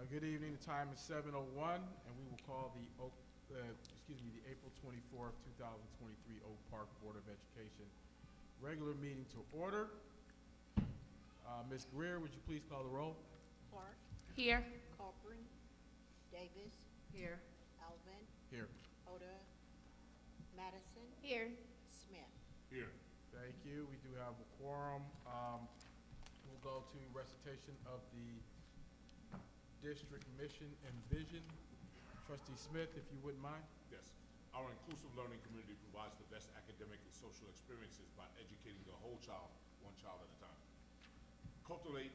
Good evening. The time is 7:01, and we will call the April 24th, 2023 Oak Park Board of Education regular meeting to order. Ms. Greer, would you please call the roll? Clark, Here. Corcoran, Davis, Here. Alvin, Here. Oda, Madison, Here. Smith. Here. Thank you. We do have a quorum. We'll go to recitation of the district mission and vision. Trustee Smith, if you wouldn't mind. Yes. Our inclusive learning community provides the best academic and social experiences by educating the whole child, one child at a time. Cultivating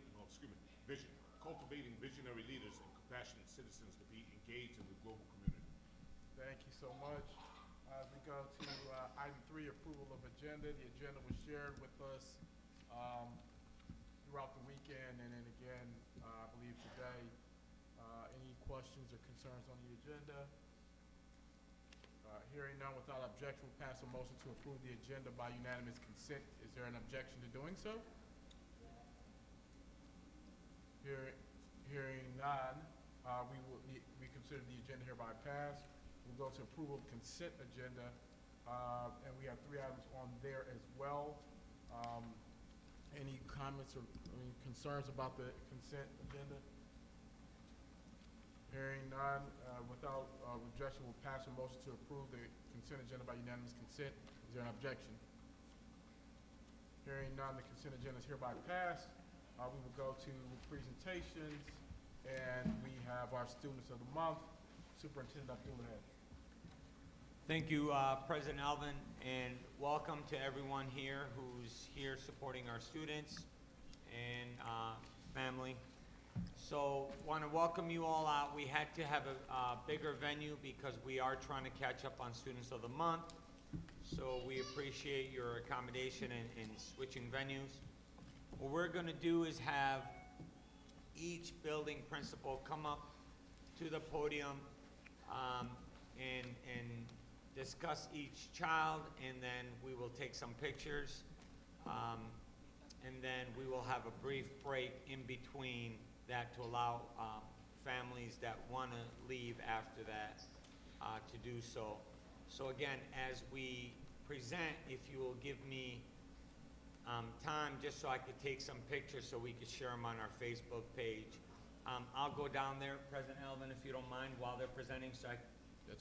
visionary leaders and compassionate citizens to be engaged in the global community. Thank you so much. As we go to item 3, approval of agenda. The agenda was shared with us throughout the weekend and then again, I believe today. Any questions or concerns on the agenda? Hearing none, without objection, we'll pass a motion to approve the agenda by unanimous consent. Is there an objection to doing so? Hearing none, we consider the agenda hereby passed. We'll go to approval of consent agenda, and we have 3 items on there as well. Any comments or any concerns about the consent agenda? Hearing none, without objection, we'll pass a motion to approve the consent agenda by unanimous consent. Is there an objection? Hearing none, the consent agenda is hereby passed. We will go to presentations, and we have our students of the month. Superintendent Abdul-Ahad. Thank you, President Alvin, and welcome to everyone here who's here supporting our students and family. So, want to welcome you all out. We had to have a bigger venue because we are trying to catch up on Students of the Month. So we appreciate your accommodation in switching venues. What we're going to do is have each building principal come up to the podium and discuss each child, and then we will take some pictures, and then we will have a brief break in between that to allow families that want to leave after that to do so. So again, as we present, if you will give me time just so I could take some pictures so we could share them on our Facebook page. I'll go down there, President Alvin, if you don't mind, while they're presenting, so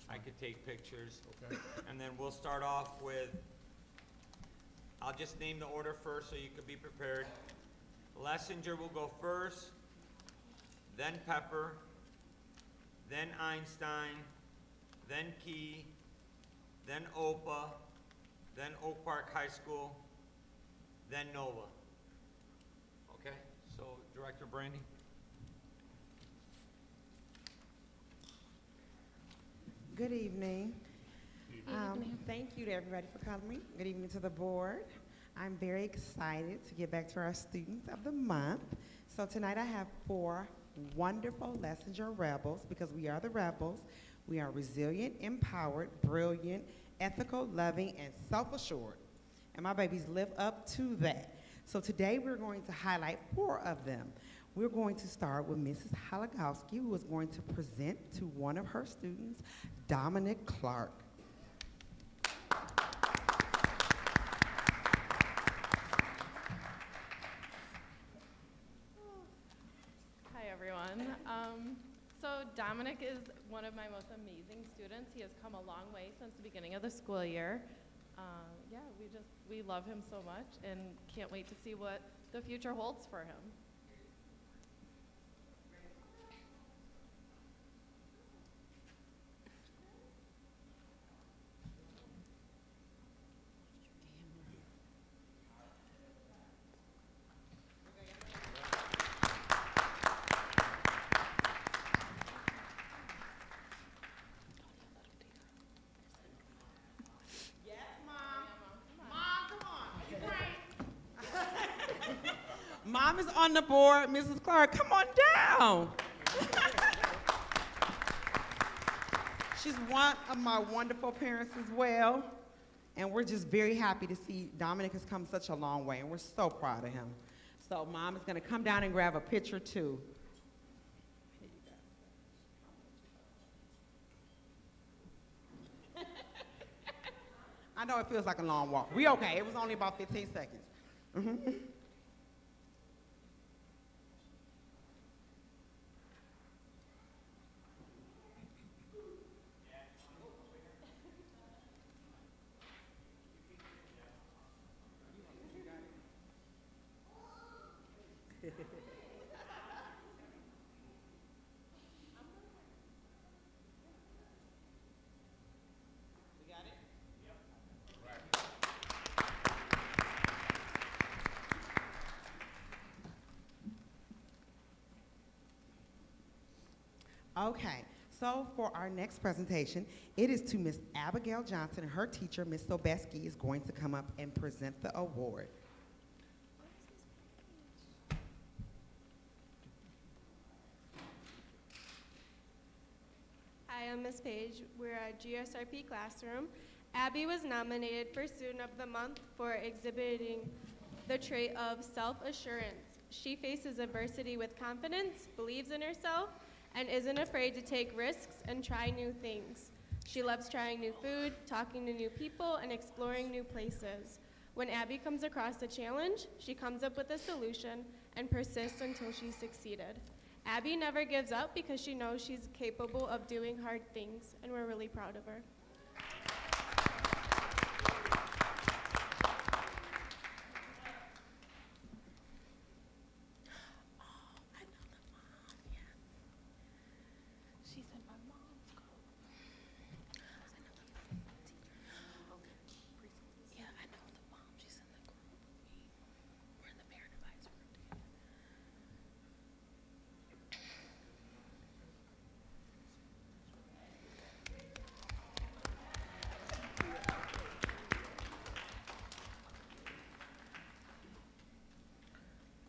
I could take pictures. Okay. And then we'll start off with, I'll just name the order first so you could be prepared. Lessinger will go first, then Pepper, then Einstein, then Key, then OPA, then Oak Park High School, then Nova. Okay, so Director Brandy. Good evening. Thank you to everybody for calling me. Good evening to the board. I'm very excited to get back to our Students of the Month. So tonight I have 4 wonderful Lessinger Rebels, because we are the Rebels. We are resilient, empowered, brilliant, ethical, loving, and self-assured. And my babies live up to that. So today we're going to highlight 4 of them. We're going to start with Mrs. Halagowski, who is going to present to one of her students, Dominic Clark. Hi, everyone. So Dominic is one of my most amazing students. He has come a long way since the beginning of the school year. Yeah, we love him so much and can't wait to see what the future holds for him. Mom is on the board. Mrs. Clark, come on down. She's one of my wonderful parents as well. And we're just very happy to see Dominic has come such a long way, and we're so proud of him. So Mom is going to come down and grab a picture, too. Here you go. I know it feels like a long walk. We okay. It was only about 15 seconds. Mhm. Okay, so for our next presentation, it is to Miss Abigail Johnson, and her teacher, Miss Sobeski, is going to come up and present the award. Hi, I'm Miss Page. We're at GSRP classroom. Abby was nominated for Student of the Month for exhibiting the trait of self-assurance. She faces adversity with confidence, believes in herself, and isn't afraid to take risks and try new things. She loves trying new food, talking to new people, and exploring new places. When Abby comes across a challenge, she comes up with a solution and persists until she's succeeded. Abby never gives up because she knows she's capable of doing hard things, and we're really proud of her.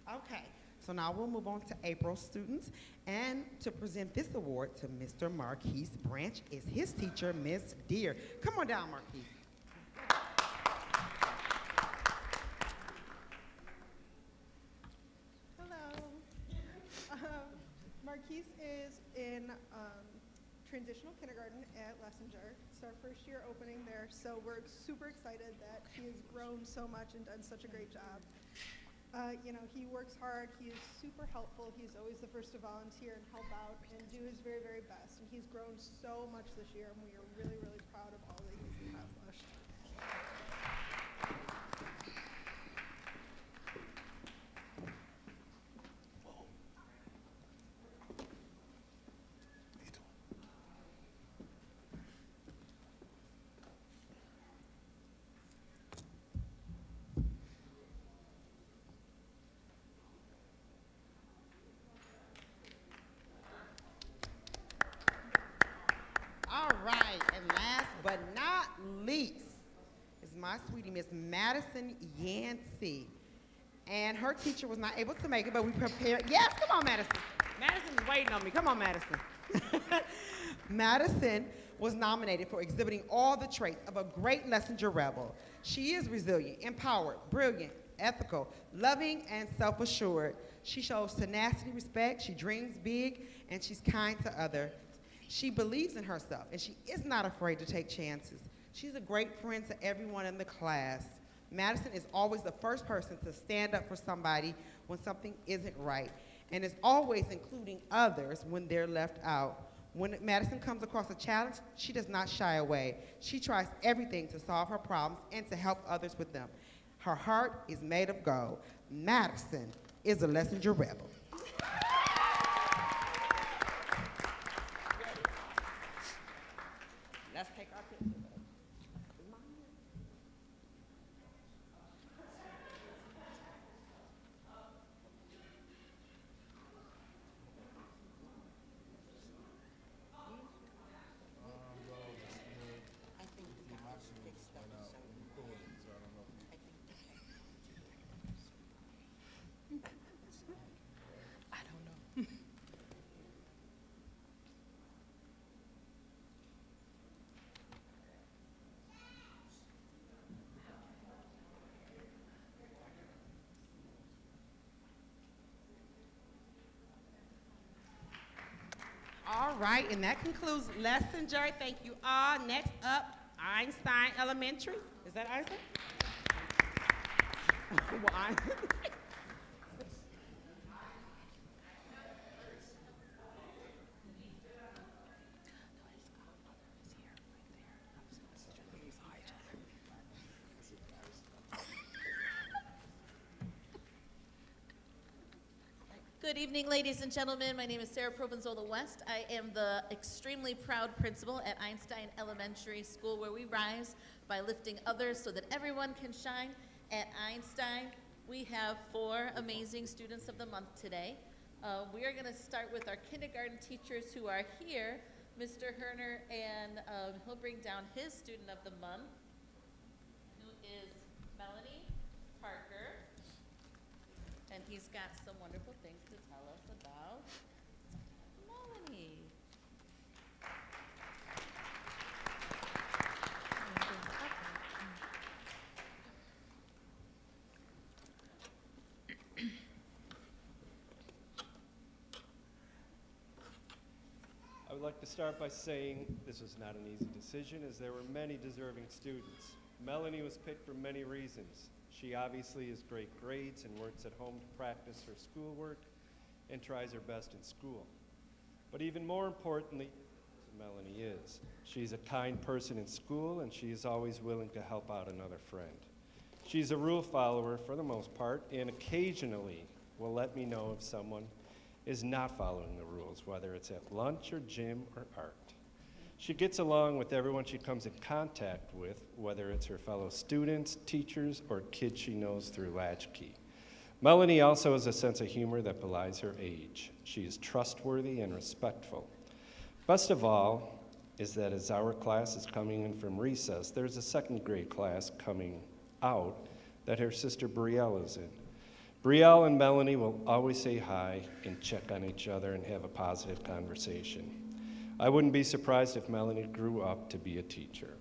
Okay, so now we'll move on to April students. And to present this award to Mr. Marquise Branch is his teacher, Miss Deer. Come on down, Marquise. Hello. Marquise is in transitional kindergarten at Lessinger. It's our first year opening there, so we're super excited that he has grown so much and done such a great job. He works hard, he is super helpful, he's always the first to volunteer and help out and do his very, very best. And he's grown so much this year, and we are really, really proud of all that he's accomplished. All right, and last but not least is my sweetie, Miss Madison Yancey. And her teacher was not able to make it, but we prepared. Yes, come on, Madison. Madison's waiting on me. Come on, Madison. Madison was nominated for exhibiting all the traits of a great Lessinger rebel. She is resilient, empowered, brilliant, ethical, loving, and self-assured. She shows tenacity, respect, she dreams big, and she's kind to others. She believes in herself, and she is not afraid to take chances. She's a great friend to everyone in the class. Madison is always the first person to stand up for somebody when something isn't right, and is always including others when they're left out. When Madison comes across a challenge, she does not shy away. She tries everything to solve her problems and to help others with them. Her heart is made of gold. Madison is a Lessinger rebel. Let's take our picture. I think we got to fix stuff, so I think. All right, and that concludes Lessinger. Thank you all. Next up, Einstein Elementary. Is that Isaac? Well, Good evening, ladies and gentlemen. My name is Sarah Provenzolo West. I am the extremely proud principal at Einstein Elementary School, where we rise by lifting others so that everyone can shine. At Einstein, we have 4 amazing students of the month today. We are going to start with our kindergarten teachers who are here, Mr. Herner, and he'll bring down his student of the month, who is Melanie Parker. And he's got some wonderful things to tell us about Melanie. I would like to start by saying this was not an easy decision, as there were many deserving students. Melanie was picked for many reasons. She obviously has great grades and works at home to practice her schoolwork and tries her best in school. But even more importantly, Melanie is. She's a kind person in school, and she is always willing to help out another friend. She's a rule follower for the most part, and occasionally will let me know if someone is not following the rules, whether it's at lunch or gym or art. She gets along with everyone she comes in contact with, whether it's her fellow students, teachers, or kids she knows through Latchkey. Melanie also has a sense of humor that belies her age. She is trustworthy and respectful. Best of all is that as our class is coming in from recess, there's a 2nd grade class coming out that her sister Brielle is in. Brielle and Melanie will always say hi and check on each other and have a positive conversation. I wouldn't be surprised if Melanie grew up to be a teacher.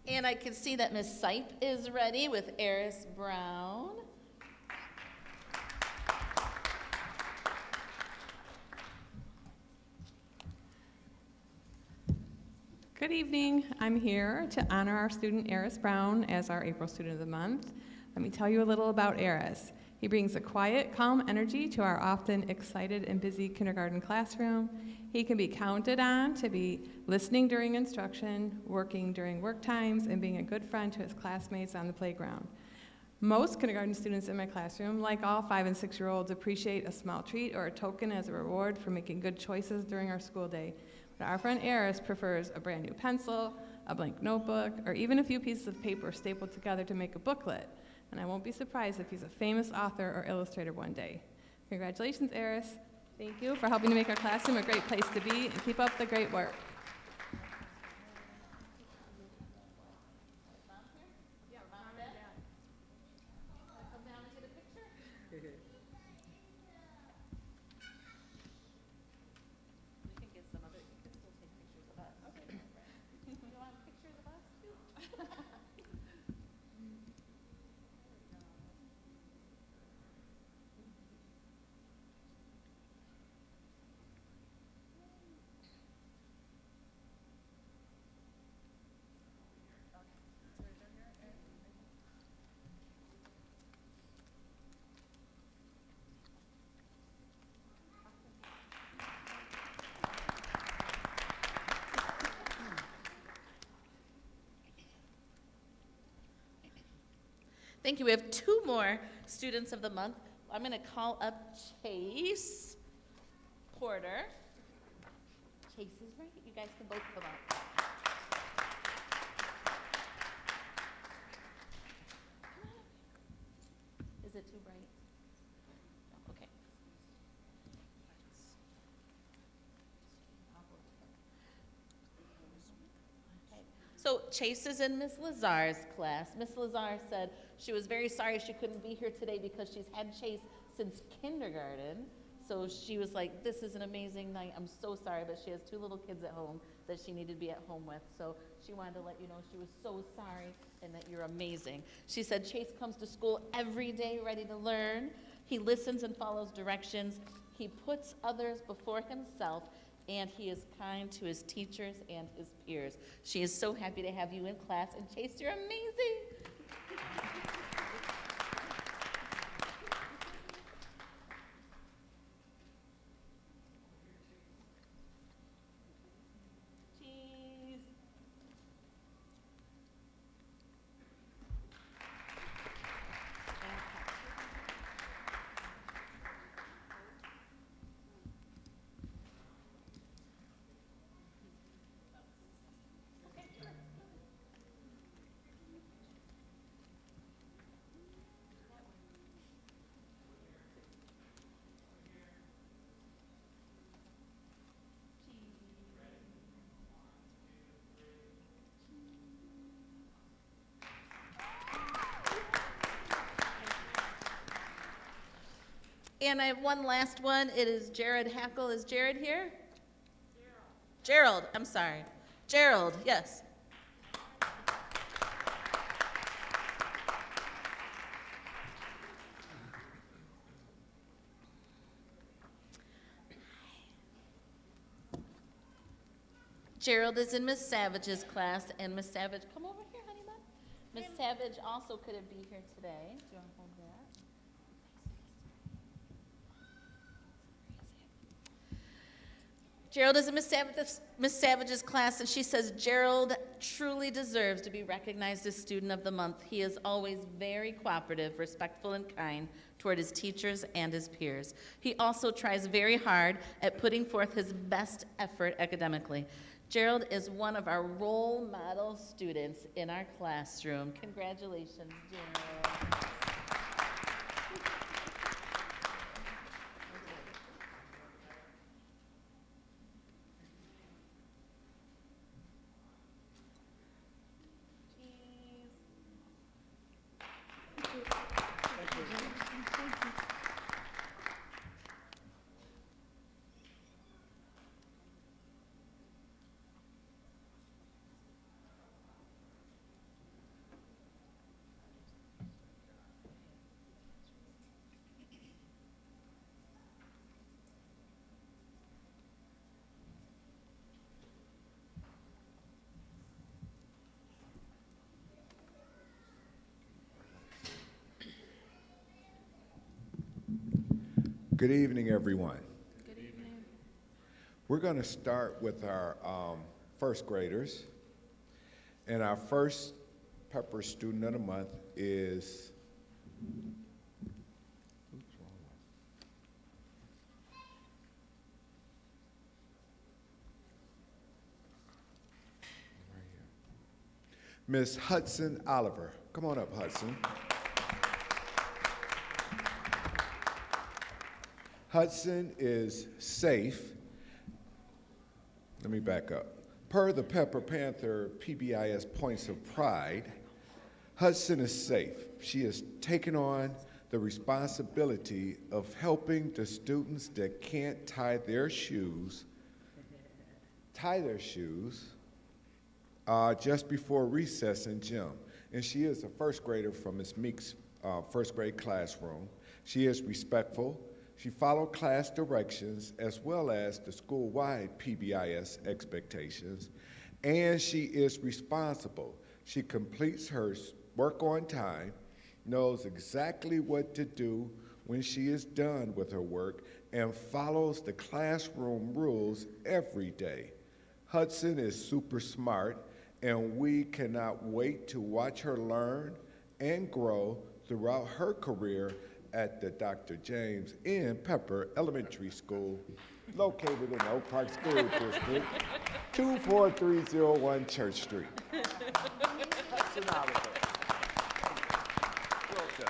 And I can see that Miss Sipe is ready with Eris Brown. Good evening. I'm here to honor our student Eris Brown as our April Student of the Month. Let me tell you a little about Eris. He brings a quiet, calm energy to our often excited and busy kindergarten classroom. He can be counted on to be listening during instruction, working during work times, and being a good friend to his classmates on the playground. Most kindergarten students in my classroom, like all 5- and 6-year-olds, appreciate a small treat or a token as a reward for making good choices during our school day. But our friend Eris prefers a brand new pencil, a blank notebook, or even a few pieces of paper stapled together to make a booklet. And I won't be surprised if he's a famous author or illustrator one day. Congratulations, Eris. Thank you for helping to make our classroom a great place to be, and keep up the great work. Thank you. We have 2 more students of the month. I'm going to call up Chase Porter. Chase is right. You guys can both come up. Is it too bright? No, okay. Okay. So Chase is in Miss Lazar's class. Miss Lazar said she was very sorry she couldn't be here today because she's had Chase since kindergarten. So she was like, this is an amazing night. I'm so sorry, but she has 2 little kids at home that she needed to be at home with. So she wanted to let you know she was so sorry and that you're amazing. She said Chase comes to school every day ready to learn. He listens and follows directions. He puts others before himself, and he is kind to his teachers and his peers. She is so happy to have you in class, and Chase, you're amazing. Cheese. And I have one last one. It is Jared Hackle. Is Jared here? Gerald, I'm sorry. Gerald, yes. Gerald is in Miss Savage's class, and Miss Savage, come over here, honey bun. Miss Savage also couldn't be here today. Do you want to hold that? Gerald is in Miss Savage's class, and she says Gerald truly deserves to be recognized as Student of the Month. He is always very cooperative, respectful, and kind toward his teachers and his peers. He also tries very hard at putting forth his best effort academically. Gerald is one of our role model students in our classroom. Congratulations, Gerald. Good evening, everyone. Good evening. We're going to start with our first graders. And our first Pepper Student of the Month is Miss Hudson Oliver. Come on up, Hudson. Hudson is safe. Let me back up. Per the Pepper Panther PBIS Points of Pride, Hudson is safe. She has taken on the responsibility of helping the students that can't tie their shoes just before recess in gym. And she is a first grader from Ms. Meek's first grade classroom. She is respectful. She followed class directions as well as the school-wide PBIS expectations, and she is responsible. She completes her work on time, knows exactly what to do when she is done with her work, and follows the classroom rules every day. Hudson is super smart, and we cannot wait to watch her learn and grow throughout her career at the Dr. James N. Pepper Elementary School, located in the Oak Park School District, 24301 Church Street. Hudson Oliver. Well done.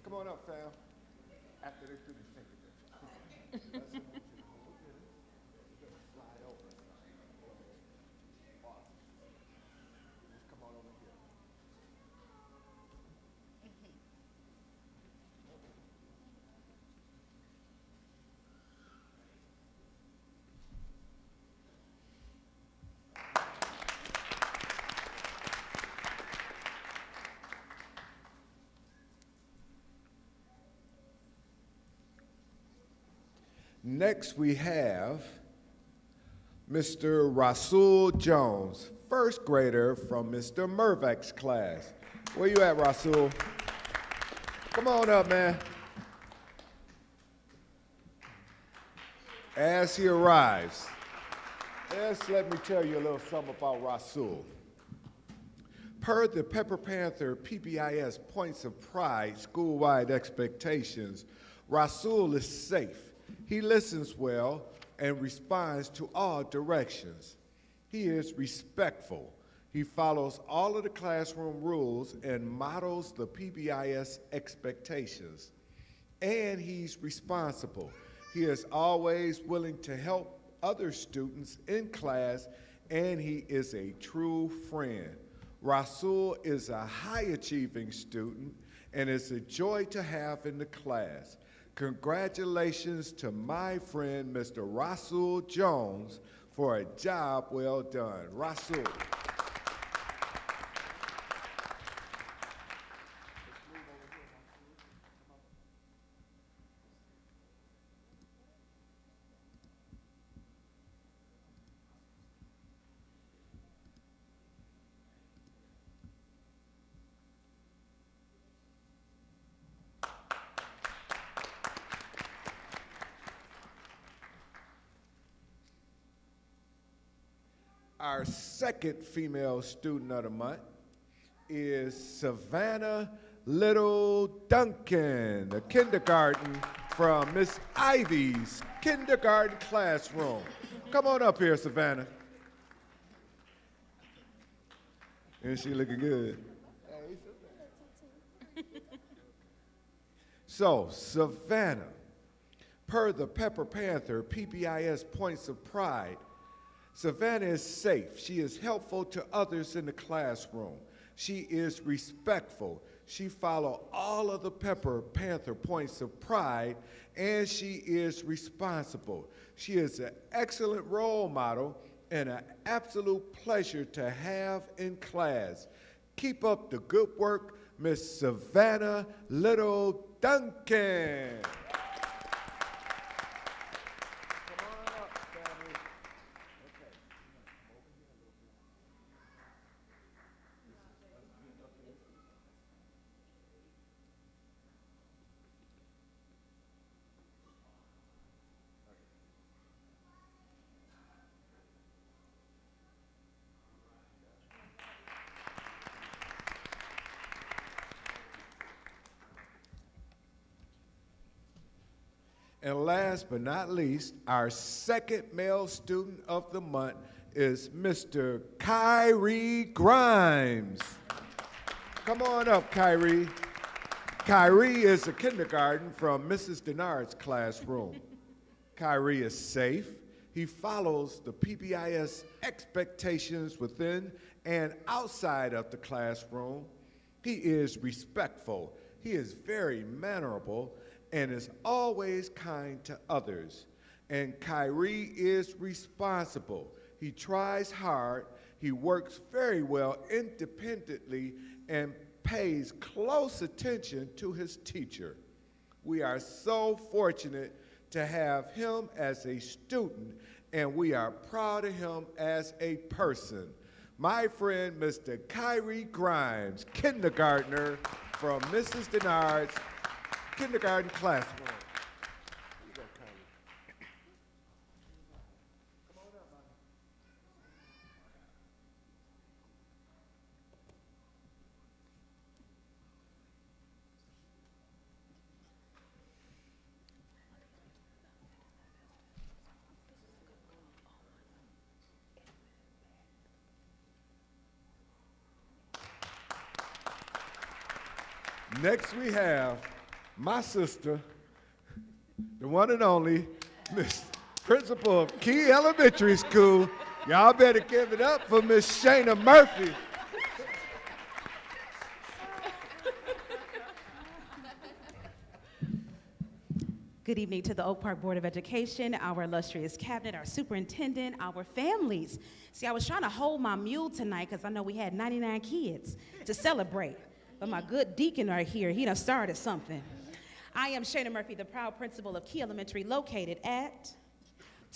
Come on up, fam. After they do this, take a picture. Next, we have Mr. Rasul Jones, first grader from Mr. Mervek's class. Where you at, Rasul? Come on up, man. As he arrives, let me tell you a little something about Rasul. Per the Pepper Panther PBIS Points of Pride school-wide expectations, Rasul is safe. He listens well and responds to all directions. He is respectful. He follows all of the classroom rules and models the PBIS expectations. And he's responsible. He is always willing to help other students in class, and he is a true friend. Rasul is a high-achieving student and is a joy to have in the class. Congratulations to my friend, Mr. Rasul Jones, for a job well done. Rasul. Our second female student of the month is Savannah Little Duncan, a kindergarten from Miss Ivy's kindergarten classroom. Come on up here, Savannah. Isn't she looking good? So, Savannah, per the Pepper Panther PBIS Points of Pride, Savannah is safe. She is helpful to others in the classroom. She is respectful. She follows all of the Pepper Panther Points of Pride, and she is responsible. She is an excellent role model and an absolute pleasure to have in class. Keep up the good work, Miss Savannah Little Duncan. And last but not least, our second male student of the month is Mr. Kyrie Grimes. Come on up, Kyrie. Kyrie is a kindergarten from Mrs. Denard's classroom. Kyrie is safe. He follows the PBIS expectations within and outside of the classroom. He is respectful. He is very mannerable and is always kind to others. And Kyrie is responsible. He tries hard, he works very well independently, and pays close attention to his teacher. We are so fortunate to have him as a student, and we are proud of him as a person. My friend, Mr. Kyrie Grimes, kindergartner from Mrs. Denard's kindergarten classroom. Here you go, Kyrie. Come on up, man. Next we have my sister, the one and only Miss Principal of Key Elementary School. Y'all better give it up for Miss Shayna Murphy. Good evening to the Oak Park Board of Education, our illustrious cabinet, our superintendent, our families. See, I was trying to hold my mule tonight because I know we had 99 kids to celebrate. But my good deacon right here, he done started something. I am Shayna Murphy, the proud principal of Key Elementary, located at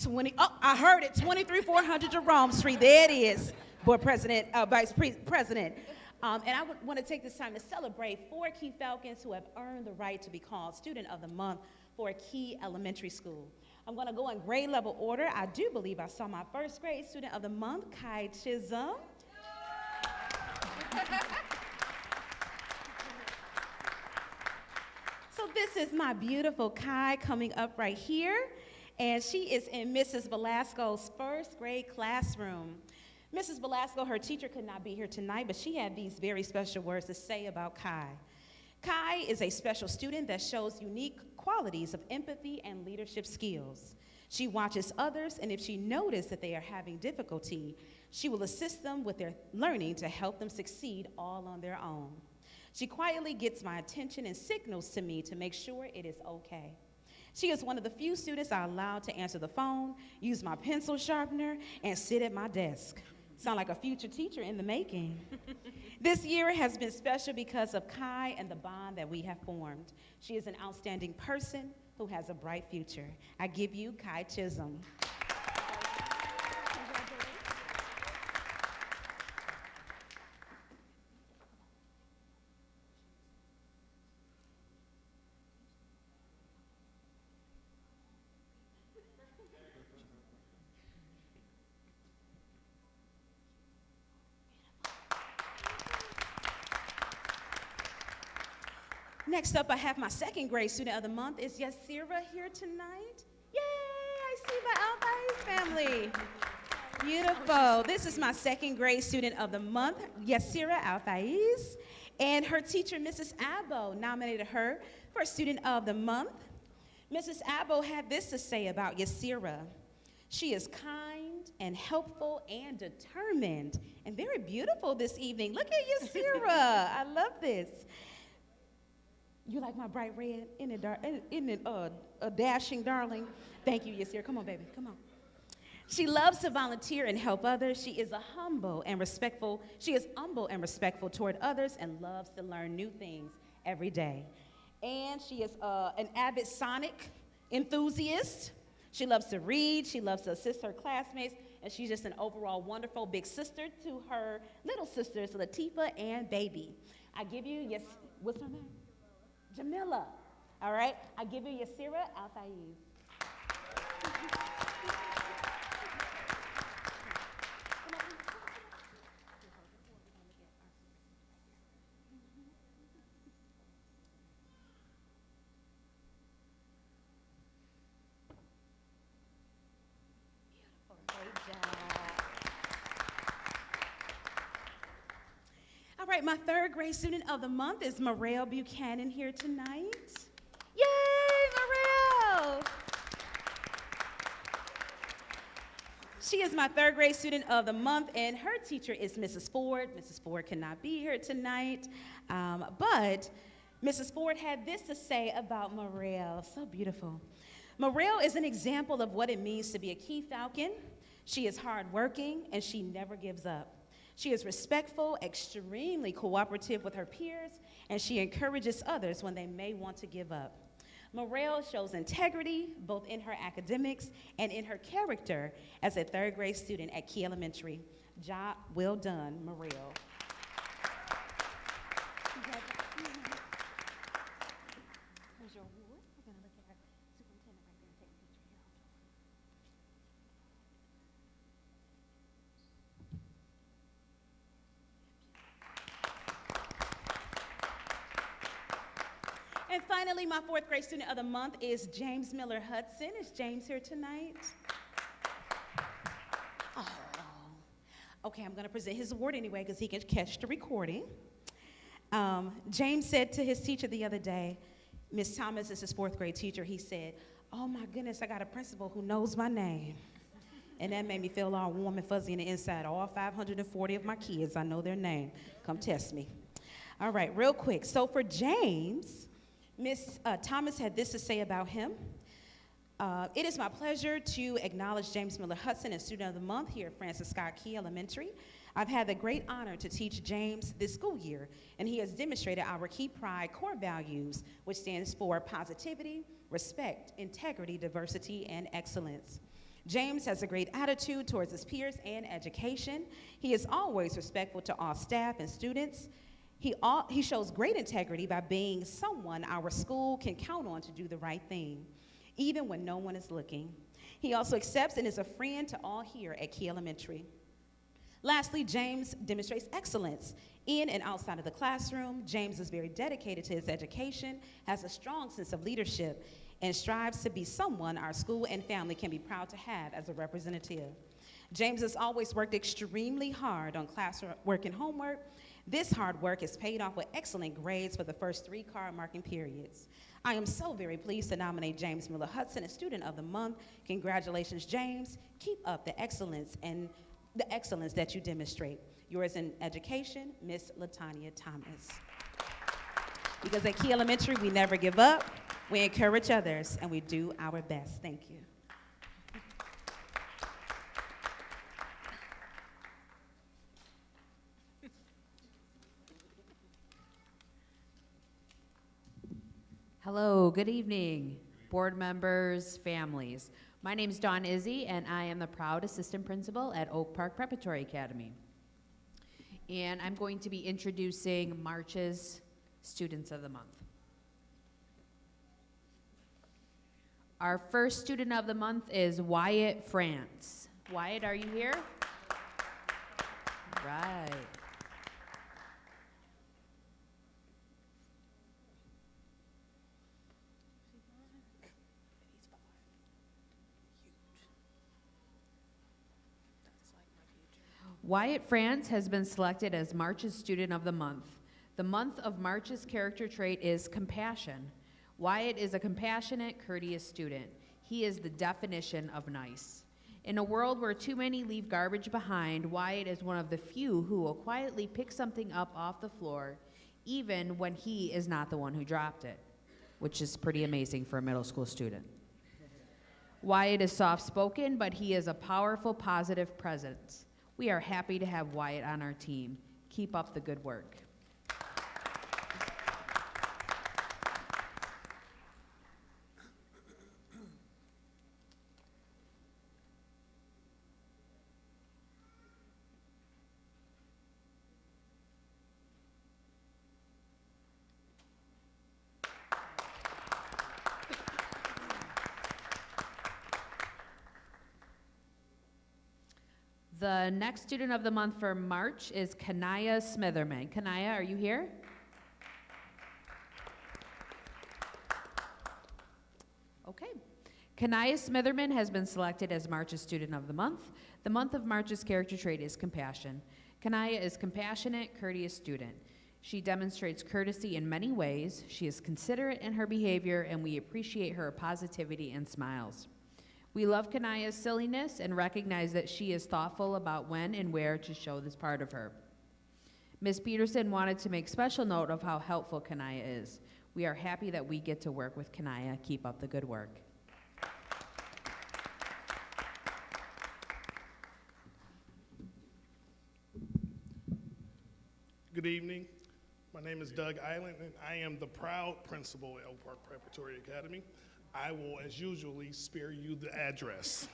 23,400 Jerome Street. There it is, Board President, Vice President. And I want to take this time to celebrate 4 Key Falcons who have earned the right to be called Student of the Month for Key Elementary School. I'm going to go in grade level order. I do believe I saw my first grade Student of the Month, Kai Chisholm. So this is my beautiful Kai coming up right here, and she is in Mrs. Velasco's first grade classroom. Mrs. Velasco, her teacher, could not be here tonight, but she had these very special words to say about Kai. Kai is a special student that shows unique qualities of empathy and leadership skills. She watches others, and if she notices that they are having difficulty, she will assist them with their learning to help them succeed all on their own. She quietly gets my attention and signals to me to make sure it is okay. She is one of the few students I allowed to answer the phone, use my pencil sharpener, and sit at my desk. Sound like a future teacher in the making. This year has been special because of Kai and the bond that we have formed. She is an outstanding person who has a bright future. I give you Kai Chisholm. Next up, I have my second grade Student of the Month. Is Yasira here tonight? Yay, I see my Althais family. Beautiful. This is my second grade Student of the Month, Yasira Althais. And her teacher, Mrs. Abbo, nominated her for Student of the Month. Mrs. Abbo had this to say about Yasira. She is kind and helpful and determined and very beautiful this evening. Look at Yasira. I love this. You like my bright red? Isn't it a dashing darling? Thank you, Yasir. Come on, baby. Come on. She loves to volunteer and help others. She is humble and respectful toward others and loves to learn new things every day. And she is an avid Sonic enthusiast. She loves to read. She loves to assist her classmates. And she's just an overall wonderful big sister to her little sisters, Latifa and Baby. I give you, what's her name? Jamila. All right, I give you Yasira Althais. All right, my third grade Student of the Month is Morel Buchanan here tonight. Yay, Morel! She is my third grade Student of the Month, and her teacher is Mrs. Ford. Mrs. Ford cannot be here tonight, but Mrs. Ford had this to say about Morel. So beautiful. Morel is an example of what it means to be a Key Falcon. She is hardworking, and she never gives up. She is respectful, extremely cooperative with her peers, and she encourages others when they may want to give up. Morel shows integrity both in her academics and in her character as a third grade student at Key Elementary. Job well done, Morel. Here's your award. We're going to look at our superintendent right there and take a picture here. And finally, my fourth grade Student of the Month is James Miller Hudson. Is James here tonight? Oh. Okay, I'm going to present his award anyway because he can catch the recording. James said to his teacher the other day, Miss Thomas is his fourth grade teacher, he said, "Oh my goodness, I got a principal who knows my name." And that made me feel all warm and fuzzy in the inside. All 540 of my kids, I know their name. Come test me. All right, real quick. So for James, Miss Thomas had this to say about him. It is my pleasure to acknowledge James Miller Hudson as Student of the Month here at Francis Scott Key Elementary. I've had the great honor to teach James this school year, and he has demonstrated our Key Pride core values, which stands for positivity, respect, integrity, diversity, and excellence. James has a great attitude towards his peers and education. He is always respectful to all staff and students. He shows great integrity by being someone our school can count on to do the right thing, even when no one is looking. He also accepts and is a friend to all here at Key Elementary. Lastly, James demonstrates excellence in and outside of the classroom. James is very dedicated to his education, has a strong sense of leadership, and strives to be someone our school and family can be proud to have as a representative. James has always worked extremely hard on classwork and homework. This hard work is paid off with excellent grades for the first 3 card marking periods. I am so very pleased to nominate James Miller Hudson as Student of the Month. Congratulations, James. Keep up the excellence that you demonstrate. Yours in education, Miss Latanya Thomas. Because at Key Elementary, we never give up, we encourage others, and we do our best. Thank you. Hello, good evening, board members, families. My name is Dawn Izzy, and I am the proud assistant principal at Oak Park Preparatory Academy. And I'm going to be introducing March's Students of the Month. Our first student of the month is Wyatt France. Wyatt, are you here? Right. Wyatt France has been selected as March's Student of the Month. The month of March's character trait is compassion. Wyatt is a compassionate, courteous student. He is the definition of nice. In a world where too many leave garbage behind, Wyatt is one of the few who will quietly pick something up off the floor, even when he is not the one who dropped it, which is pretty amazing for a middle school student. Wyatt is soft-spoken, but he is a powerful, positive presence. We are happy to have Wyatt on our team. Keep up the good work. The next student of the month for March is Kanaya Smitherman. Kanaya, are you here? Okay. Kanaya Smitherman has been selected as March's Student of the Month. The month of March's character trait is compassion. Kanaya is compassionate, courteous student. She demonstrates courtesy in many ways. She is considerate in her behavior, and we appreciate her positivity and smiles. We love Kanaya's silliness and recognize that she is thoughtful about when and where to show this part of her. Ms. Peterson wanted to make special note of how helpful Kanaya is. We are happy that we get to work with Kanaya. Keep up the good work. Good evening. My name is Doug Island, and I am the proud principal at Oak Park Preparatory Academy. I will, as usually, spare you the address.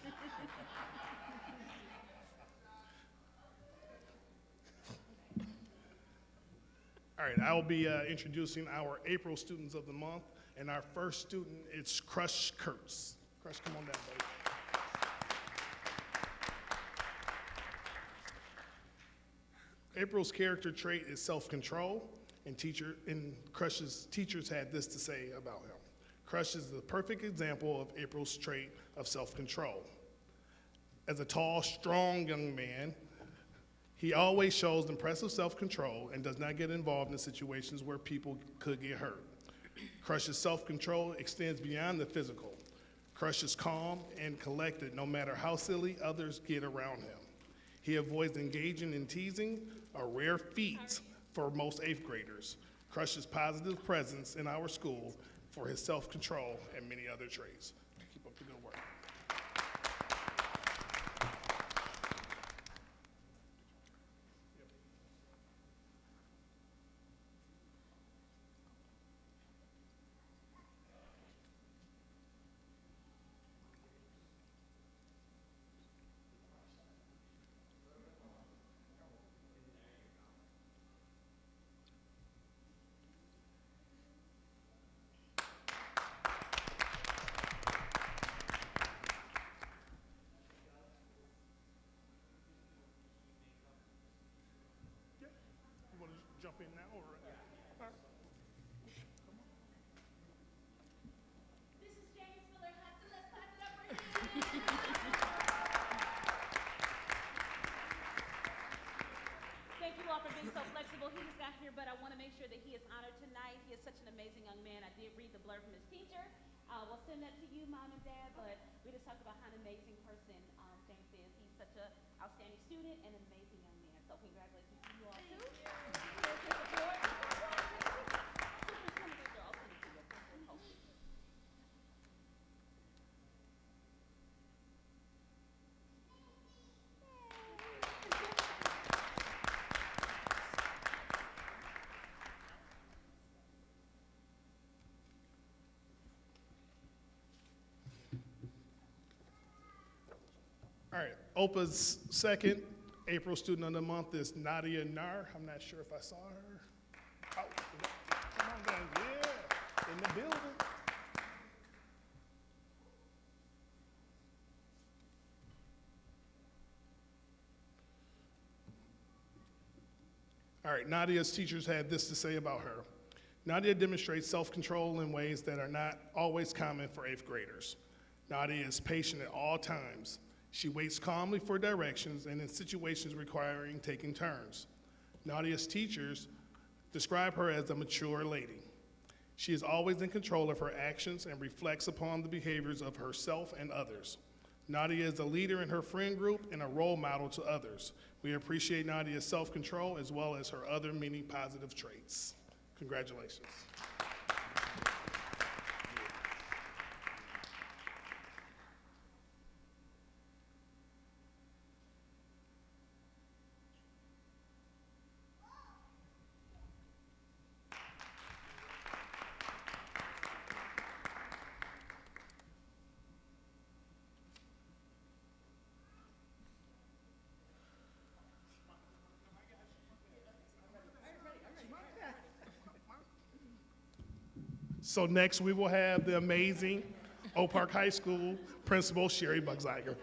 All right, I will be introducing our April Students of the Month, and our first student is Crush Kurtz. Crush, come on down, buddy. April's character trait is self-control, and Crush's teachers had this to say about him. Crush is the perfect example of April's trait of self-control. As a tall, strong young man, he always shows impressive self-control and does not get involved in situations where people could get hurt. Crush's self-control extends beyond the physical. Crush is calm and collected no matter how silly others get around him. He avoids engaging in teasing, a rare feat for most 8th graders. Crush's positive presence in our school for his self-control and many other traits. Keep up the good work. We'll send that to you, Mom and Dad, but we just talked about how an amazing person James is. He's such an outstanding student and an amazing young man. So congratulations to you all too. Here's his award. I'll send it to you. Hopefully. All right, OPA's second April Student of the Month is Nadia Nar. I'm not sure if I saw her. Oh, come on down, yeah, in the building. All right, Nadia's teachers had this to say about her. Nadia demonstrates self-control in ways that are not always common for 8th graders. Nadia is patient at all times. She waits calmly for directions and in situations requiring taking turns. Nadia's teachers describe her as a mature lady. She is always in control of her actions and reflects upon the behaviors of herself and others. Nadia is a leader in her friend group and a role model to others. We appreciate Nadia's self-control as well as her other many positive traits. Congratulations. So next we will have the amazing Oak Park High School Principal Sherry Bugziger.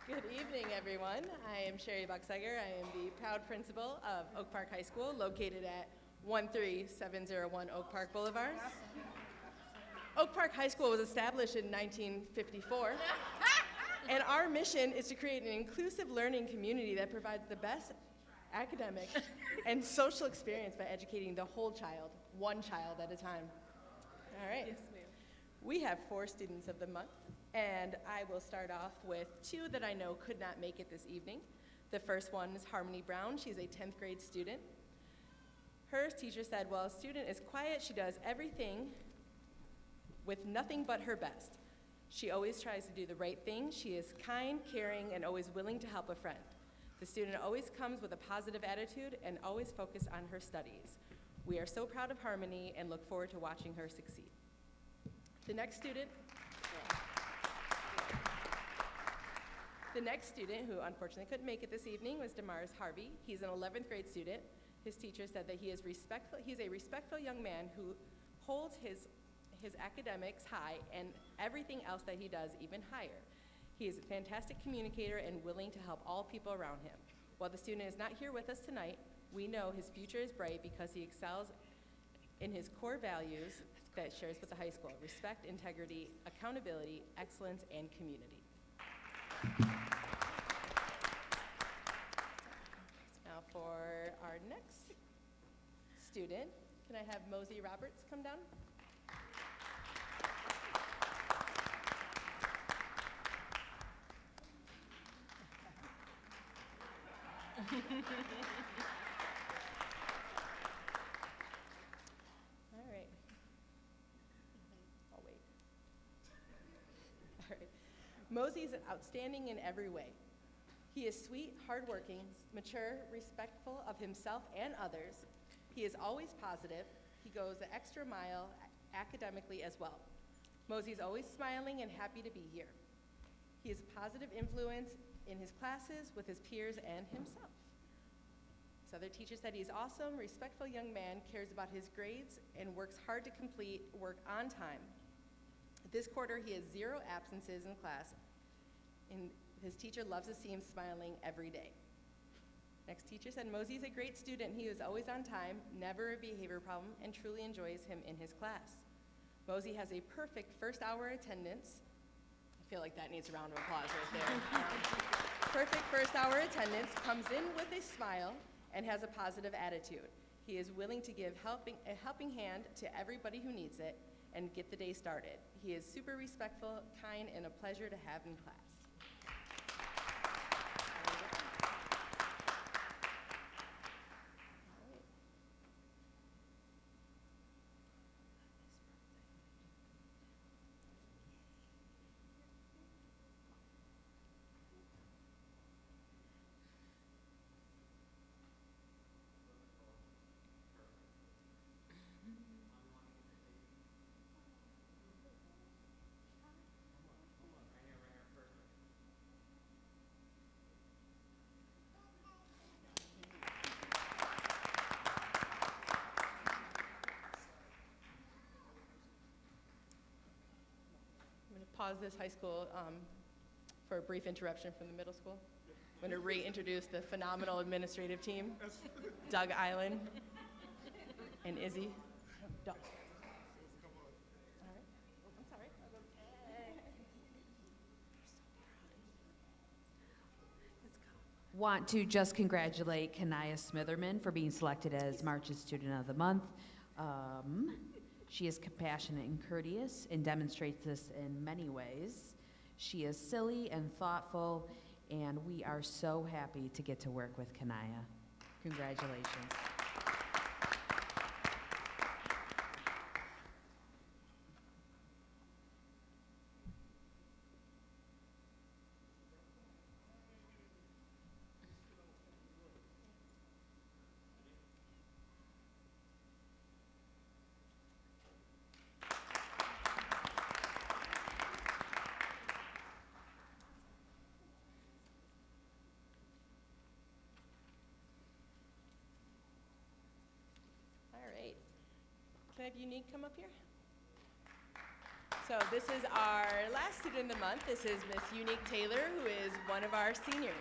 Good evening, everyone. I am Sherry Bugziger. I am the proud principal of Oak Park High School, located at 13701 Oak Park Boulevard. Oak Park High School was established in 1954, and our mission is to create an inclusive learning community that provides the best academic and social experience by educating the whole child, one child at a time. All right. Yes, ma'am. We have 4 students of the month, and I will start off with 2 that I know could not make it this evening. The first one is Harmony Brown. She's a 10th grade student. Her teacher said, well, a student is quiet. She does everything with nothing but her best. She always tries to do the right thing. She is kind, caring, and always willing to help a friend. The student always comes with a positive attitude and always focused on her studies. We are so proud of Harmony and look forward to watching her succeed. The next student who unfortunately couldn't make it this evening was Damaris Harvey. He's an 11th grade student. His teacher said that he is respectful. He's a respectful young man who holds his academics high and everything else that he does even higher. He is a fantastic communicator and willing to help all people around him. While the student is not here with us tonight, we know his future is bright because he excels in his core values that shares with the high school: respect, integrity, accountability, excellence, and community. Now for our next student, can I have Mosey Roberts come down? All right. I'll wait. All right. Mosey is outstanding in every way. He is sweet, hardworking, mature, respectful of himself and others. He is always positive. He goes the extra mile academically as well. Mosey is always smiling and happy to be here. He is a positive influence in his classes, with his peers, and himself. His other teacher said he's awesome, respectful young man, cares about his grades, and works hard to complete work on time. This quarter, he has 0 absences in class, and his teacher loves to see him smiling every day. Next teacher said Mosey's a great student. He is always on time, never a behavior problem, and truly enjoys him in his class. Mosey has a perfect first hour attendance. I feel like that needs a round of applause right there. Perfect first hour attendance, comes in with a smile, and has a positive attitude. He is willing to give a helping hand to everybody who needs it and get the day started. He is super respectful, kind, and a pleasure to have in class. Pause this high school for a brief interruption from the middle school. I'm going to reintroduce the phenomenal administrative team, Doug Island and Izzy. Doug. All right. I'm sorry. Want to just congratulate Kanaya Smitherman for being selected as March's Student of the Month. She is compassionate and courteous and demonstrates this in many ways. She is silly and thoughtful, and we are so happy to get to work with Kanaya. Congratulations. Can I have Unique come up here? So this is our last student of the month. This is Miss Unique Taylor, who is one of our seniors.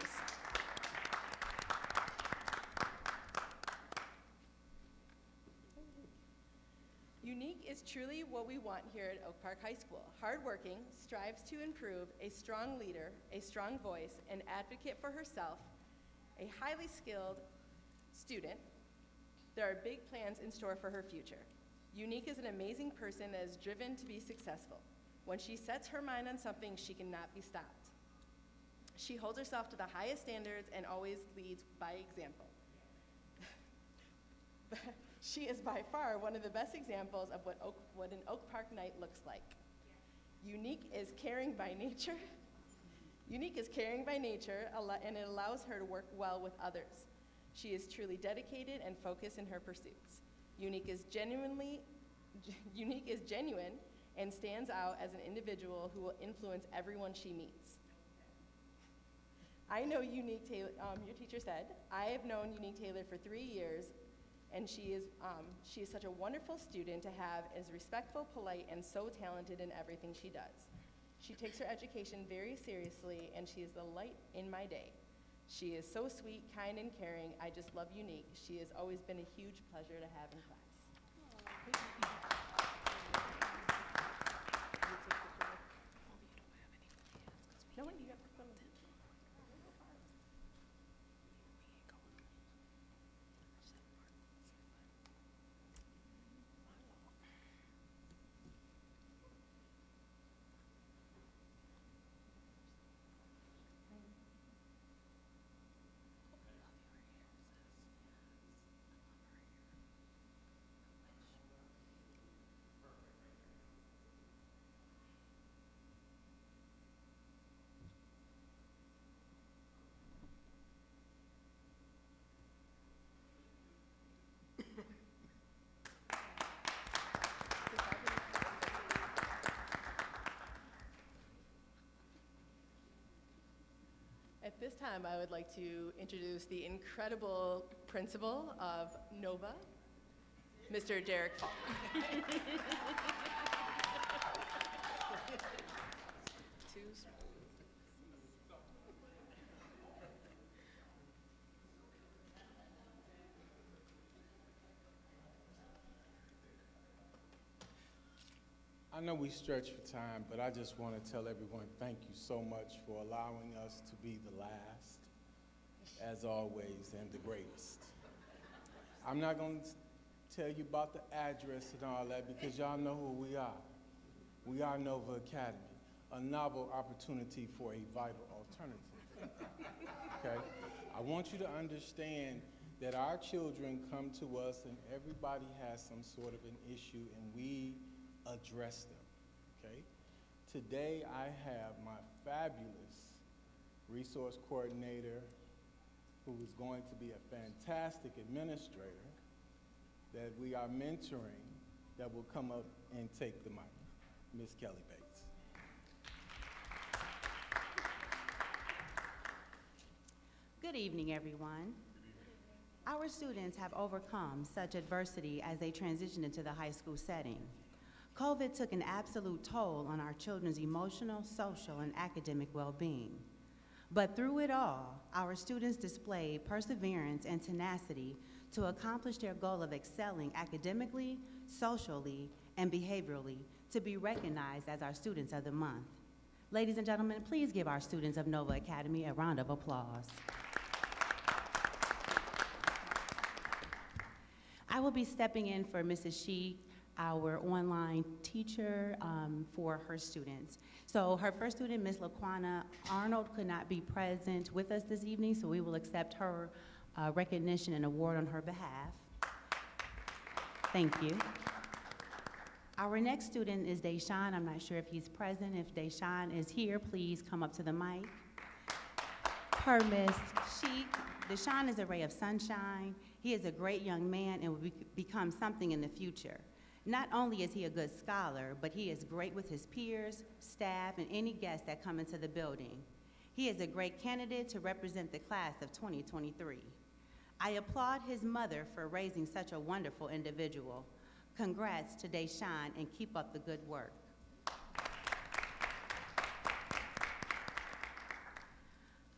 Unique is truly what we want here at Oak Park High School. Hardworking, strives to improve, a strong leader, a strong voice, an advocate for herself, a highly skilled student. There are big plans in store for her future. Unique is an amazing person that is driven to be successful. When she sets her mind on something, she cannot be stopped. She holds herself to the highest standards and always leads by example. She is by far one of the best examples of what an Oak Park night looks like. Unique is caring by nature. Unique is caring by nature, and it allows her to work well with others. She is truly dedicated and focused in her pursuits. Unique is genuine and stands out as an individual who will influence everyone she meets. I know Unique Taylor, your teacher said, I have known Unique Taylor for 3 years, and she is such a wonderful student to have, is respectful, polite, and so talented in everything she does. She takes her education very seriously, and she is the light in my day. She is so sweet, kind, and caring. I just love Unique. She has always been a huge pleasure to have in class. No one, you got some. At this time, I would like to introduce the incredible principal of Nova, Mr. Derek Falk. I know we stretch for time, but I just want to tell everyone thank you so much for allowing us to be the last, as always, and the greatest. I'm not going to tell you about the address and all that because y'all know who we are. We are Nova Academy, a novel opportunity for a vital alternative. Okay? I want you to understand that our children come to us and everybody has some sort of an issue and we address them. Okay? Today I have my fabulous resource coordinator who is going to be a fantastic administrator that we are mentoring that will come up and take the mic. Ms. Kelly Bates. Good evening, everyone. Our students have overcome such adversity as they transition into the high school setting. COVID took an absolute toll on our children's emotional, social, and academic well-being. But through it all, our students displayed perseverance and tenacity to accomplish their goal of excelling academically, socially, and behaviorally to be recognized as our Students of the Month. Ladies and gentlemen, please give our students of Nova Academy a round of applause. I will be stepping in for Mrs. Sheik, our online teacher for her students. So her first student, Ms. Laquana Arnold, could not be present with us this evening, so we will accept her recognition and award on her behalf. Thank you. Our next student is Deshaun. I'm not sure if he's present. If Deshaun is here, please come up to the mic. Per Ms. Sheik, Deshaun is a ray of sunshine. He is a great young man and will become something in the future. Not only is he a good scholar, but he is great with his peers, staff, and any guests that come into the building. He is a great candidate to represent the class of 2023. I applaud his mother for raising such a wonderful individual. Congrats to Deshaun and keep up the good work.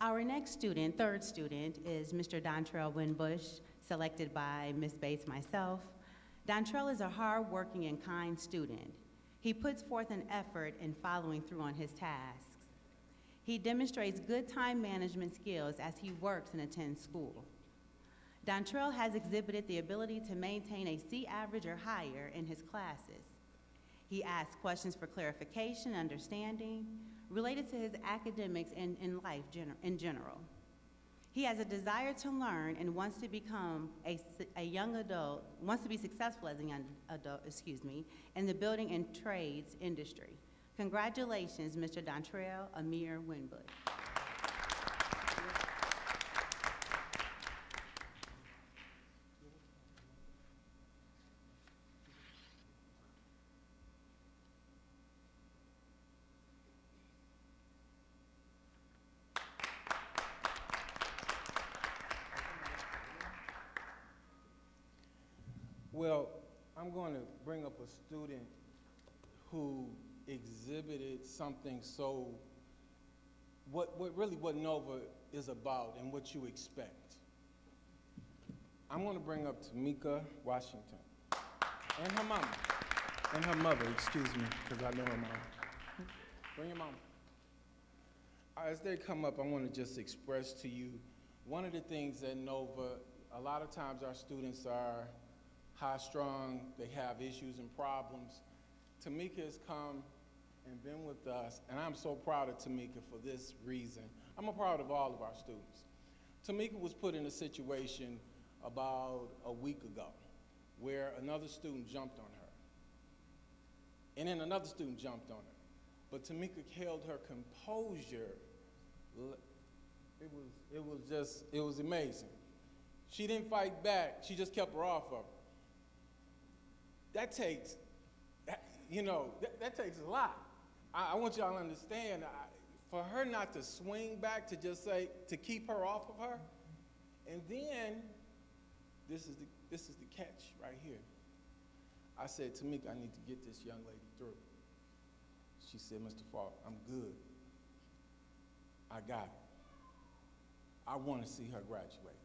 Our next student, third student, is Mr. Dontrell Winbush, selected by Ms. Bates, myself. Dontrell is a hard-working and kind student. He puts forth an effort in following through on his tasks. He demonstrates good time management skills as he works and attends school. Dontrell has exhibited the ability to maintain a C average or higher in his classes. He asks questions for clarification and understanding related to his academics and in life in general. He has a desire to learn and wants to become a young adult, wants to be successful as a young adult, in the building and trades industry. Congratulations, Mr. Dontrell Amir Winbush. Well, I'm going to bring up a student who exhibited something so, what Nova is about and what you expect. I'm going to bring up Tamika Washington and her mama, and her mother, excuse me, because I know her mom. Bring your mama. As they come up, I want to just express to you, one of the things at Nova, a lot of times our students are high-strung, they have issues and problems. Tamika has come and been with us, and I'm so proud of Tamika for this reason. I'm proud of all of our students. Tamika was put in a situation about a week ago where another student jumped on her, and then another student jumped on her. But Tamika held her composure. It was amazing. She didn't fight back, she just kept her off of her. That takes a lot. I want y'all to understand, for her not to swing back, to just say, to keep her off of her, and then, this is the catch right here. I said, Tamika, I need to get this young lady through. She said, Mr. Falk, I'm good. I got it. I want to see her graduate.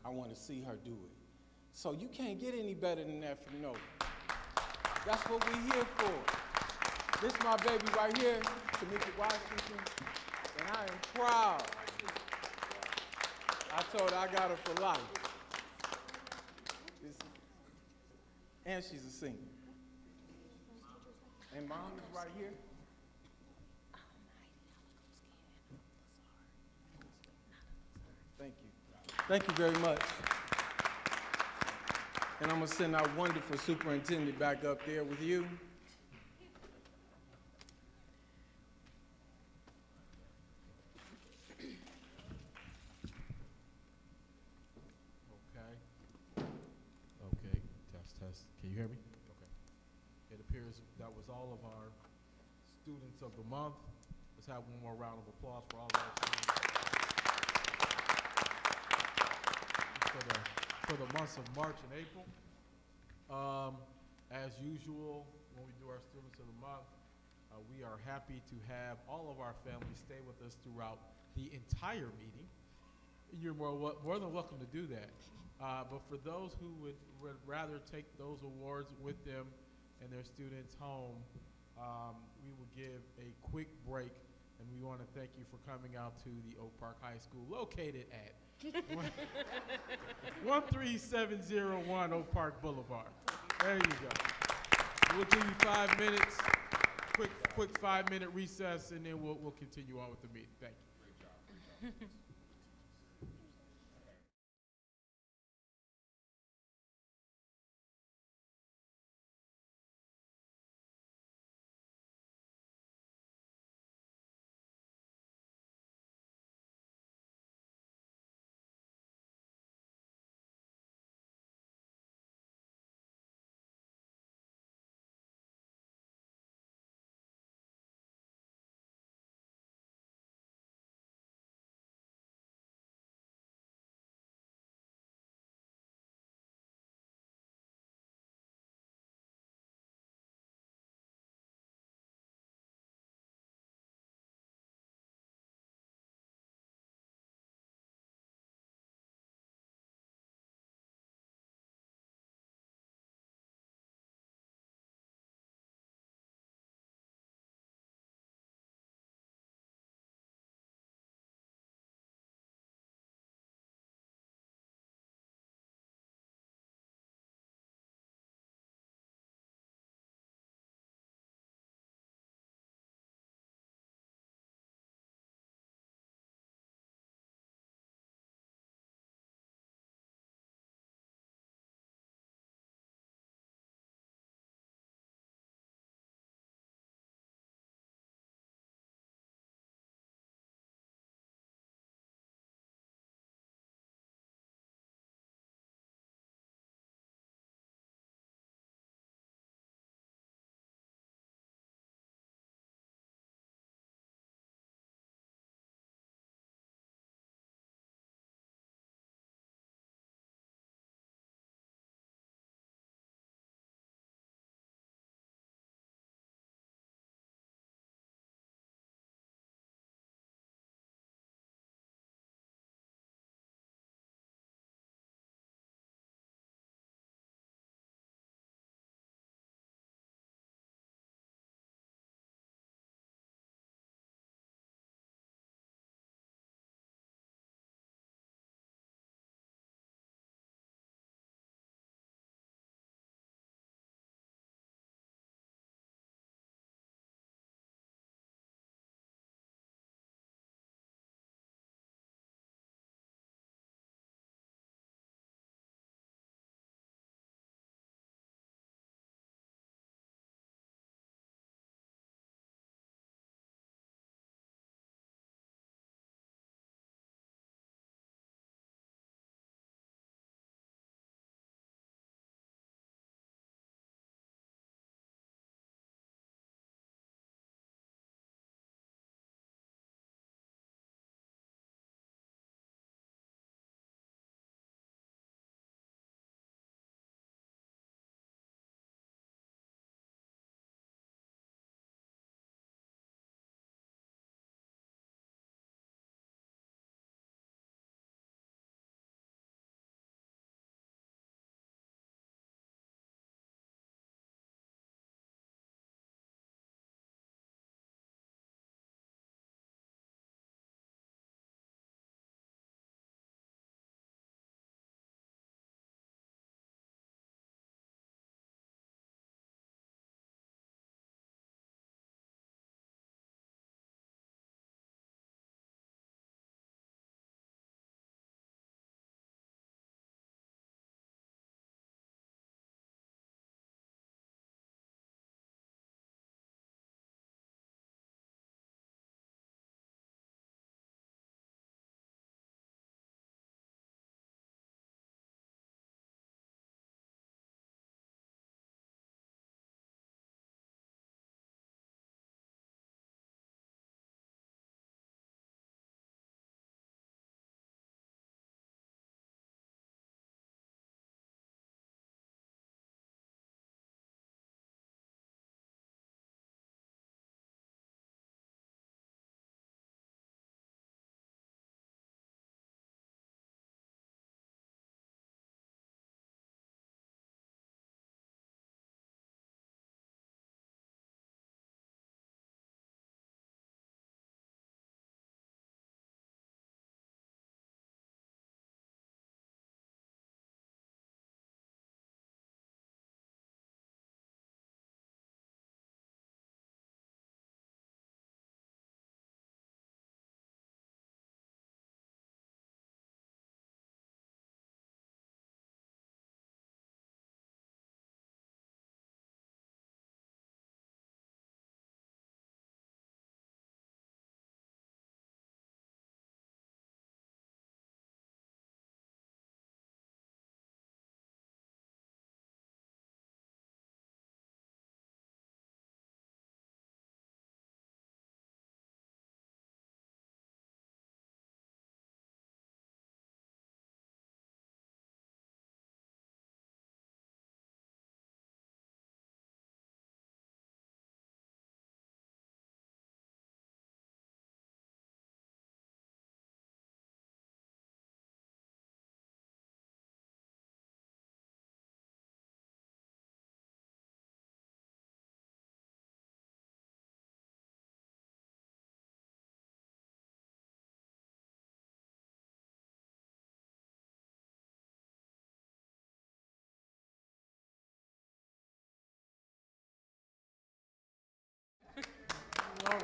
I want to see her do it. So you can't get any better than that from Nova. That's what we're here for. This is my baby right here, Tamika Washington, and I am proud. I told her I got her for life. And she's a singer. And mom is right here. Thank you. Thank you very much. And I'm gonna send our wonderful superintendent back up there with you. Okay, test. Can you hear me? Okay. It appears that was all of our students of the month. Let's have one more round of applause for all of our students. For the months of March and April. As usual, when we do our students of the month, we are happy to have all of our families stay with us throughout the entire meeting. You're more than welcome to do that. But for those who would rather take those awards with them and their students home, we will give a quick break, and we want to thank you for coming out to the Oak Park High School, located at 13701 Oak Park Boulevard. There you go. We'll give you 5 minutes, quick 5-minute recess, and then we'll continue on with the meeting. Thank you. Great job.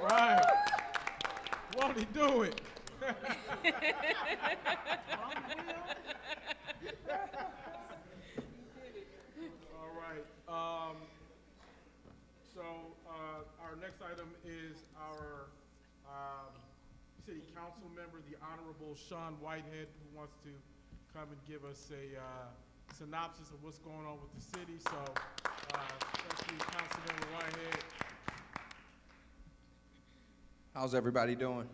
All right. Won't he do it? All right. Our next item is our city council member, the Honorable Sean Whitehead, who wants to come and give us a synopsis of what's going on with the city. So, thank you, Councilmember Whitehead. How's everybody doing?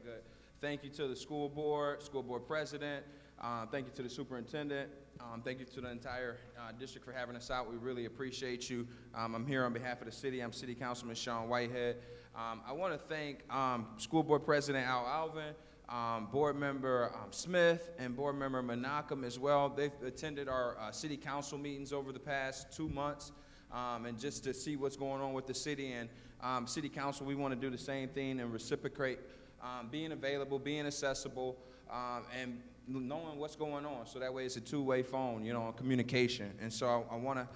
Good. Thank you to the school board president. Thank you to the superintendent. Thank you to the entire district for having us out. We really appreciate you. I'm here on behalf of the city. I'm City Councilman Sean Whitehead. I want to thank School Board President Al Alvin, Board Member Smith, and Board Member Menachem as well. They've attended our city council meetings over the past 2 months, and just to see what's going on with the city. And City Council, we want to do the same thing and reciprocate, being available, being accessible, and knowing what's going on, so that way it's a two-way phone, communication. And so I want to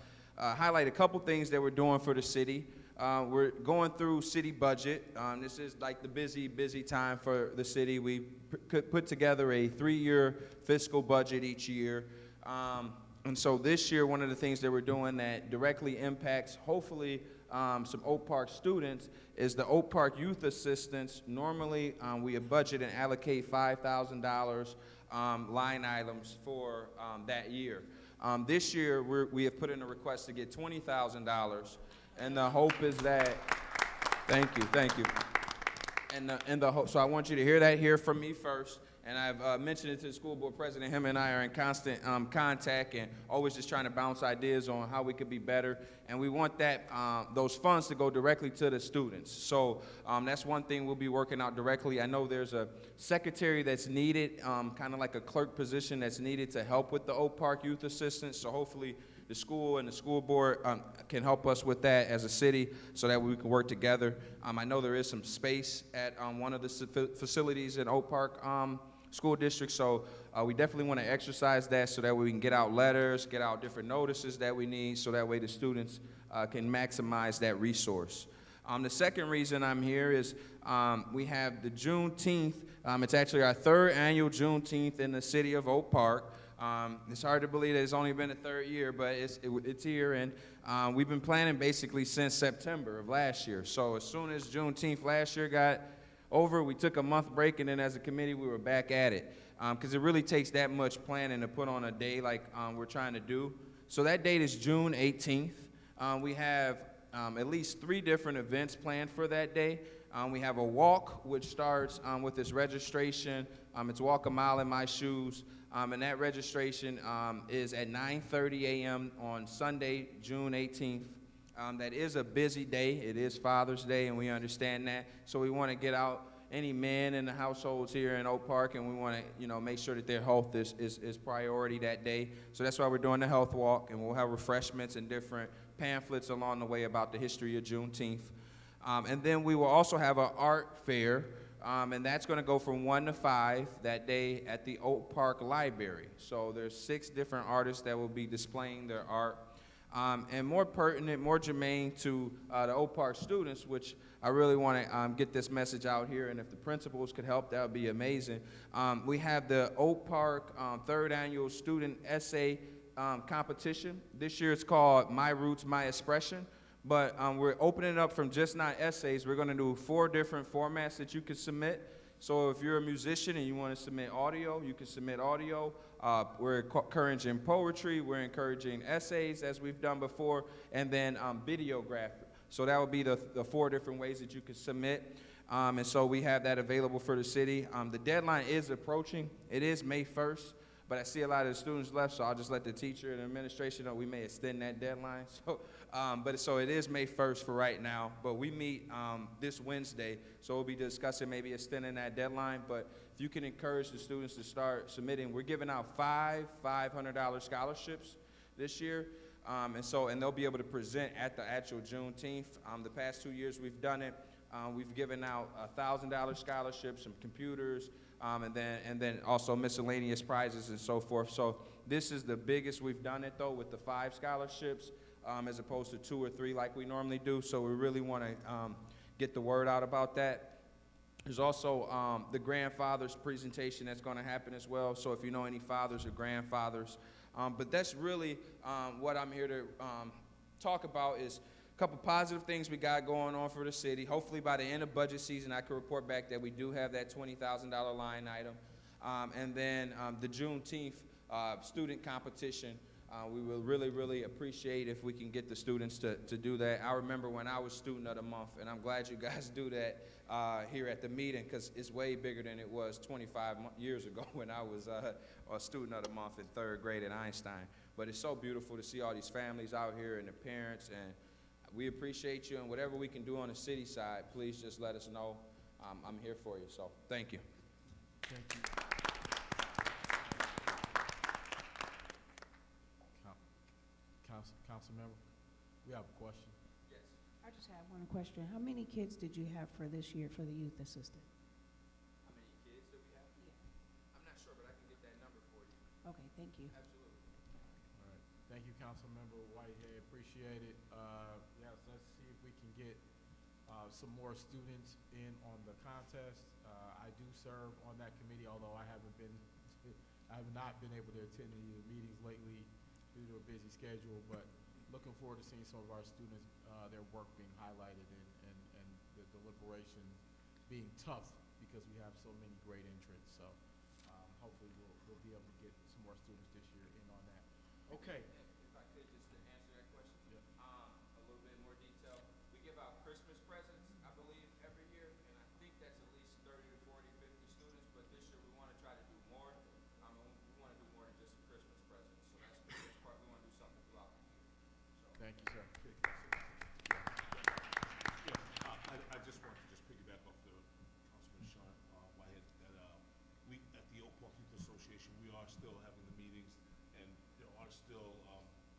highlight a couple things that we're doing for the city. We're going through city budget. This is like the busy time for the city. We put together a 3-year fiscal budget each year. And so this year, one of the things that we're doing that directly impacts, hopefully, some Oak Park students is the Oak Park Youth Assistance. Normally, we budget and allocate $5,000 line items for that year. This year, we have put in a request to get $20,000, and the hope is that, thank you. And the hope, so I want you to hear from me first. And I've mentioned it to the school board president. Him and I are in constant contact and always just trying to bounce ideas on how we could be better. And we want that those funds to go directly to the students. So that's one thing we'll be working out directly. I know there's a secretary that's needed, kind of like a clerk position that's needed to help with the Oak Park Youth Assistance. So hopefully the school and the school board can help us with that as a city so that we can work together. I know there is some space at one of the facilities in Oak Park School District, so we definitely want to exercise that so that we can get out letters, get out different notices that we need, so that way the students can maximize that resource. The second reason I'm here is we have the Juneteenth. It's actually our 3rd annual Juneteenth in the city of Oak Park. It's hard to believe that it's only been the 3rd year, but it's here, and we've been planning basically since September of last year. So as soon as Juneteenth last year got over, we took a month break, and then as a committee, we were back at it. Because it really takes that much planning to put on a day like we're trying to do. So that date is June 18th. We have at least 3 different events planned for that day. We have a walk, which starts with this registration. It's Walk a Mile in My Shoes. And that registration is at 9:30 a.m. on Sunday, June 18th. That is a busy day. It is Father's Day, and we understand that. So we want to get out any men in the households here in Oak Park, and we want to, make sure that their health is priority that day. So that's why we're doing the health walk, and we'll have refreshments and different pamphlets along the way about the history of Juneteenth. And then we will also have an art fair, and that's going to go from 1 to 5 that day at the Oak Park Library. So there's 6 different artists that will be displaying their art. And more pertinent, more germane to the Oak Park students, which I really want to get this message out here, and if the principals could help, that would be amazing. We have the Oak Park 3rd Annual Student Essay Competition. This year it's called My Roots, My Expression, but we're opening it up from just not essays. We're going to do 4 different formats that you can submit. So if you're a musician and you want to submit audio, you can submit audio. We're encouraging poetry, we're encouraging essays, as we've done before, and then videography. So that would be the 4 different ways that you could submit. And so we have that available for the city. The deadline is approaching. It is May 1st, but I see a lot of the students left, so I'll just let the teacher and administration know we may extend that deadline. So it is May 1st for right now, but we meet this Wednesday, so we'll be discussing maybe extending that deadline. But if you can encourage the students to start submitting, we're giving out 5 $500 scholarships this year. And they'll be able to present at the actual Juneteenth. The past 2 years we've done it. We've given out $1,000 scholarships, some computers, and then also miscellaneous prizes and so forth. So this is the biggest we've done it, though, with the 5 scholarships, as opposed to 2 or 3 like we normally do. So we really want to get the word out about that. There's also the grandfathers presentation that's going to happen as well. So if you know any fathers or grandfathers, but that's really what I'm here to talk about is a couple positive things we got going on for the city. Hopefully by the end of budget season, I can report back that we do have that $20,000 line item. And then the Juneteenth student competition, we will really, really appreciate if we can get the students to do that. I remember when I was Student of the Month, and I'm glad you guys do that here at the meeting, because it's way bigger than it was 25 years ago when I was a Student of the Month in 3rd grade at Einstein. But it's so beautiful to see all these families out here and the parents, and we appreciate you, and whatever we can do on the city side, please just let us know. I'm here for you, so thank you. Thank you. Council member, we have a question. Yes. I just have one question. How many kids did you have for this year for the youth assistant? How many kids do we have? Yeah. I'm not sure, but I can get that number for you. Okay, thank you. Absolutely. All right. Thank you, Councilmember Whitehead. Appreciate it. Yes, let's see if we can get some more students in on the contest. I do serve on that committee, although I have not been able to attend any of the meetings lately due to a busy schedule, but looking forward to seeing some of our students, their work being highlighted and the deliberations being tough because we have so many great entrants. So hopefully we'll be able to get some more students this year in on that. Okay. If I could just to answer that question, a little bit more detail. We give out Christmas presents, I believe, every year, and I think that's at least 30 to 40, 50 students, but this year we want to try to do more. We want to do more than just a Christmas present. So that's the first part. We want to do something throughout the year. So. Thank you, sir. I just want to just piggyback off the Councilman Sean Whitehead that we at the Oak Park Youth Association, we are still having the meetings, and there are still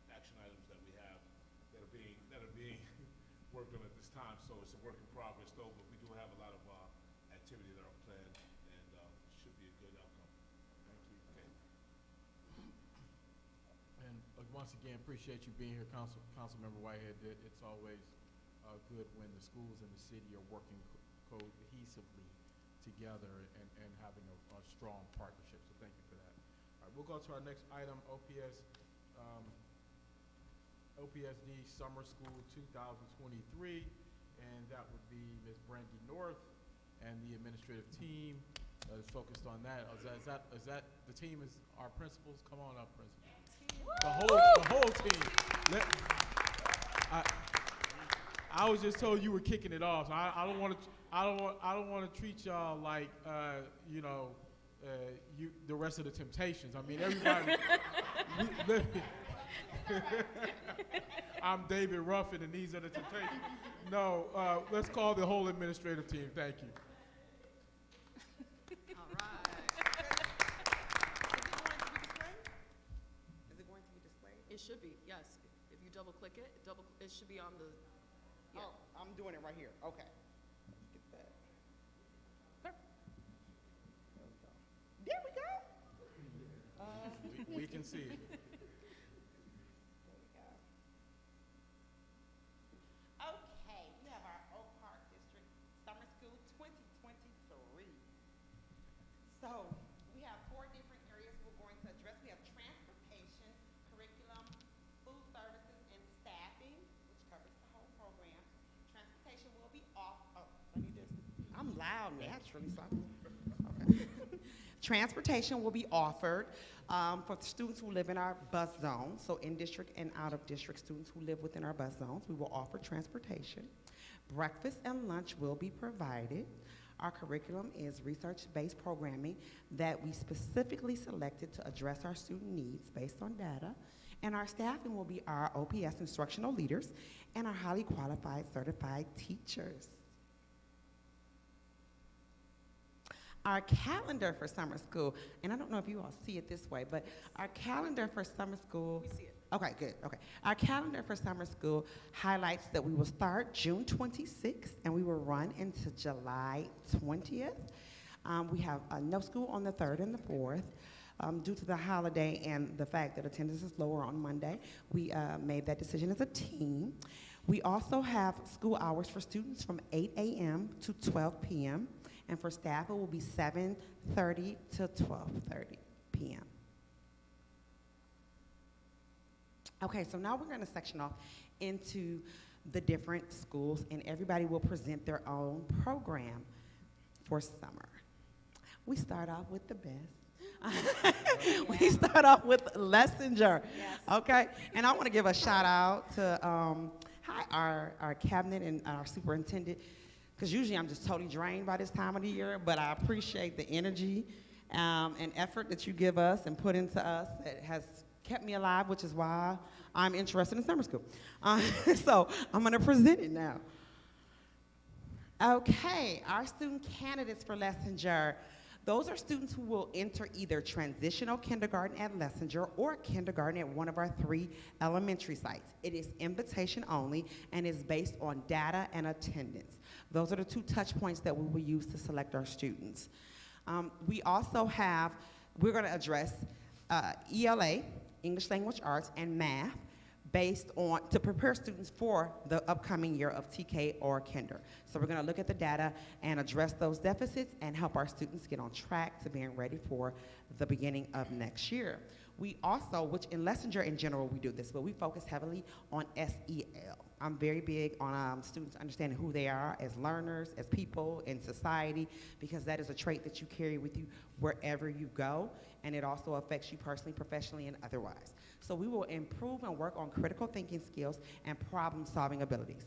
action items that we have that are being worked on at this time. So it's a work in progress though, but we do have a lot of activity that are planned, and should be a good outcome. Thank you. Okay. And once again, appreciate you being here, Councilmember Whitehead. It's always good when the schools and the city are working cohesively together and having a strong partnership. So thank you for that. All right, we'll go to our next item, OPSD Summer School 2023, and that would be Ms. Brandy North and the administrative team is focused on that. Is that the team is our principals? Come on up, principals. The whole team. I was just told you were kicking it off. So I don't want to treat y'all like the rest of the Temptations. I mean, everybody. I'm David Ruffin, and these are the Temptations. No, let's call the whole administrative team. Thank you. All right. Is it going to be displayed? It should be, yes. If you double click it, it should be on the. Yeah. Oh, I'm doing it right here. Okay. Let's get that. There we go. We can see it. There we go. Okay, we have our Oak Park District Summer School 2023. So we have 4 different areas we're going to address. We have transportation, curriculum, food services, and staffing, which covers the whole program. Transportation will be off. Oh, let me just. I'm loud naturally, so. Okay. Transportation will be offered for students who live in our bus zones, so in-district and out-of-district students who live within our bus zones. We will offer transportation. Breakfast and lunch will be provided. Our curriculum is research-based programming that we specifically selected to address our student needs based on data. And our staffing will be our OPS instructional leaders and our highly qualified certified teachers. Our calendar for summer school, and I don't know if you all see it this way, but our calendar for summer school. We see it. Okay, good, okay. Our calendar for summer school highlights that we will start June 26th and we will run into July 20th. We have no school on the 3rd and the 4th. Due to the holiday and the fact that attendance is lower on Monday, we made that decision as a team. We also have school hours for students from 8 a.m. to 12 p.m. And for staff, it will be 7:30 to 12:30 p.m. Okay, so now we're going to section off into the different schools, and everybody will present their own program for summer. We start off with the best. We start off with Lessinger. Yes. Okay, and I want to give a shout out to our cabinet and our superintendent, because usually I'm just totally drained by this time of the year, but I appreciate the energy and effort that you give us and put into us. It has kept me alive, which is why I'm interested in summer school. So I'm going to present it now. Okay, our student candidates for Lessinger. Those are students who will enter either transitional kindergarten at Lessinger or kindergarten at one of our 3 elementary sites. It is invitation only and is based on data and attendance. Those are the 2 touch points that we will use to select our students. We also have, we're going to address ELA, English Language Arts, and math, based on, to prepare students for the upcoming year of TK or Kinder. So we're gonna look at the data and address those deficits and help our students get on track to being ready for the beginning of next year. We also, which in Lessinger in general we do this, but we focus heavily on SEL. I'm very big on students understanding who they are as learners, as people in society, because that is a trait that you carry with you wherever you go, and it also affects you personally, professionally, and otherwise. So we will improve and work on critical thinking skills and problem-solving abilities.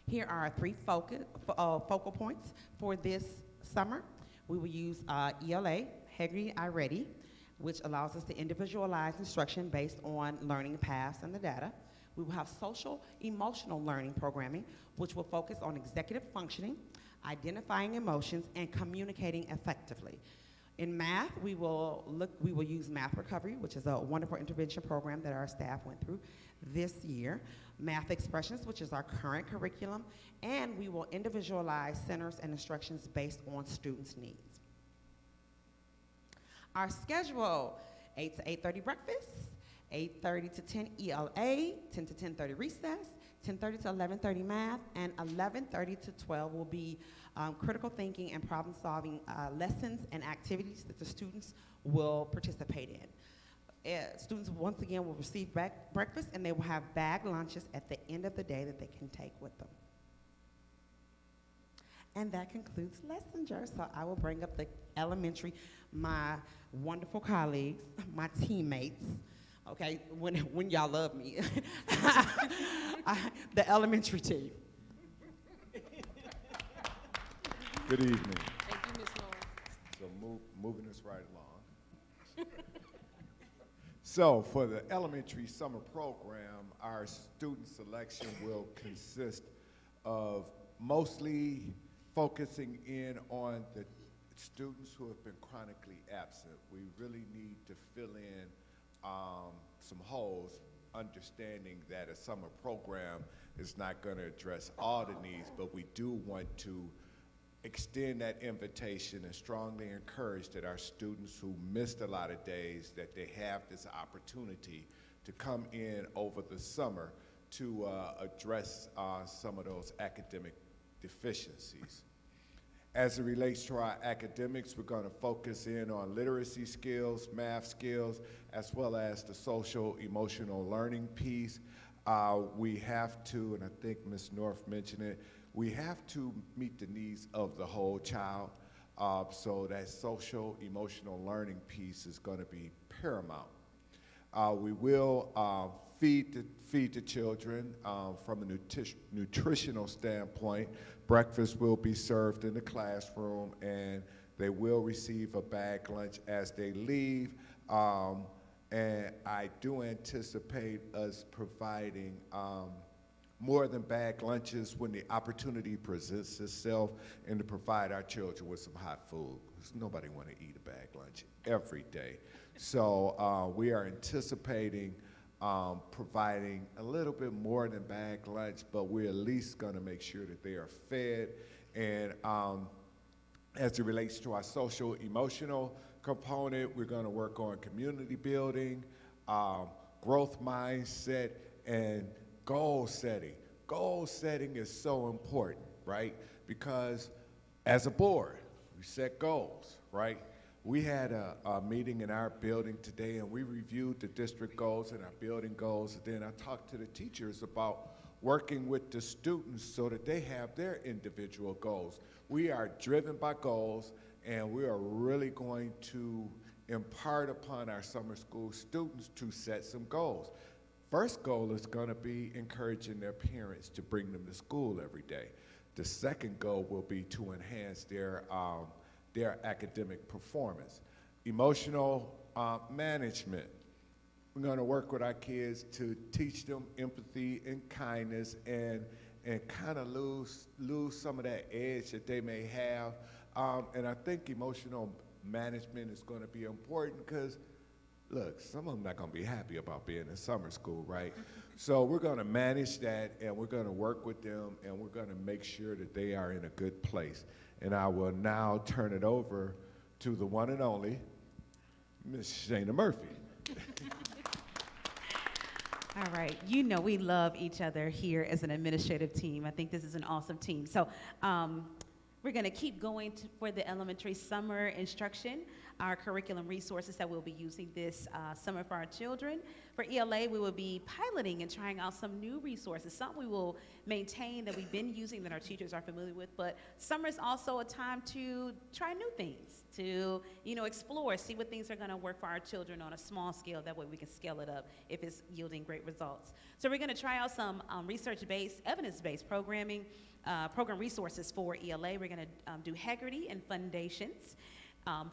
Here are our 3 focal points for this summer. We will use ELA, Hegre iReady, which allows us to individualize instruction based on learning paths and the data. We will have social emotional learning programming, which will focus on executive functioning, identifying emotions, and communicating effectively. In math, we will use Math Recovery, which is a wonderful intervention program that our staff went through this year. Math Expressions, which is our current curriculum, and we will individualize centers and instructions based on students' needs. Our schedule, 8 to 8:30 breakfast, 8:30 to 10 ELA, 10 to 10:30 recess, 10:30 to 11:30 math, and 11:30 to 12 will be critical thinking and problem-solving lessons and activities that the students will participate in. Students, once again, will receive breakfast, and they will have bag lunches at the end of the day that they can take with them. And that concludes Lessinger. So I will bring up the elementary, my wonderful colleagues, my teammates, okay, when y'all love me, the elementary team. Good evening. Thank you, Ms. Lawrence. So moving us right along. So for the elementary summer program, our student selection will consist of mostly focusing in on the students who have been chronically absent. We really need to fill in some holes, understanding that a summer program is not going to address all the needs, but we do want to extend that invitation and strongly encourage that our students who missed a lot of days, that they have this opportunity to come in over the summer to address some of those academic deficiencies. As it relates to our academics, we're going to focus in on literacy skills, math skills, as well as the social emotional learning piece. We have to, and I think Ms. North mentioned it, we have to meet the needs of the whole child. So that social emotional learning piece is going to be paramount. We will feed the children from a nutritional standpoint. Breakfast will be served in the classroom, and they will receive a bag lunch as they leave. And I do anticipate us providing more than bag lunches when the opportunity presents itself, and to provide our children with some hot food, because nobody want to eat a bag lunch every day. So we are anticipating providing a little bit more than bag lunch, but we're at least going to make sure that they are fed. And as it relates to our social emotional component, we're going to work on community building, growth mindset, and goal setting. Goal setting is so important, right? Because as a board, we set goals, right? We had a meeting in our building today, and we reviewed the district goals and our building goals. And then I talked to the teachers about working with the students so that they have their individual goals. We are driven by goals, and we are really going to impart upon our summer school students to set some goals. First goal is going to be encouraging their parents to bring them to school every day. The second goal will be to enhance their academic performance. Emotional management. We're going to work with our kids to teach them empathy and kindness and kind of lose some of that edge that they may have. And I think emotional management is going to be important because, look, some of them not going to be happy about being in summer school, right? So we're going to manage that, and we're going to work with them, and we're going to make sure that they are in a good place. And I will now turn it over to the one and only Ms. Shana Murphy. All right, you know we love each other here as an administrative team. I think this is an awesome team. So we're gonna keep going for the elementary summer instruction, our curriculum resources that we'll be using this summer for our children. For ELA, we will be piloting and trying out some new resources. Some we will maintain that we've been using that our teachers are familiar with, but summer is also a time to try new things, to explore, see what things are gonna work for our children on a small scale. That way we can scale it up if it's yielding great results. So we're gonna try out some research-based, evidence-based programming, program resources for ELA. We're gonna do Heggerty and Foundations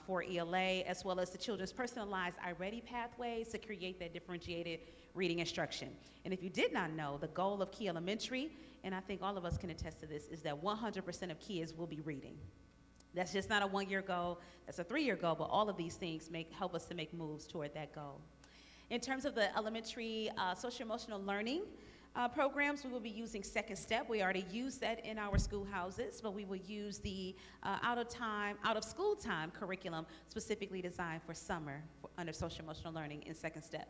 for ELA, as well as the children's personalized iReady pathways to create that differentiated reading instruction. And if you did not know, the goal of Key Elementary, and I think all of us can attest to this, is that 100% of kids will be reading. That's just not a one-year goal, that's a 3-year goal, but all of these things help us to make moves toward that goal. In terms of the elementary social-emotional learning programs, we will be using Second Step. We already use that in our schoolhouses, but we will use the out of school time curriculum specifically designed for summer under social-emotional learning in Second Step.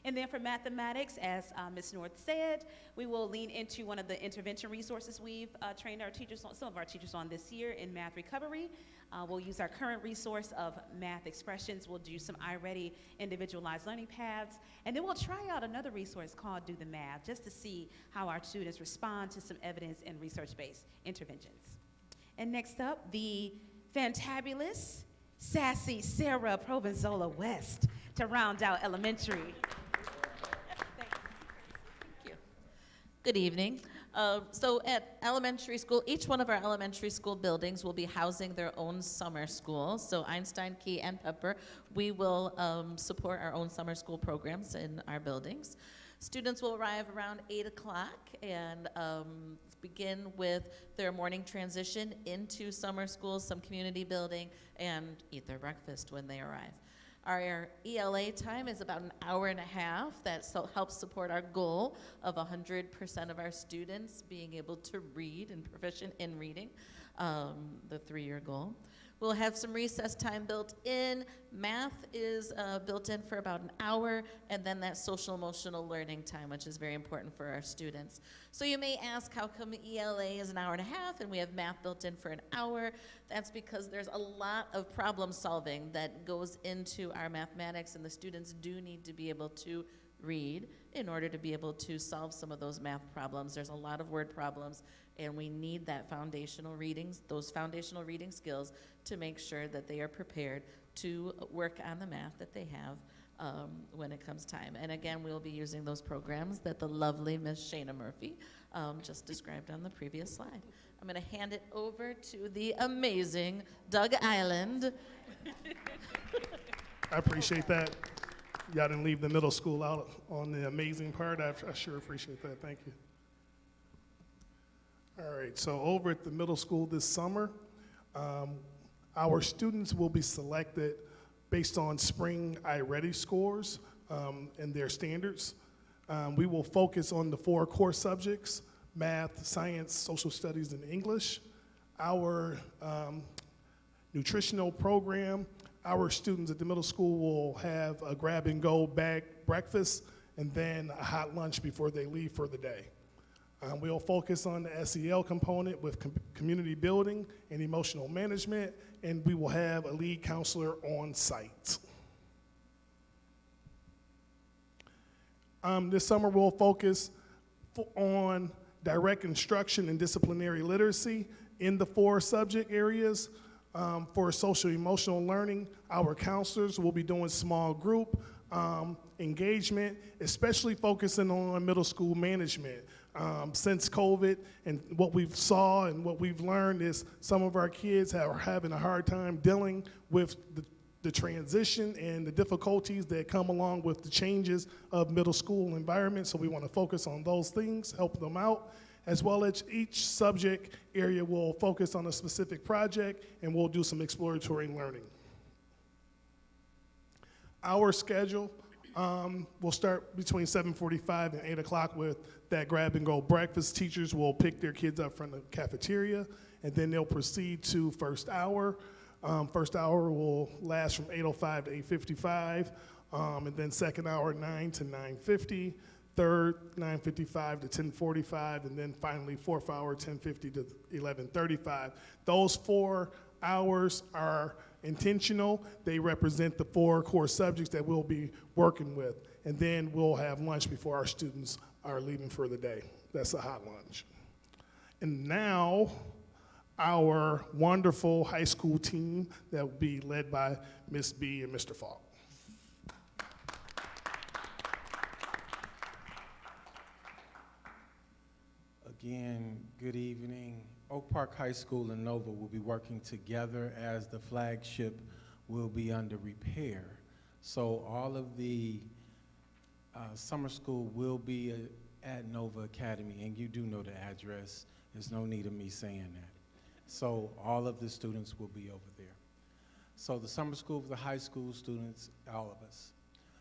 And then for mathematics, as Ms. North said, we will lean into one of the intervention resources we've trained our teachers on, some of our teachers on this year in math recovery. We'll use our current resource of math expressions. We'll do some iReady individualized learning paths. And then we'll try out another resource called Do the Math, just to see how our students respond to some evidence and research-based interventions. And next up, the fantabulous, sassy Sarah Provenzolo West to round out elementary. Good evening. So at elementary school, each one of our elementary school buildings will be housing their own summer school. So Einstein, Key, and Pepper, we will support our own summer school programs in our buildings. Students will arrive around 8 o'clock and begin with their morning transition into summer school, some community building, and eat their breakfast when they arrive. Our ELA time is about an hour and a half. That helps support our goal of 100% of our students being able to read and proficient in reading, the 3-year goal. We'll have some recess time built in. Math is built in for about an hour, and then that social emotional learning time, which is very important for our students. So you may ask, how come ELA is an hour and a half and we have math built in for an hour? That's because there's a lot of problem solving that goes into our mathematics, and the students do need to be able to read in order to be able to solve some of those math problems. There's a lot of word problems, and we need that foundational readings, those foundational reading skills, to make sure that they are prepared to work on the math that they have when it comes time. And again, we'll be using those programs that the lovely Ms. Shana Murphy just described on the previous slide. I'm going to hand it over to the amazing Doug Island. I appreciate that. Y'all didn't leave the middle school out on the amazing part. I sure appreciate that. Thank you. All right, so over at the middle school this summer, our students will be selected based on spring iReady scores and their standards. We will focus on the 4 core subjects: math, science, social studies, and English. Our nutritional program, our students at the middle school will have a grab-and-go bag breakfast and then a hot lunch before they leave for the day. We'll focus on the SEL component with community building and emotional management, and we will have a lead counselor on site. This summer we'll focus on direct instruction and disciplinary literacy in the 4 subject areas. For social emotional learning, our counselors will be doing small group engagement, especially focusing on middle school management. Since COVID, and what we've saw and what we've learned is some of our kids are having a hard time dealing with the transition and the difficulties that come along with the changes of middle school environment. So we want to focus on those things, help them out, as well as each subject area will focus on a specific project, and we'll do some exploratory learning. Our schedule will start between 7:45 and 8 o'clock with that grab-and-go breakfast. Teachers will pick their kids up from the cafeteria, and then they'll proceed to first hour. First hour will last from 8:05 to 8:55, and then second hour 9 to 9:50, third 9:55 to 10:45, and then finally fourth hour 10:50 to 11:35. Those 4 hours are intentional. They represent the 4 core subjects that we'll be working with, and then we'll have lunch before our students are leaving for the day. That's a hot lunch. And now, our wonderful high school team that will be led by Ms. B and Mr. Falk. Again, good evening. Oak Park High School and Nova will be working together as the flagship will be under repair. So all of the summer school will be at Nova Academy, and you do know the address. There's no need of me saying that. So all of the students will be over there. So the summer school for the high school students, all of us.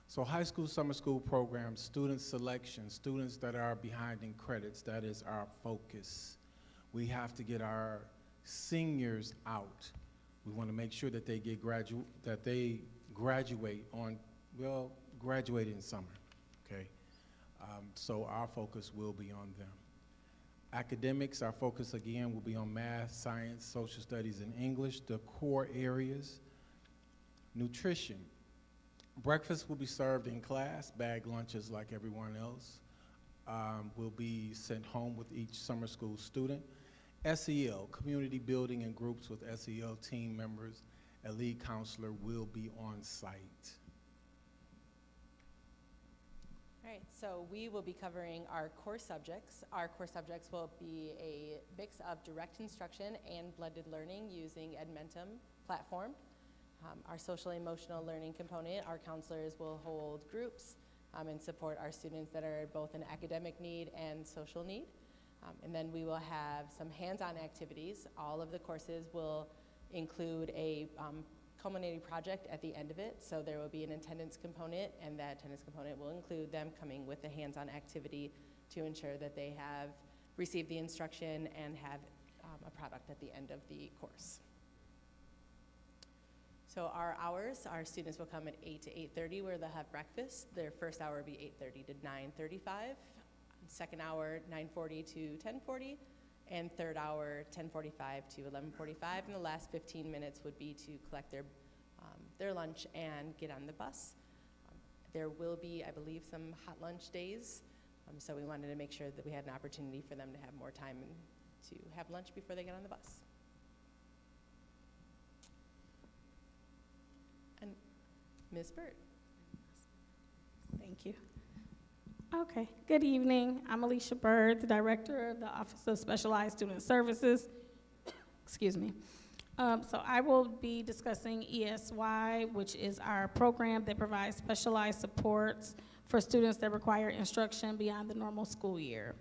So high school, summer school programs, student selection, students that are behind in credits, that is our focus. We have to get our seniors out. We want to make sure that they get graduate on, well, graduate in summer, okay? So our focus will be on them. Academics, our focus again will be on math, science, social studies, and English, the core areas. Nutrition. Breakfast will be served in class, bag lunches like everyone else. Will be sent home with each summer school student. SEL, community building and groups with SEL team members. A lead counselor will be on site. All right, so we will be covering our core subjects. Our core subjects will be a mix of direct instruction and blended learning using Edmentum platform. Our social emotional learning component, our counselors will hold groups and support our students that are both in academic need and social need. And then we will have some hands-on activities. All of the courses will include a culminating project at the end of it. So there will be an attendance component, and that attendance component will include them coming with a hands-on activity to ensure that they have received the instruction and have a product at the end of the course. So our hours, our students will come at 8 to 8:30 where they'll have breakfast. Their first hour will be 8:30 to 9:35. Second hour, 9:40 to 10:40. And third hour, 10:45 to 11:45. And the last 15 minutes would be to collect their lunch and get on the bus. There will be, I believe, some hot lunch days. So we wanted to make sure that we had an opportunity for them to have more time to have lunch before they get on the bus. And Ms. Bird. Thank you. Okay, good evening. I'm Alicia Bird, the Director of the Office of Specialized Student Services. Excuse me. So I will be discussing ESY, which is our program that provides specialized supports for students that require instruction beyond the normal school year.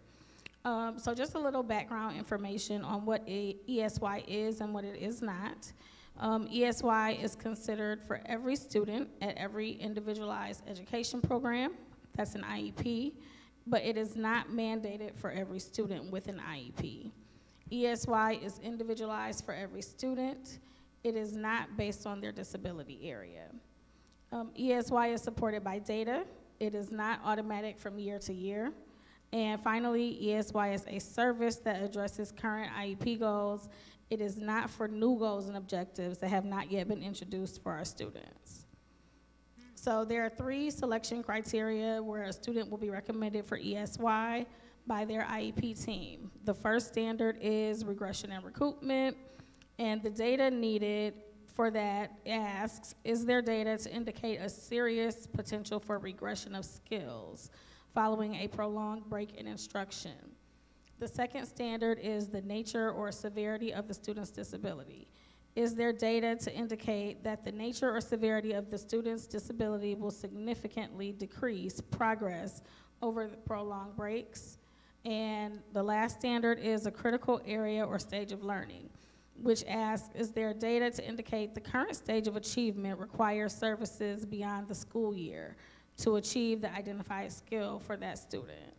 So just a little background information on what ESY is and what it is not. ESY is considered for every student at every individualized education program. That's an IEP, but it is not mandated for every student with an IEP. ESY is individualized for every student. It is not based on their disability area. ESY is supported by data, It is not automatic from year to year. And finally, ESY is a service that addresses current IEP goals. It is not for new goals and objectives that have not yet been introduced for our students. So there are 3 selection criteria where a student will be recommended for ESY by their IEP team. The first standard is regression and recoupment, and the data needed for that asks, is there data to indicate a serious potential for regression of skills following a prolonged break in instruction? The second standard is the nature or severity of the student's disability. Is there data to indicate that the nature or severity of the student's disability will significantly decrease progress over the prolonged breaks? And the last standard is a critical area or stage of learning, which asks, is there data to indicate the current stage of achievement requires services beyond the school year to achieve the identified skill for that student?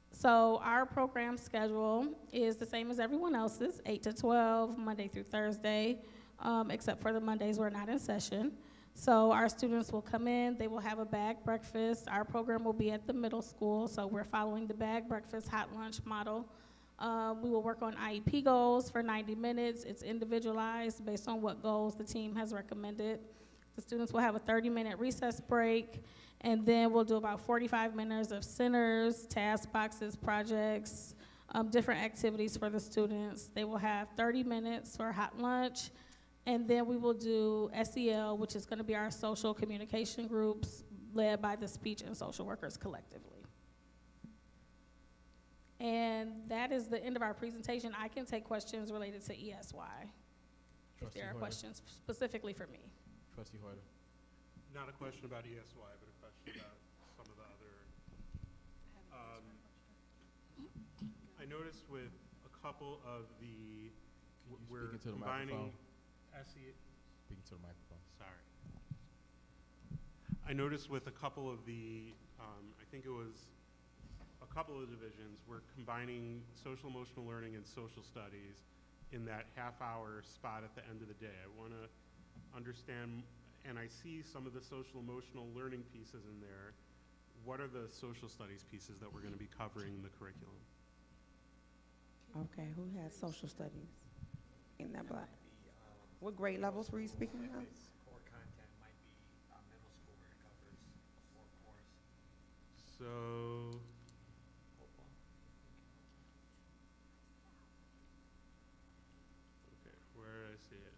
So our program schedule is the same as everyone else's, 8 to 12, Monday through Thursday, except for the Mondays we're not in session. So our students will come in, they will have a bag breakfast. Our program will be at the middle school, so we're following the bag breakfast hot lunch model. We will work on IEP goals for 90 minutes. It's individualized based on what goals the team has recommended. The students will have a 30-minute recess break, and then we'll do about 45 minutes of centers, task boxes, projects, different activities for the students. They will have 30 minutes for hot lunch, and then we will do SEL, which is going to be our social communication groups led by the speech and social workers collectively. And that is the end of our presentation. I can take questions related to ESY if there are questions specifically for me. Trustee Hoyter. Not a question about ESY, but a question about some of the other. I noticed with a couple of the, we're Speaking to the combining microphone. Speaking to the microphone. Sorry. I noticed with a couple of the, I think it was a couple of divisions, we're combining social emotional learning and social studies in that half-hour spot at the end of the day. I want to understand, and I see some of the social emotional learning pieces in there. What are the social studies pieces that we're going to be covering in the curriculum? Okay, who has social studies in that block? What grade levels were you speaking of? Core content might be middle school where it covers a 4 course. So, okay, where did I see it?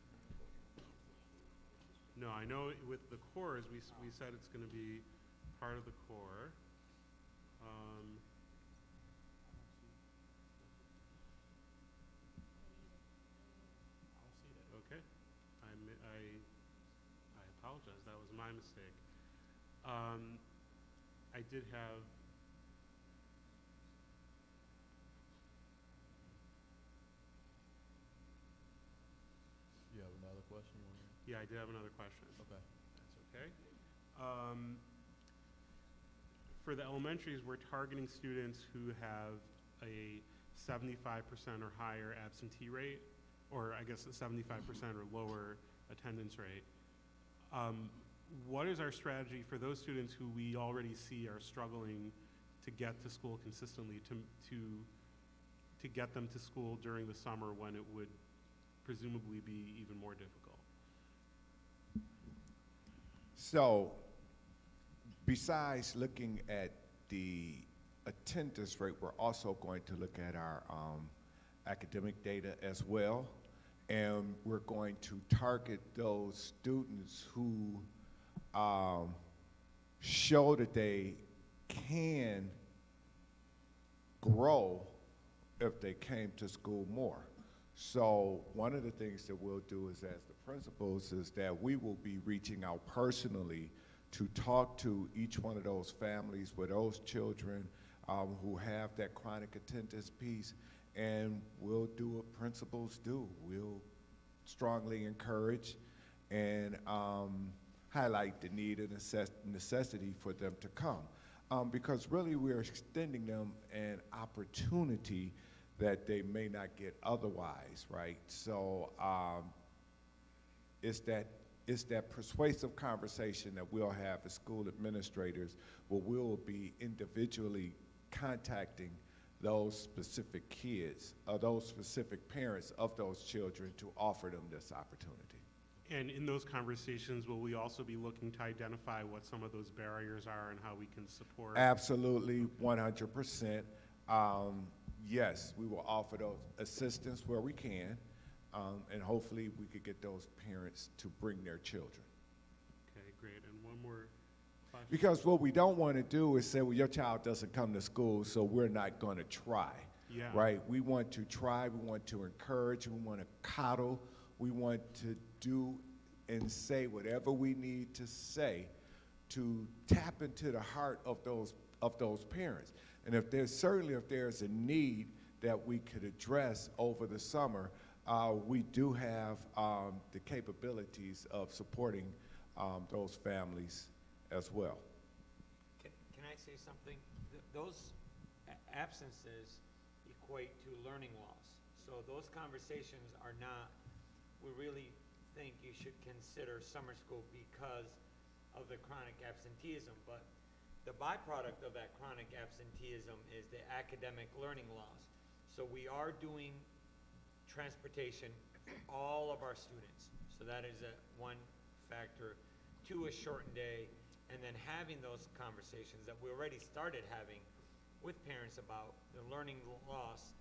No, I know with the cores, we said it's going to be part of the core. Okay, I apologize. That was my mistake. I did have. You have another question? Yeah, I did have another question. Okay. That's okay. For the elementaries, we're targeting students who have a 75% or higher absentee rate, or I guess a 75% or lower attendance rate. What is our strategy for those students who we already see are struggling to get to school consistently, to get them to school during the summer when it would presumably be even more difficult? So, besides looking at the attendance rate, we're also going to look at our academic data as well. And we're going to target those students who show that they can grow if they came to school more. So one of the things that we'll do is, as the principals, is that we will be reaching out personally to talk to each one of those families with those children who have that chronic attendance piece, and we'll do what principals do. We'll strongly encourage and highlight the need and necessity for them to come. Because really we're extending them an opportunity that they may not get otherwise, right? So it's it's that persuasive conversation that we'll have as school administrators where we'll be individually contacting those specific kids or those specific parents of those children to offer them this opportunity. And in those conversations, will we also be looking to identify what some of those barriers are and how we can support? Absolutely, 100%. Yes, we will offer those assistance where we can, and hopefully we could get those parents to bring their children. Okay, great. And one more question. Because what we don't want to do is say, well, your child doesn't come to school, so we're not going to try. Yeah. Right? We want to try, we want to encourage, we want to coddle, we want to do and say whatever we need to say to tap into the heart of those parents. And if there's a need that we could address over the summer, we do have the capabilities of supporting those families as well. Can I say something? Those absences equate to learning loss. So those conversations are not, we really think you should consider summer school because of the chronic absenteeism, but the byproduct of that chronic absenteeism is the academic learning loss. So we are doing transportation for all of our students. So that is one factor. 2, a shortened day, and then having those conversations that we already started having with parents about the learning loss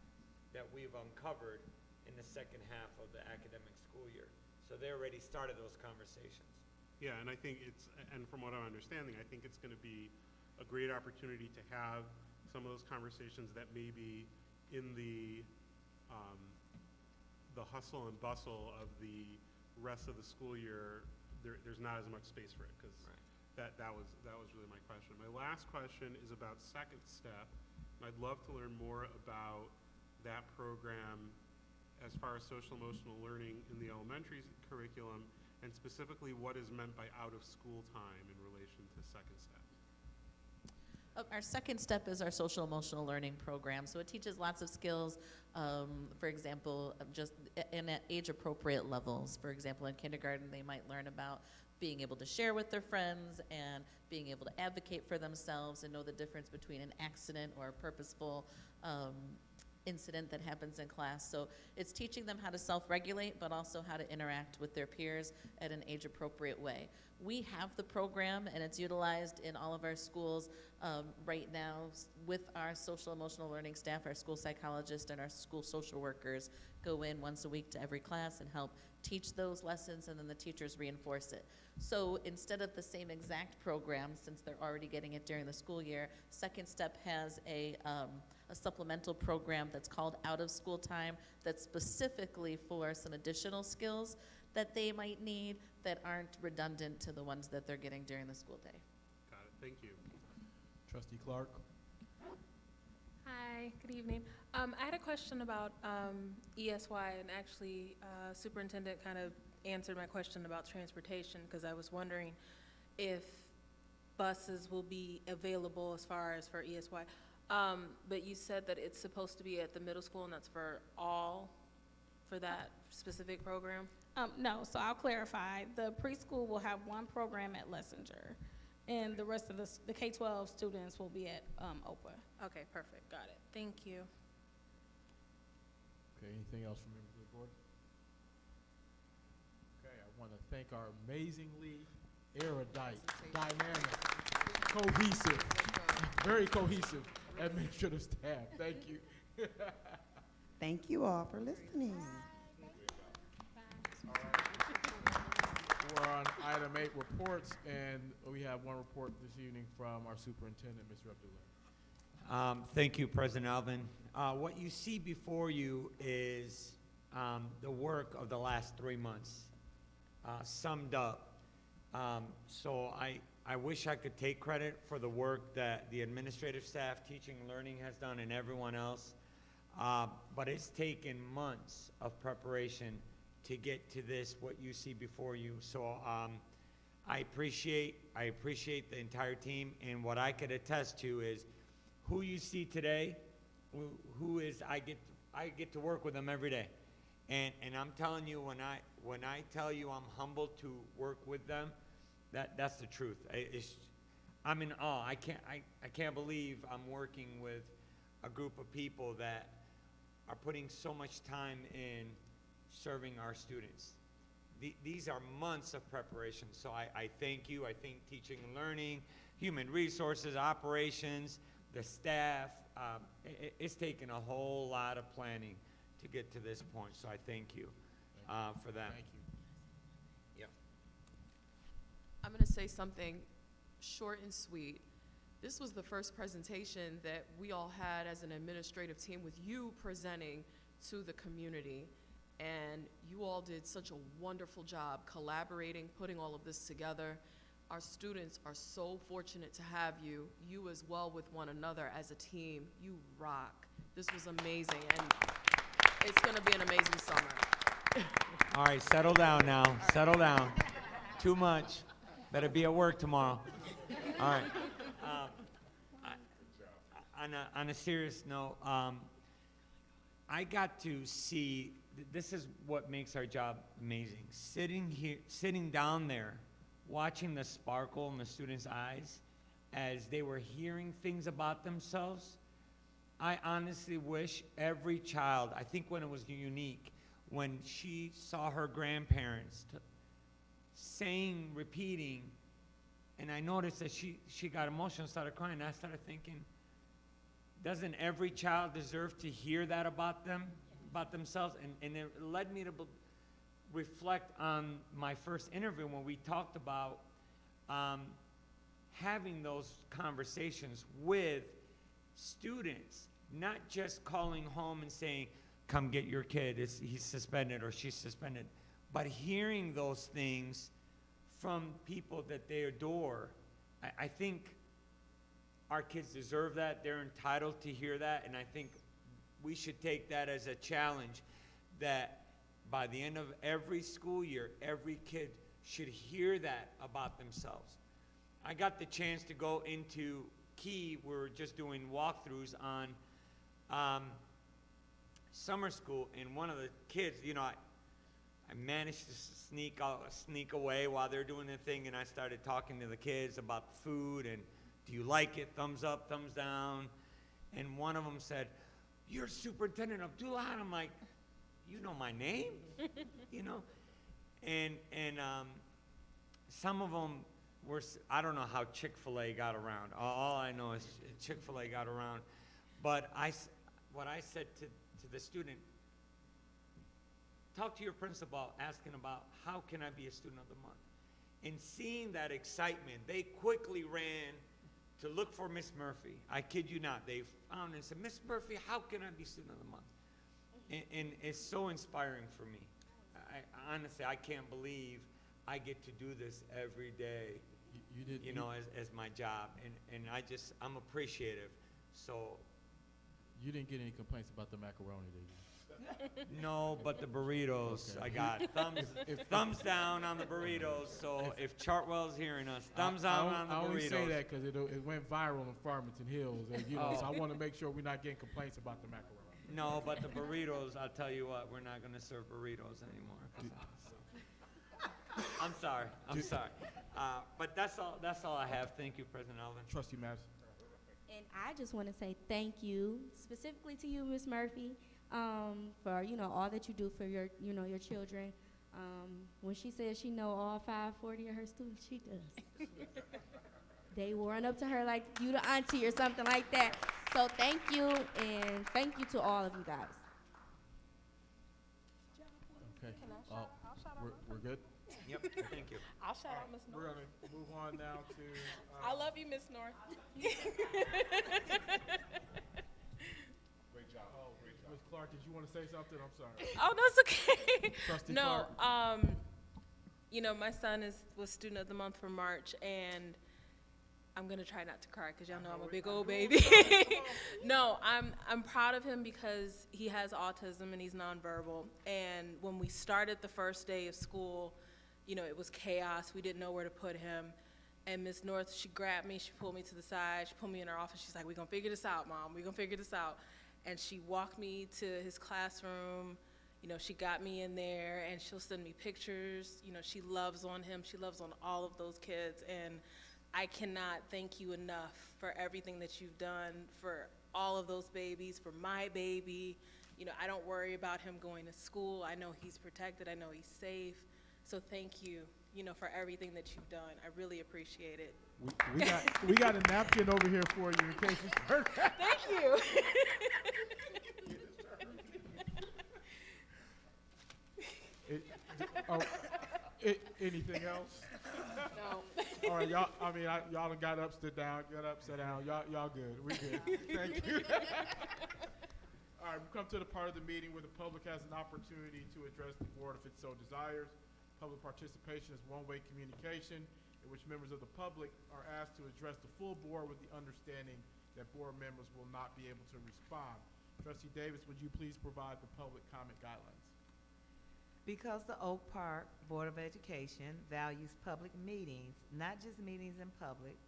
that we've uncovered in the second half of the academic school year. So they already started those conversations. Yeah, and I think and from what I'm understanding, I think it's going to be a great opportunity to have some of those conversations that maybe in the hustle and bustle of the rest of the school year, there's not as much space for it, because that was really my question. My last question is about Second Step. I'd love to learn more about that program as far as social emotional learning in the elementary curriculum, and specifically what is meant by out of school time in relation to Second Step. Our Second Step is our social emotional learning program. So it teaches lots of skills, for example, just in at age appropriate levels. For example, in kindergarten, they might learn about being able to share with their friends and being able to advocate for themselves and know the difference between an accident or a purposeful incident that happens in class. So it's teaching them how to self-regulate, but also how to interact with their peers at an age-appropriate way. We have the program, and it's utilized in all of our schools right now with our social emotional learning staff. Our school psychologists and our school social workers go in once a week to every class and help teach those lessons, and then the teachers reinforce it. So instead of the same exact program, since they're already getting it during the school year, Second Step has a supplemental program that's called Out of School Time that's specifically for some additional skills that they might need that aren't redundant to the ones that they're getting during the school day. Got it. Thank you. Trustee Clark. Hi, good evening. I had a question about ESY, and actually Superintendent kind of answered my question about transportation, because I was wondering if buses will be available as far as for ESY. But you said that it's supposed to be at the middle school, and that's for that specific program? No, so I'll clarify. The preschool will have one program at Lessinger, and the rest of the K-12 students will be at OPA. Okay, perfect, got it. Thank you. Okay, anything else from members of the board? Okay, I want to thank our amazingly erudite, dynamic, cohesive, very cohesive administrative staff. Thank you. Thank you all for listening. We're on item 8, reports, and we have one report this evening from our superintendent, Mr. Abdullah. Thank you, President Alvin. What you see before you is the work of the last 3 months summed up. So I wish I could take credit for the work that the administrative staff, teaching and learning has done, and everyone else, but it's taken months of preparation to get to this, what you see before you. So I appreciate the entire team, and what I could attest to is who you see today, I get to work with them every day, and I'm telling you, when when I tell you I'm humbled to work with them, that's the truth. I'm in awe. I can't believe I'm working with a group of people that are putting so much time in serving our students. These are months of preparation, so I thank you. I thank Teaching and Learning, Human Resources, Operations, the staff. It's taken a whole lot of planning to get to this point, so I thank you for that. Thank you. Yep. I'm going to say something short and sweet. This was the first presentation that we all had as an administrative team with you presenting to the community. And you all did such a wonderful job collaborating, putting all of this together. Our students are so fortunate to have you, you as well with one another as a team. You rock. This was amazing, and it's going to be an amazing summer. All right, settle down now. Settle down. Too much. Better be at work tomorrow. All right. On a serious note, I got to see, this is what makes our job amazing. Sitting down there, watching the sparkle in the students' eyes as they were hearing things about themselves. I honestly wish every child, I think when it was unique, when she saw her grandparents saying, repeating, and I noticed that she got emotional, started crying, and I started thinking, doesn't every child deserve to hear that about them, about themselves? And it led me to reflect on my first interview when we talked about having those conversations with students, not just calling home and saying, come get your kid, he's suspended or she's suspended, but hearing those things from people that they adore. I think our kids deserve that. They're entitled to hear that, and I think we should take that as a challenge that by the end of every school year, every kid should hear that about themselves. I got the chance to go into Key. We were just doing walkthroughs on summer school, and one of the kids, you know, I managed to sneak away while they're doing their thing, and I started talking to the kids about food and do you like it? Thumbs up, thumbs down. And one of them said, you're Superintendent Abdullah. And I'm like, you know my name? You know? And some of them were, I don't know how Chick-fil-A got around. All I know is Chick-fil-A got around. But what I said to the student, talk to your principal asking about how can I be a student of the month. And seeing that excitement, they quickly ran to look for Miss Murphy. I kid you not. They found and said, Miss Murphy, how can I be student of the month? And it's so inspiring for me. Honestly, I can't believe I get to do this every day, you know, as my job. And I'm appreciative. So. You didn't get any complaints about the macaroni, did you? No, but the burritos, Okay. I got thumbs down on the burritos. So if Chartwell's hearing us, thumbs down on the burritos. I only say that because it went viral in Farmington Hills, and, you know, so I want to make sure we're not getting complaints about the macaroni. No, but the burritos, I'll tell you what, we're not going to serve burritos anymore. I'm sorry. But that's all I have. Thank you, President Alvin. Trustee Madison. And I just want to say thank you, specifically to you, Ms. Murphy, for, you know, all that you do for your, you know, your children. When she says she know all 540 of her students, she does. They will run up to her like you the auntie or something like that. So thank you, and thank you to all of you guys. Okay. We're good? Yep, thank you. I'll shout out Ms. We're North. going to move on now to. I love you, Ms. North. Great job. Oh, great job. Ms. Clark, did you want to say something? I'm sorry. Oh, no, it's okay. Trustee No, Clark? you know, my son was Student of the Month for March, and I'm gonna try not to cry because y'all know I'm a big old baby. No, I'm proud of him because he has autism and he's nonverbal. And when we started the first day of school, you know, it was chaos. We didn't know where to put him. And Ms. North, she grabbed me, she pulled me to the side, she pulled me in her office. She's like, we're gonna figure this out, Mom. We're gonna figure this out. And she walked me to his classroom, You know, she got me in there, and she'll send me pictures. You know, she loves on him. She loves on all of those kids, and I cannot thank you enough for everything that you've done for all of those babies, for my baby. You know, I don't worry about him going to school. I know he's protected. I know he's safe. So thank you, you know, for everything that you've done. I really appreciate it. We got a napkin over here for you in case you heard that. Thank you. Anything else? No. All right, y'all. I mean, y'all done got up, stood down, got up, sat down. Y'all good. We good. Thank you. All right, we come to the part of the meeting where the public has an opportunity to address the board if it so desires. Public participation is one-way communication in which members of the public are asked to address the full board with the understanding that board members will not be able to respond. Trustee Davis, would you please provide the public comment guidelines? Because the Oak Park Board of Education values public meetings, not just meetings in public,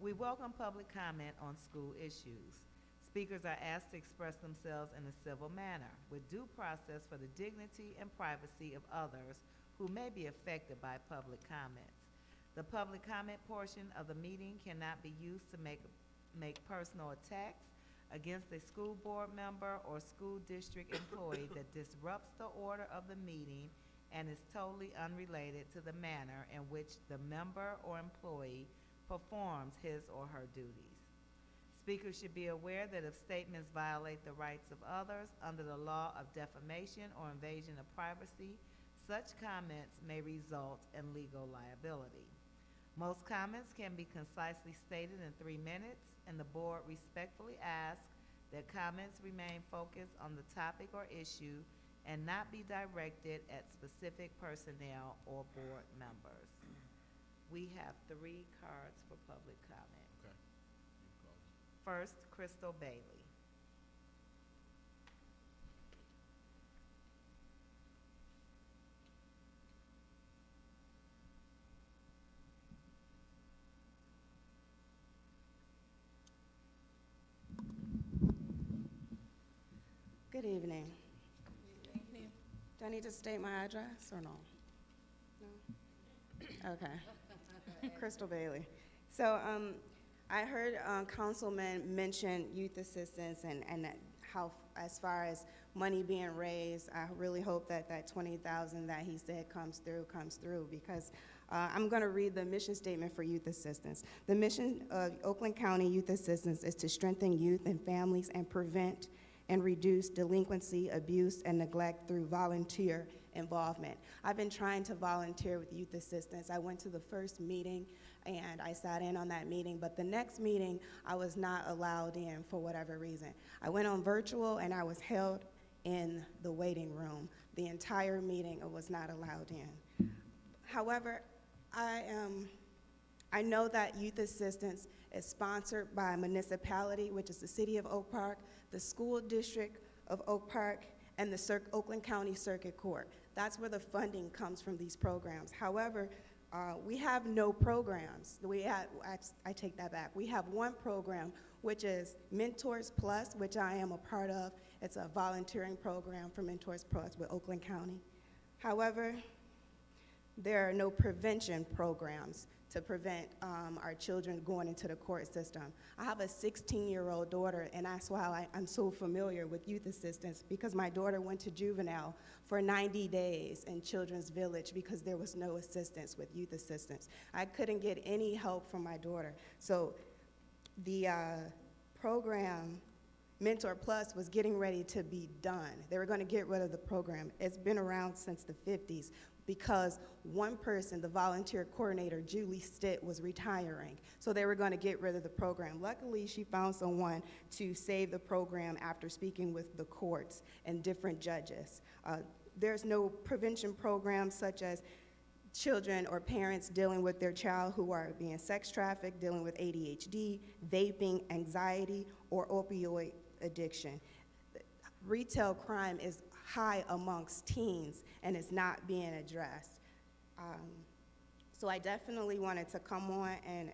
we welcome public comment on school issues. Speakers are asked to express themselves in a civil manner with due process for the dignity and privacy of others who may be affected by public comments. The public comment portion of the meeting cannot be used to make personal attacks against a school board member or school district employee that disrupts the order of the meeting and is totally unrelated to the manner in which the member or employee performs his or her duties. Speakers should be aware that if statements violate the rights of others under the law of defamation or invasion of privacy, such comments may result in legal liability. Most comments can be concisely stated in 3 minutes, and the board respectfully asks that comments remain focused on the topic or issue and not be directed at specific personnel or board members. We have 3 cards for public comment. Okay. First, Crystal Bailey. Good evening. Do I need to state my address or no? No? Okay. Crystal Bailey. So I heard Councilman mention youth assistance and how, as far as money being raised, I really hope that that $20,000 that he said comes through, because I'm going to read the mission statement for youth assistance. The mission of Oakland County Youth Assistance is to strengthen youth and families and prevent and reduce delinquency, abuse, and neglect through volunteer involvement. I've been trying to volunteer with youth assistance. I went to the first meeting and I sat in on that meeting, but the next meeting I was not allowed in for whatever reason. I went on virtual and I was held in the waiting room. The entire meeting I was not allowed in. However, I know that youth assistance is sponsored by a municipality, which is the City of Oak Park, the School District of Oak Park, and the Oakland County Circuit Court. That's where the funding comes from, these programs. However, we have no programs. I take that back. We have one program, which is Mentors Plus, which I am a part of. It's a volunteering program for Mentors Plus with Oakland County. However, there are no prevention programs to prevent our children going into the court system. I have a 16-year-old daughter, and that's why I'm so familiar with youth assistance, because my daughter went to juvenile for 90 days in Children's Village because there was no assistance with youth assistance. I couldn't get any help from my daughter. So the program, Mentor Plus, was getting ready to be done. They were going to get rid of the program. It's been around since the 50s. Because one person, the volunteer coordinator, Julie Stitt, was retiring. So they were going to get rid of the program. Luckily, she found someone to save the program after speaking with the courts and different judges. There's no prevention programs such as children or parents dealing with their child who are being sex trafficked, dealing with ADHD, vaping, anxiety, or opioid addiction. Retail crime is high amongst teens and is not being addressed. So I definitely wanted to come on and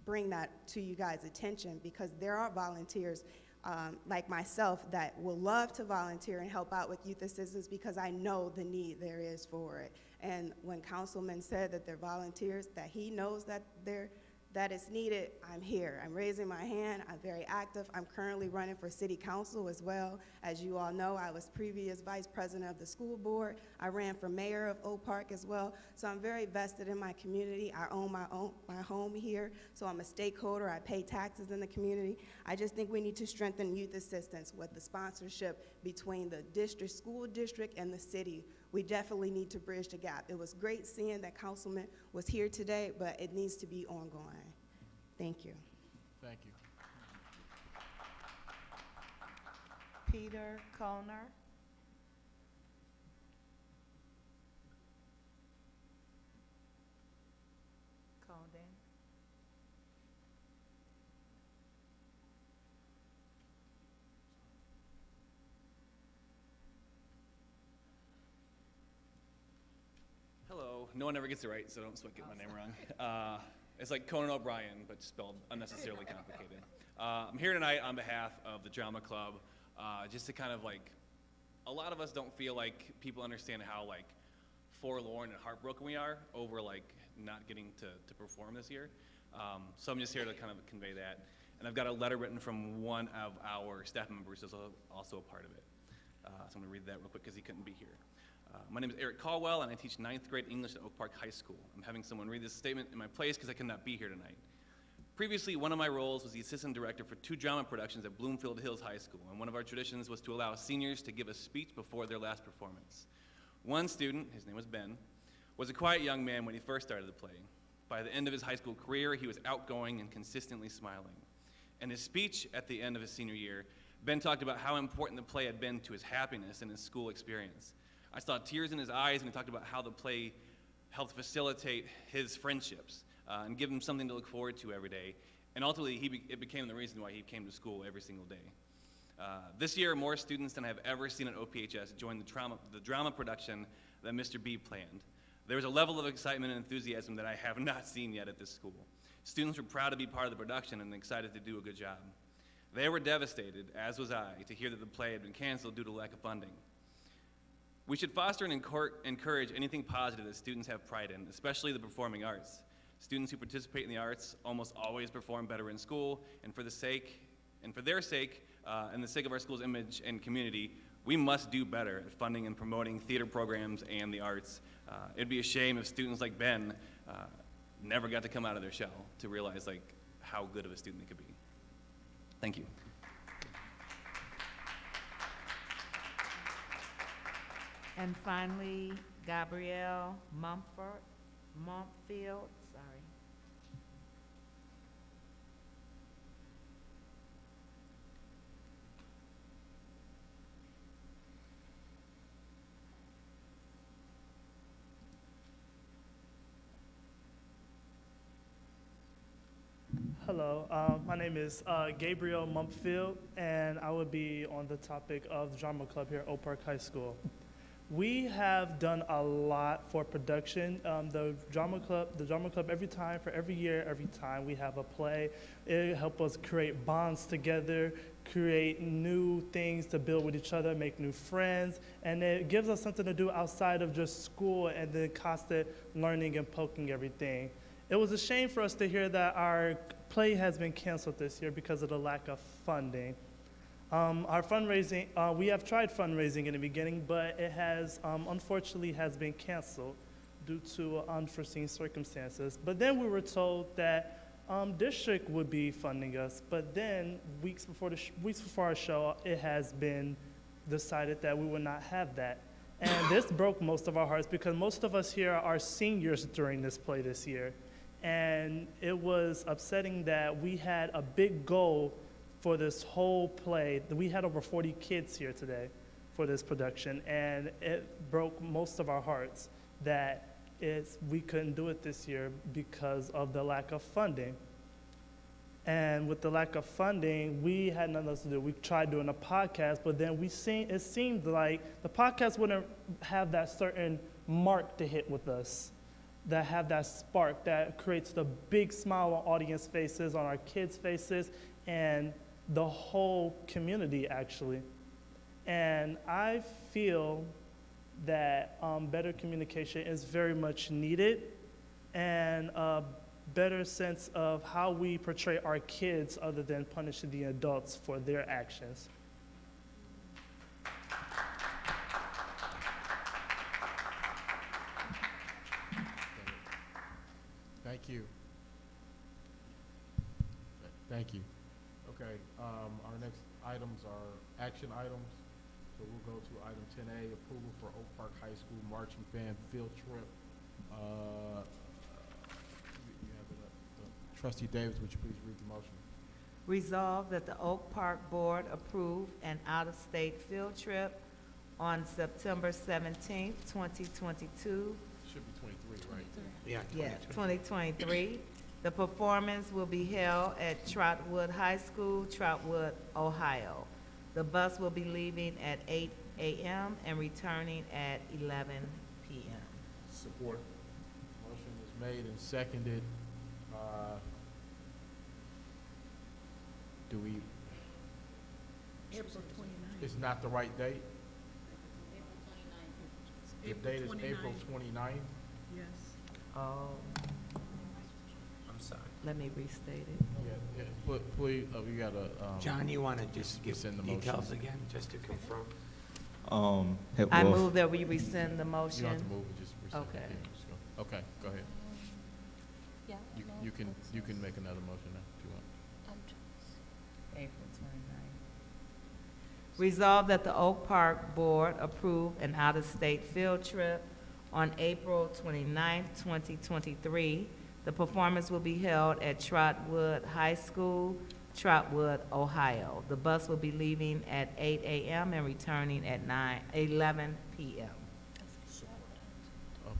bring that to you guys' attention, because there are volunteers like myself that will love to volunteer and help out with youth assistance because I know the need there is for it. And when Councilman said that they're volunteers, that he knows that it's needed, I'm here. I'm raising my hand. I'm very active. I'm currently running for city council as well. As you all know, I was previous vice president of the school board. I ran for mayor of Oak Park as well. So I'm very vested in my community. I own my home here, so I'm a stakeholder. I pay taxes in the community. I just think we need to strengthen youth assistance with the sponsorship between the district, school district, and the city. We definitely need to bridge the gap. It was great seeing that Councilman was here today, but it needs to be ongoing. Thank you. Thank you. Peter Colner. Condon. Hello. No one ever gets it right, so don't sweat getting my name wrong. It's like Conan O'Brien, but spelled unnecessarily complicated. I'm here tonight on behalf of the Drama Club, just to kind of like, a lot of us don't feel like people understand how like forlorn and heartbroken we are over like not getting to perform this year. So I'm just here to kind of convey that. And I've got a letter written from one of our staff members who's also a part of it. So I'm gonna read that real quick because he couldn't be here. My name is Eric Caldwell, and I teach 9th grade English at Oak Park High School. I'm having someone read this statement in my place because I could not be here tonight. Previously, one of my roles was the assistant director for 2 drama productions at Bloomfield Hills High School, and one of our traditions was to allow seniors to give a speech before their last performance. One student, his name was Ben, was a quiet young man when he first started the play. By the end of his high school career, he was outgoing and consistently smiling. In his speech at the end of his senior year, Ben talked about how important the play had been to his happiness and his school experience. I saw tears in his eyes when he talked about how the play helped facilitate his friendships and give him something to look forward to every day. And ultimately, it became the reason why he came to school every single day. This year, more students than I have ever seen at OPHS joined the drama production that Mr. B planned. There was a level of excitement and enthusiasm that I have not seen yet at this school. Students were proud to be part of the production and excited to do a good job. They were devastated, as was I, to hear that the play had been canceled due to lack of funding. We should foster and encourage anything positive that students have pride in, especially the performing arts. Students who participate in the arts almost always perform better in school, and for their sake, and the sake of our school's image and community, we must do better at funding and promoting theater programs and the arts. It'd be a shame if students like Ben never got to come out of their shell to realize like how good of a student they could be. Thank you. And finally, Gabrielle Montfield, sorry. Hello, my name is Gabriel Mumpfield, and I will be on the topic of the Drama Club here at Oak Park High School. We have done a lot for production. The Drama Club, every year, every time we have a play, it helps us create bonds together, create new things to build with each other, make new friends, and it gives us something to do outside of just school and the constant learning and poking everything. It was a shame for us to hear that our play has been canceled this year because of the lack of funding. Our fundraising, we have tried fundraising in the beginning, but it has, unfortunately, has been canceled due to unforeseen circumstances. But then we were told that district would be funding us, but then weeks before our show, it has been decided that we would not have that. And this broke most of our hearts because most of us here are seniors during this play this year. And it was upsetting that we had a big goal for this whole play. We had over 40 kids here today for this production, and it broke most of our hearts that we couldn't do it this year because of the lack of funding. And with the lack of funding, we had nothing else to do. We tried doing a podcast, but then it seemed like the podcast wouldn't have that certain mark to hit with us, that have that spark that creates the big smile on audience faces, on our kids' faces, and the whole community, actually. And I feel that better communication is very much needed, and a better sense of how we portray our kids other than punishing the adults for their actions. Thank you. Thank you. Okay, our next items are action items. So we'll go to item 10A, approval for Oak Park High School marching band field trip. You have it up. Trustee Davis, would you please read the motion? Resolved that the Oak Park Board approve an out-of-state field trip on September 17th, 2022. Should be 23, right? Yeah, Yes, 2023. The performance will be held at Trotwood High School, Trotwood, Ohio. The bus will be leaving at 8 a.m. and returning at 11 p.m. Support. Motion is made and seconded. Do we? April 29th. It's not the right date? The April date is April 29th? Yes. I'm sorry. Let me restate it. Yeah, please, we gotta, John, you want to just give rescind the motion. details again, just to confirm? I move that we rescind the You motion. don't have to move it, just rescind it. Okay. Yeah, just go. Okay, go ahead. Yeah. You can make another motion now, if you want. April 29th. Resolved that the Oak Park Board approve an out-of-state field trip on April 29th, 2023. The performance will be held at Trotwood High School, Trotwood, Ohio. The bus will be leaving at 8 a.m. and returning at 11 p.m.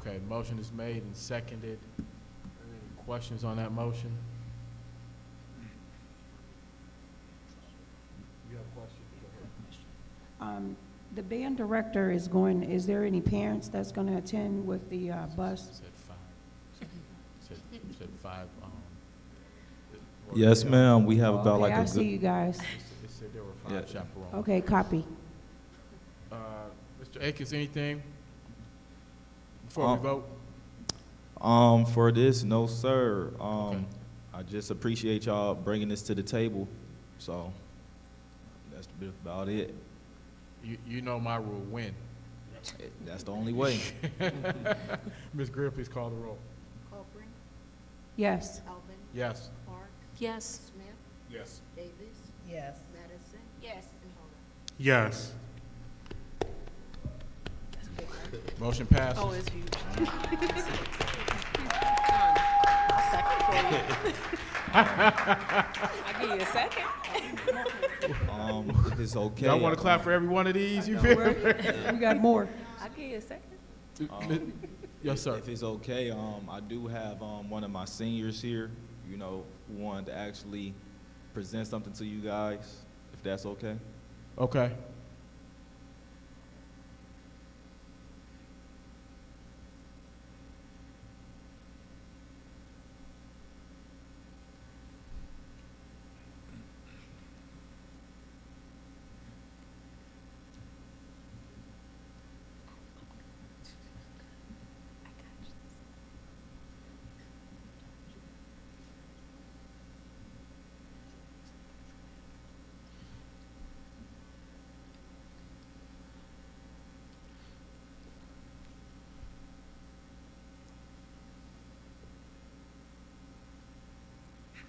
Okay, motion is made and seconded. Any questions on that motion? You have questions? Go ahead. The band director is going, is there any parents that's going to attend with the bus? Said five. Said five, Yes, ma'am. We have about Okay, like I a see you good. guys. It said there were Yeah. five chaperones. Okay, copy. Mr. Akins, anything before we vote? For this, no, sir. I just appreciate y'all bringing this to the table. So that's about it. You know my rule, win. That's the only way. Ms. Greer, please call the roll. Copeland, Yes. Alvin, Yes. Park, Yes. Smith, Yes. Davis, Yes. Madison, Yes. and Holder. Yes. Motion passes. Oh, it's huge. Second for you. I'll give you a second. If it's okay. Y'all want to clap for every one of these? You I feel? know. We got more. I'll give you a second. Yes, sir. If it's okay, I do have one of my seniors here, you know, who wanted to actually present something to you guys, if that's okay. Okay.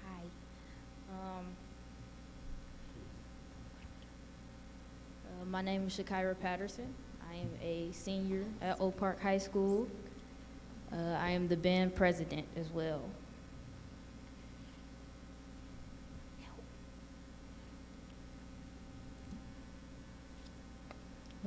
Hi. My name is Shakira Patterson. I am a senior at Oak Park High School. I am the band president as well.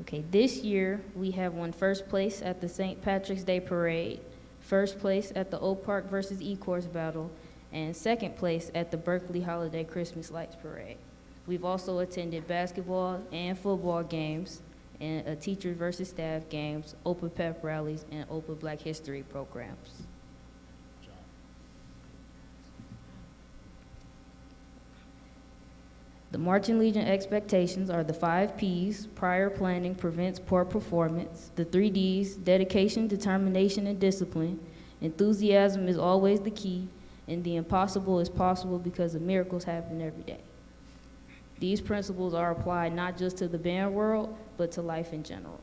Okay, this year we have won first place at the St. Patrick's Day Parade, first place at the Oak Park versus E-Course Battle, and second place at the Berkeley Holiday Christmas Lights Parade. We've also attended basketball and football games, and teachers versus staff games, Open Pep rallies, and Open Black History programs. The Marching Legion expectations are the 5 Ps: prior planning prevents poor performance; the 3 Ds: dedication, determination, and discipline; enthusiasm is always the key; and the impossible is possible because of miracles happen every day. These principles are applied not just to the band world, but to life in general.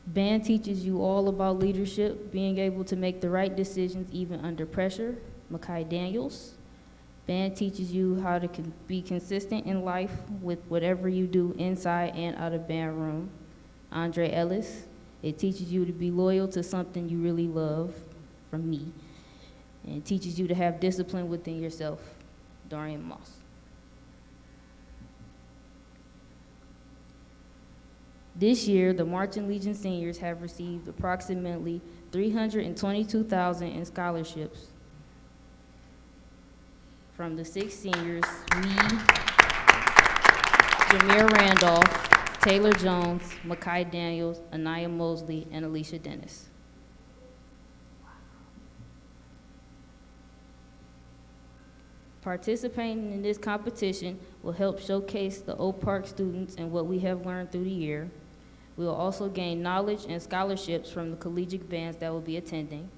Band teaches you all about leadership, being able to make the right decisions even under pressure. Makai Daniels. Band teaches you how to be consistent in life with whatever you do inside and out of band room. Andre Ellis. It teaches you to be loyal to something you really love, from me. And it teaches you to have discipline within yourself. Dorian Moss. This year, the Marching Legion seniors have received approximately $322,000 in scholarships. From the 6 seniors, Jameer Randolph, Taylor Jones, Makai Daniels, Anaya Mosley, and Alicia Dennis. Participating in this competition will help showcase the Oak Park students and what we have learned through the year. We will also gain knowledge and scholarships from the collegiate bands that will be attending.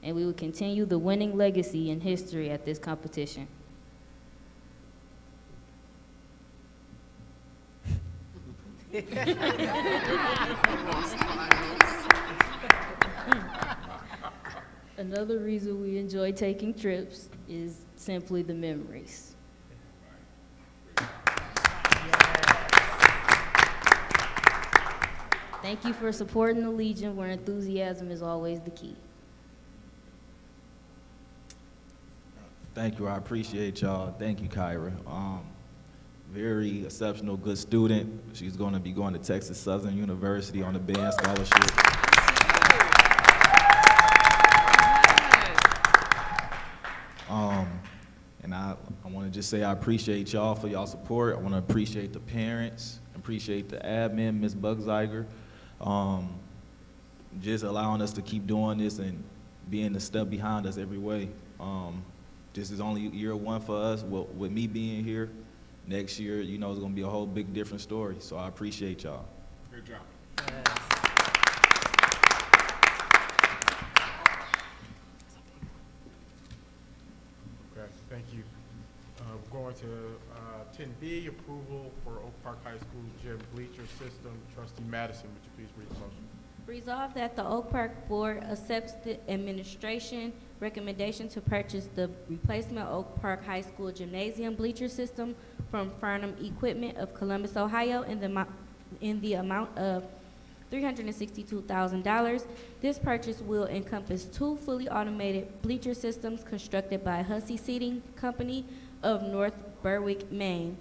And we will continue the winning legacy in history at this competition. Another reason we enjoy taking trips is simply the memories. Thank you for supporting the Legion, where enthusiasm is always the key. Thank you, I appreciate y'all. Thank you, Kyra. Very exceptional, good student. She's going to be going to Texas Southern University on a band scholarship. And I want to just say I appreciate y'all for y'all support. I want to appreciate the parents, appreciate the admin, Ms. Bugzeiger, just allowing us to keep doing this and being the step behind us every way. This is only year 1 for us. With me being here, next year, you know, it's going to be a whole big different story. So I appreciate y'all. Great job. Okay, thank you. We're going to 10B, approval for Oak Park High School gym bleacher system. Trustee Madison, would you please read the motion? Resolved that the Oak Park Board accepts the administration recommendation to purchase the replacement Oak Park High School gymnasium bleacher system from Farnham Equipment of Columbus, Ohio, in the amount of $362,000. This purchase will encompass 2 fully automated bleacher systems constructed by Hussey Seating Company of North Berwick, Maine.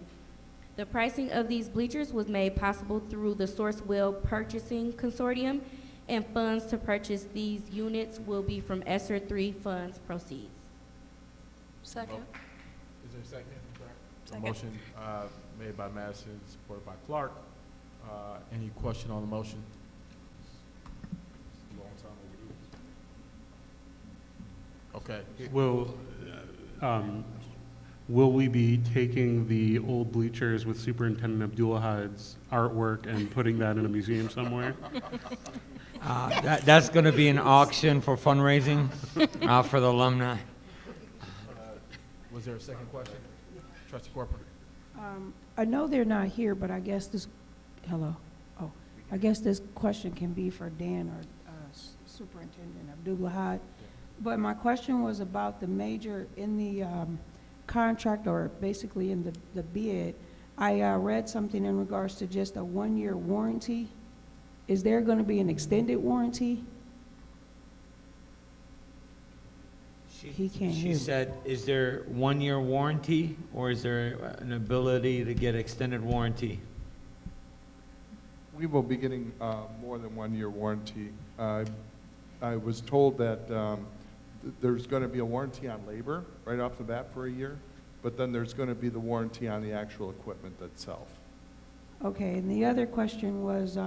The pricing of these bleachers was made possible through the Sourcewell Purchasing Consortium, and funds to purchase these units will be from ESSER 3 funds proceeds. Second. Is there a second? Second. A motion made by Madison, supported by Clark. Any question on the motion? Long time overdue. Okay. Will we be taking the old bleachers with Superintendent Abdulahad's artwork and putting that in a museum somewhere? That's going to be an auction for fundraising for the alumni. Was there a second question? Trustee Corcoran. I know they're not here, but I guess this, hello? Oh, I guess this question can be for Dan or Superintendent Abdulahad. But my question was about the major, in the contract, or basically in the bid, I read something in regards to just a 1-year warranty. Is there going to be an extended warranty? He can't hear She me. said, is there 1-year warranty, or is there an ability to get extended warranty? We will be getting more than 1-year warranty. I was told that there's going to be a warranty on labor right off the bat for a year, but then there's going to be the warranty on the actual equipment itself. Okay, and the other question was,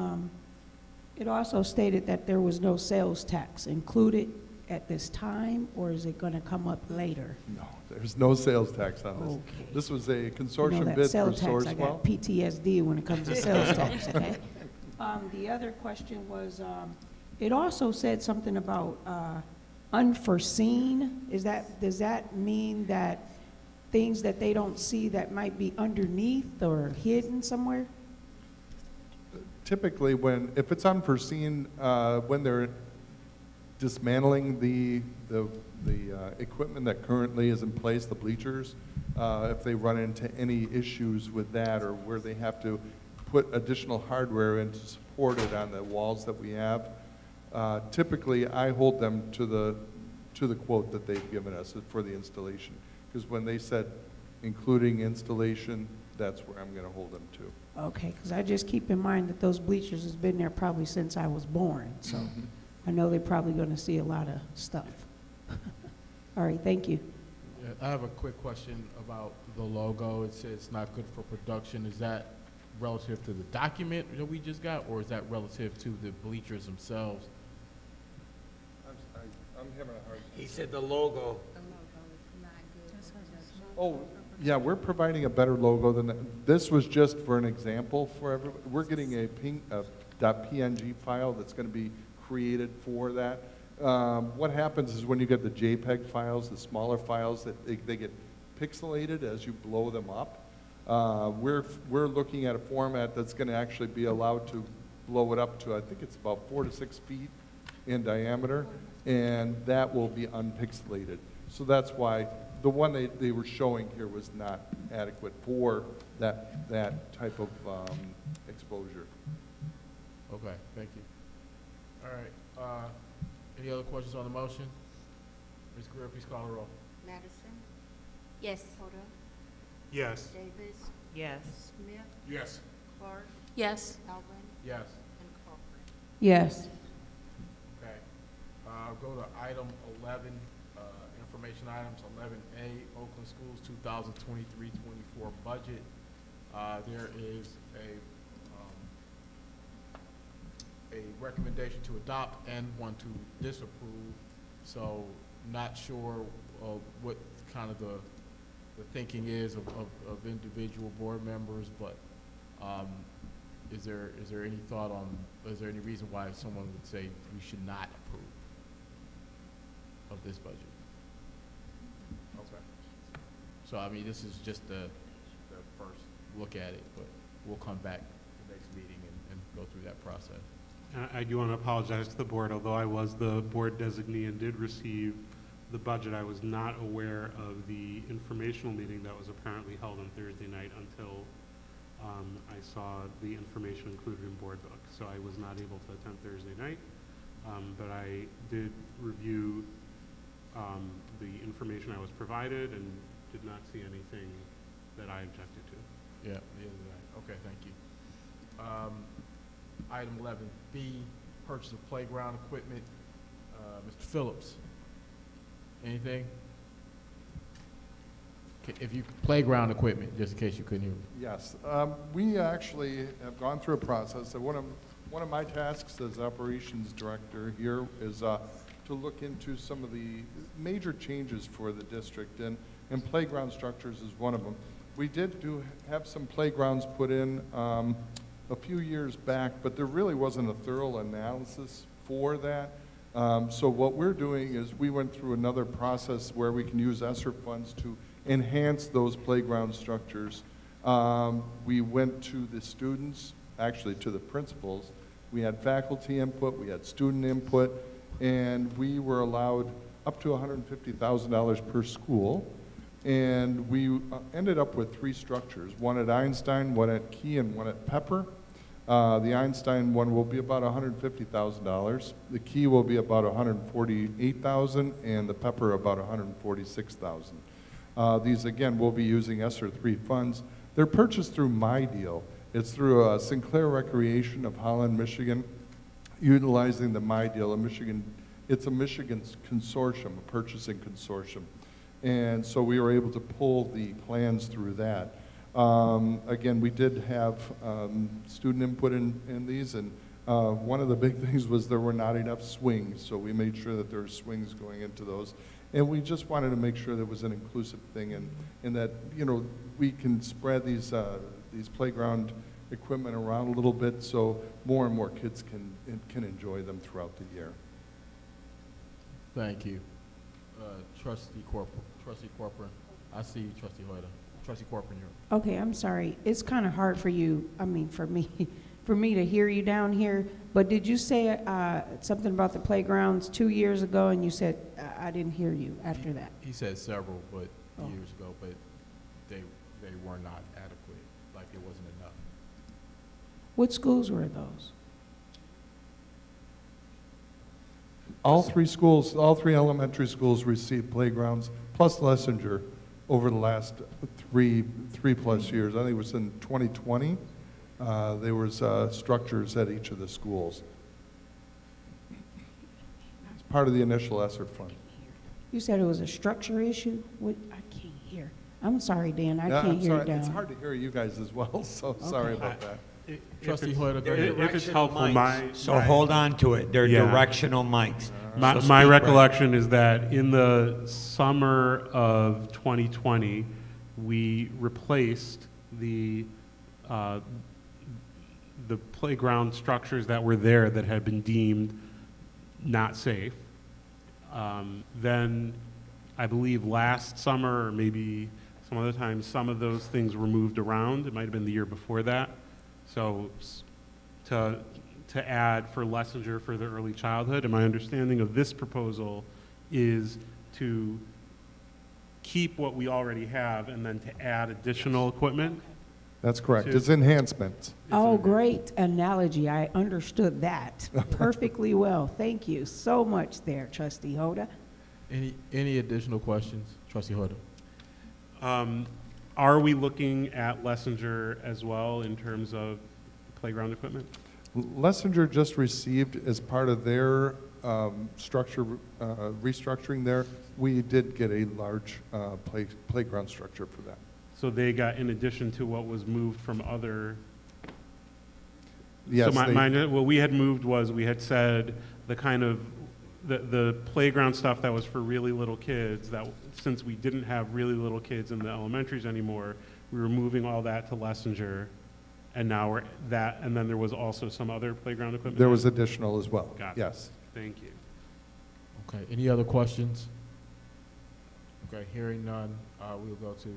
it also stated that there was no sales tax included at this time, or is it gonna come up later? No, there's no sales tax on this. Okay. This was a You know consortium that bid for sales tax, I Sourcewell. got PTSD when it comes to sales tax, okay? The other question was, it also said something about unforeseen. Does that mean that things that they don't see that might be underneath or hidden somewhere? Typically, if it's unforeseen, when they're dismantling the equipment that currently is in place, the bleachers, if they run into any issues with that, or where they have to put additional hardware in to support it on the walls that we have, typically I hold them to the quote that they've given us for the installation. Because when they said including installation, that's where I'm going to hold them to. Okay, because I just keep in mind that those bleachers has been there probably since I was born, so I know they're probably going to see a lot of stuff. All right, thank you. Yeah, I have a quick question about the logo. It says it's not good for production. Is that relative to the document that we just got, or is that relative to the bleachers themselves? I'm having a hard. He said the logo. Oh, yeah, we're providing a better logo than that. This was just for an example for everybody. We're getting a .png file that's going to be created for that. What happens is when you get the JPEG files, the smaller files, that they get pixelated as you blow them up. We're looking at a format that's going to actually be allowed to blow it up to, I think it's about 4 to 6 feet in diameter, and that will be unpixelated. So that's why the one they were showing here was not adequate for that type of exposure. Okay, thank you. All right, any other questions on the motion? Ms. Greer, please call the roll. Madison, Yes. Hoda, Yes. Davis, Yes. Smith, Yes. Clark, Yes. Alvin, Yes. and Crawford. Yes. Okay. Go to item 11, information items, 11A, Oakland Schools 2023-24 budget. There is a recommendation to adopt and one to disapprove. So not sure what kind of the thinking is of individual board members, but is there any thought on, is there any reason why someone would say we should not approve of this budget? Okay. So, I mean, this is just the first look at it, but we'll come back the next meeting and go through that process. I do want to apologize to the board. Although I was the board designee and did receive the budget, I was not aware of the informational meeting that was apparently held on Thursday night until I saw the information included in board book. So I was not able to attend Thursday night, but I did review the information I was provided and did not see anything that I objected to. Yeah, the other night. Okay, thank you. Item 11B, purchase of playground equipment. Mr. Phillips, anything? If you, playground equipment, just in case you couldn't hear me. Yes, we actually have gone through a process. And one of my tasks as operations director here is to look into some of the major changes for the district, and playground structures is one of them. We did have some playgrounds put in a few years back, but there really wasn't a thorough analysis for that. So what we're doing is we went through another process where we can use ESSER funds to enhance those playground structures. We went to the students, actually to the principals. We had faculty input, we had student input, and we were allowed up to $150,000 per school. And we ended up with 3 structures, one at Einstein, one at Key, and one at Pepper. The Einstein one will be about $150,000. The Key will be about $148,000, and the Pepper about $146,000. These, again, will be using ESSER 3 funds. They're purchased through MyDeal. It's through Sinclair Recreation of Holland, Michigan, utilizing the MyDeal in Michigan. It's a Michigan consortium, a purchasing consortium. And so we were able to pull the plans through that. Again, we did have student input in these, and One of the big things was there were not enough swings, so we made sure that there were swings going into those. And we just wanted to make sure there was an inclusive thing and that, you know, we can spread these playground equipment around a little bit so more and more kids can enjoy them throughout the year. Thank you. Trustee Corcoran. I see you, Trustee Hoyt. Trustee Corcoran, you're up. Okay, I'm sorry. It's kind of hard for you, I mean, for me to hear you down here, but did you say something about the playgrounds 2 years ago, and you said, I didn't hear you after that? He said several, but Oh. years ago, but they were not adequate, like it wasn't enough. What schools were those? All three elementary schools received playgrounds, plus Lessinger, over the last three plus years. I think it was in 2020. There was structures at each of the schools. It's part of the initial ESSER fund. You said it was a structure issue? What, I can't hear. I'm sorry, Dan, I Yeah, can't I'm hear sorry. down. It's hard to hear you guys as well, so sorry about that. Trustee Hoyt, go ahead. If it's helpful, So hold on to it. They're Yeah. directional mics. My, So my speak right. recollection is that in the summer of 2020, we replaced the playground structures that were there that had been deemed not safe. Then, I believe last summer, or maybe some other time, some of those things were moved around. It might have been the year before that. So to add for Lessinger for the early childhood, and my understanding of this proposal is to keep what we already have and then to add additional equipment. That's correct. to- It's enhancements. Oh, great analogy. I understood that perfectly well. Thank you so much there, Trustee Hoda. Any additional questions? Trustee Hoyt. Are we looking at Lessinger as well in terms of playground equipment? Lessinger just received, as part of their restructuring there, we did get a large playground structure for that. So they got in addition to what was moved from other. Yes, So they- what we had moved was, we had said the kind of, the playground stuff that was for really little kids, that since we didn't have really little kids in the elementaries anymore, we were moving all that to Lessinger. And now we're that, and then there was also some other playground equipment? There was additional as well, Got it. yes. Thank you. Okay, any other questions? Okay, hearing none, we'll go to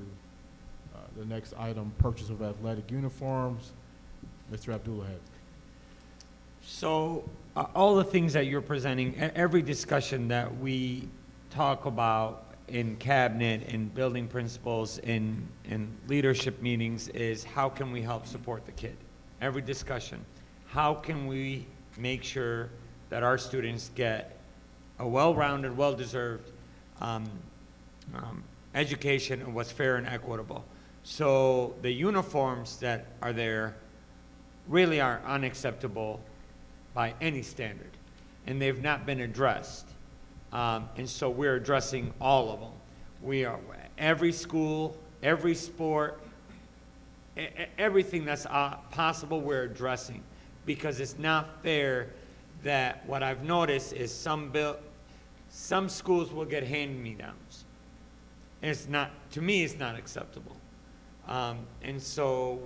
the next item, purchase of athletic uniforms. Mr. Abdullah. So, all the things that you're presenting, every discussion that we talk about in cabinet, in building principals, in leadership meetings is how can we help support the kid? Every discussion. How can we make sure that our students get a well-rounded, well-deserved education and what's fair and equitable? So the uniforms that are there really are unacceptable by any standard, and they've not been addressed. And so we're addressing all of them. We are, every school, every sport, everything that's possible we're addressing, because it's not fair that what I've noticed is some schools will get hand-me-downs. And it's not, to me, it's not acceptable. And so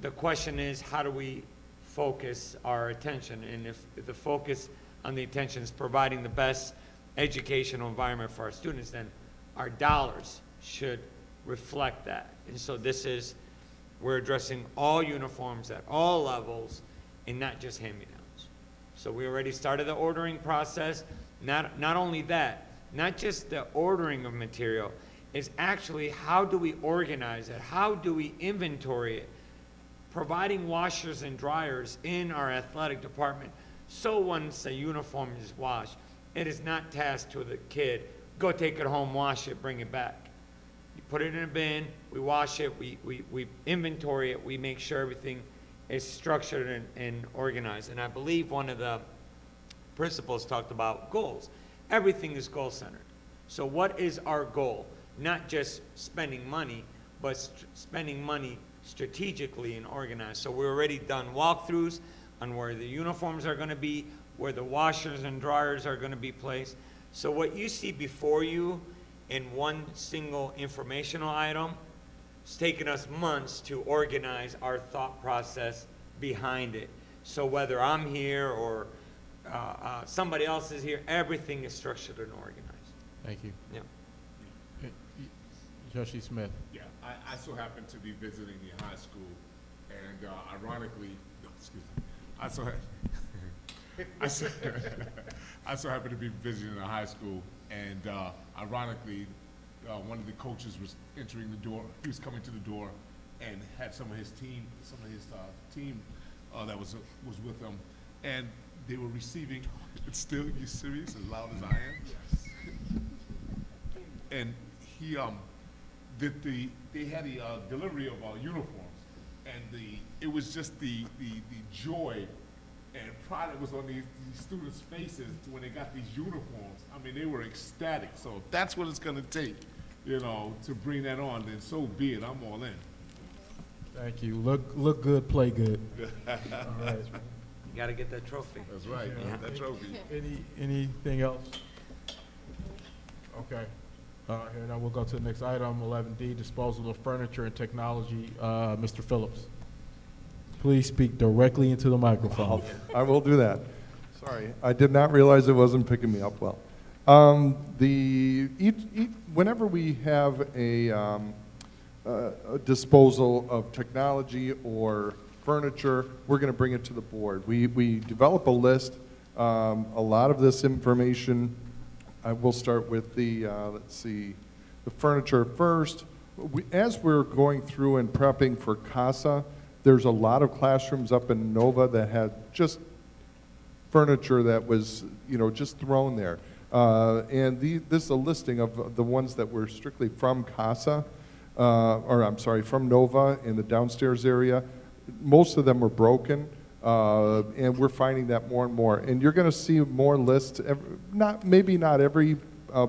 the question is, how do we focus our attention? And if the focus on the attention is providing the best educational environment for our students, then our dollars should reflect that. And so we're addressing all uniforms at all levels and not just hand-me-downs. So we already started the ordering process. Not only that, not just the ordering of material, is actually how do we organize it? How do we inventory it? Providing washers and dryers in our athletic department. So once a uniform is washed, it is not tasked to the kid, go take it home, wash it, bring it back. You put it in a bin, we wash it, we inventory it, we make sure everything is structured and organized. And I believe one of the principals talked about goals. Everything is goal-centered. So what is our goal? Not just spending money, but spending money strategically and organized. So we've already done walkthroughs on where the uniforms are gonna be, where the washers and dryers are gonna be placed. So what you see before you in one single informational item, it's taken us months to organize our thought process behind it. So whether I'm here or somebody else is here, everything is structured and organized. Thank you. Yeah. Trustee Smith. Yeah, I so happen to be visiting the high school, and ironically, no, excuse me, I so happen to be visiting a high school, and ironically, one of the coaches was entering the door. He was coming to the door, and had some of his team that was with him, and they were receiving. It's still, you serious? As loud as I am. Yes. And he they had a delivery of uniforms, and it was just the joy and pride that was on these students' faces when they got these uniforms. I mean, they were ecstatic. So if that's what it's going to take, to bring that on, then so be it. I'm all in. Thank you. Look good, play good. All right. You gotta get that trophy. That's right. Yeah. That trophy. Anything else? Okay. Here now we'll go to the next item, 11D, disposal of furniture and technology. Mr. Phillips, please speak directly into the microphone. I will do that. Sorry, I did not realize it wasn't picking me up well. Whenever we have a disposal of technology or furniture, we're going to bring it to the board. We develop a list. A lot of this information, I will start with the, the furniture first. As we're going through and prepping for CASA, there's a lot of classrooms up in Nova that had just furniture that was, just thrown there. And this is a listing of the ones that were strictly from CASA, from Nova in the downstairs area. Most of them were broken, and we're finding that more and more. And you're going to see more lists, maybe not every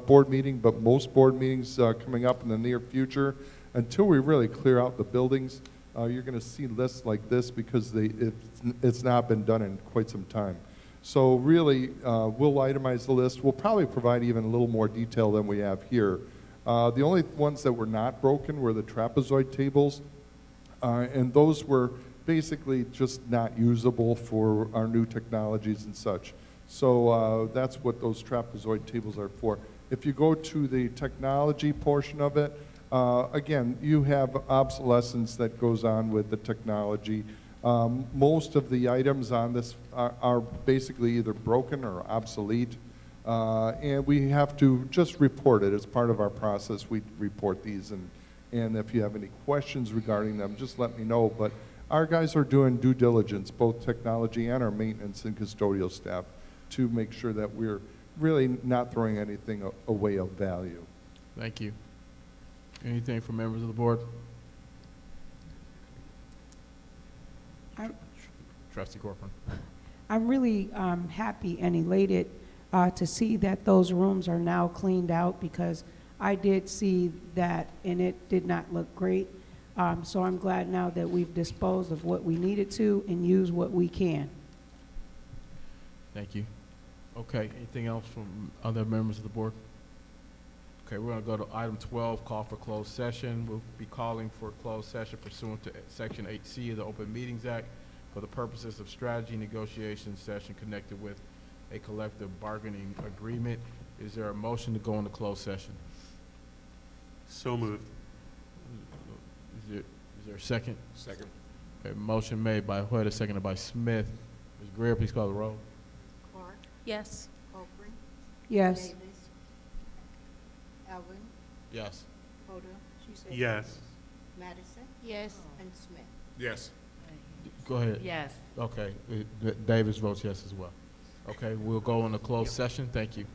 board meeting, but most board meetings coming up in the near future. Until we really clear out the buildings, you're going to see lists like this because it's not been done in quite some time. So really, we'll itemize the list. We'll probably provide even a little more detail than we have here. The only ones that were not broken were the trapezoid tables, and those were basically just not usable for our new technologies and such. So that's what those trapezoid tables are for. If you go to the technology portion of it, again, you have obsolescence that goes on with the technology. Most of the items on this are basically either broken or obsolete, and we have to just report it as part of our process. We report these, and if you have any questions regarding them, just let me know. But our guys are doing due diligence, both technology and our maintenance and custodial staff, to make sure that we're really not throwing anything away of value. Thank you. Anything from members of the board? Trustee Corcoran. I'm really happy and elated to see that those rooms are now cleaned out, because I did see that and it did not look great. So I'm glad now that we've disposed of what we needed to and use what we can. Thank you. Okay, anything else from other members of the board? Okay, we're going to go to item 12, call for closed session. We'll be calling for closed session pursuant to Section 8C of the Open Meetings Act for the purposes of strategy negotiation session connected with a collective bargaining agreement. Is there a motion to go into closed session? So moved. Is there a second? Second. Okay, motion made by Huerta, seconded by Smith. Ms. Greer, please call the roll. Clark, Yes. Copeland, Yes. Davis, Elvin, Yes. Hoda, she said Yes. Madison, Yes. and Smith. Yes. Go ahead. Yes. Okay, Davis votes yes as well. Okay, we'll go into closed session. Thank you.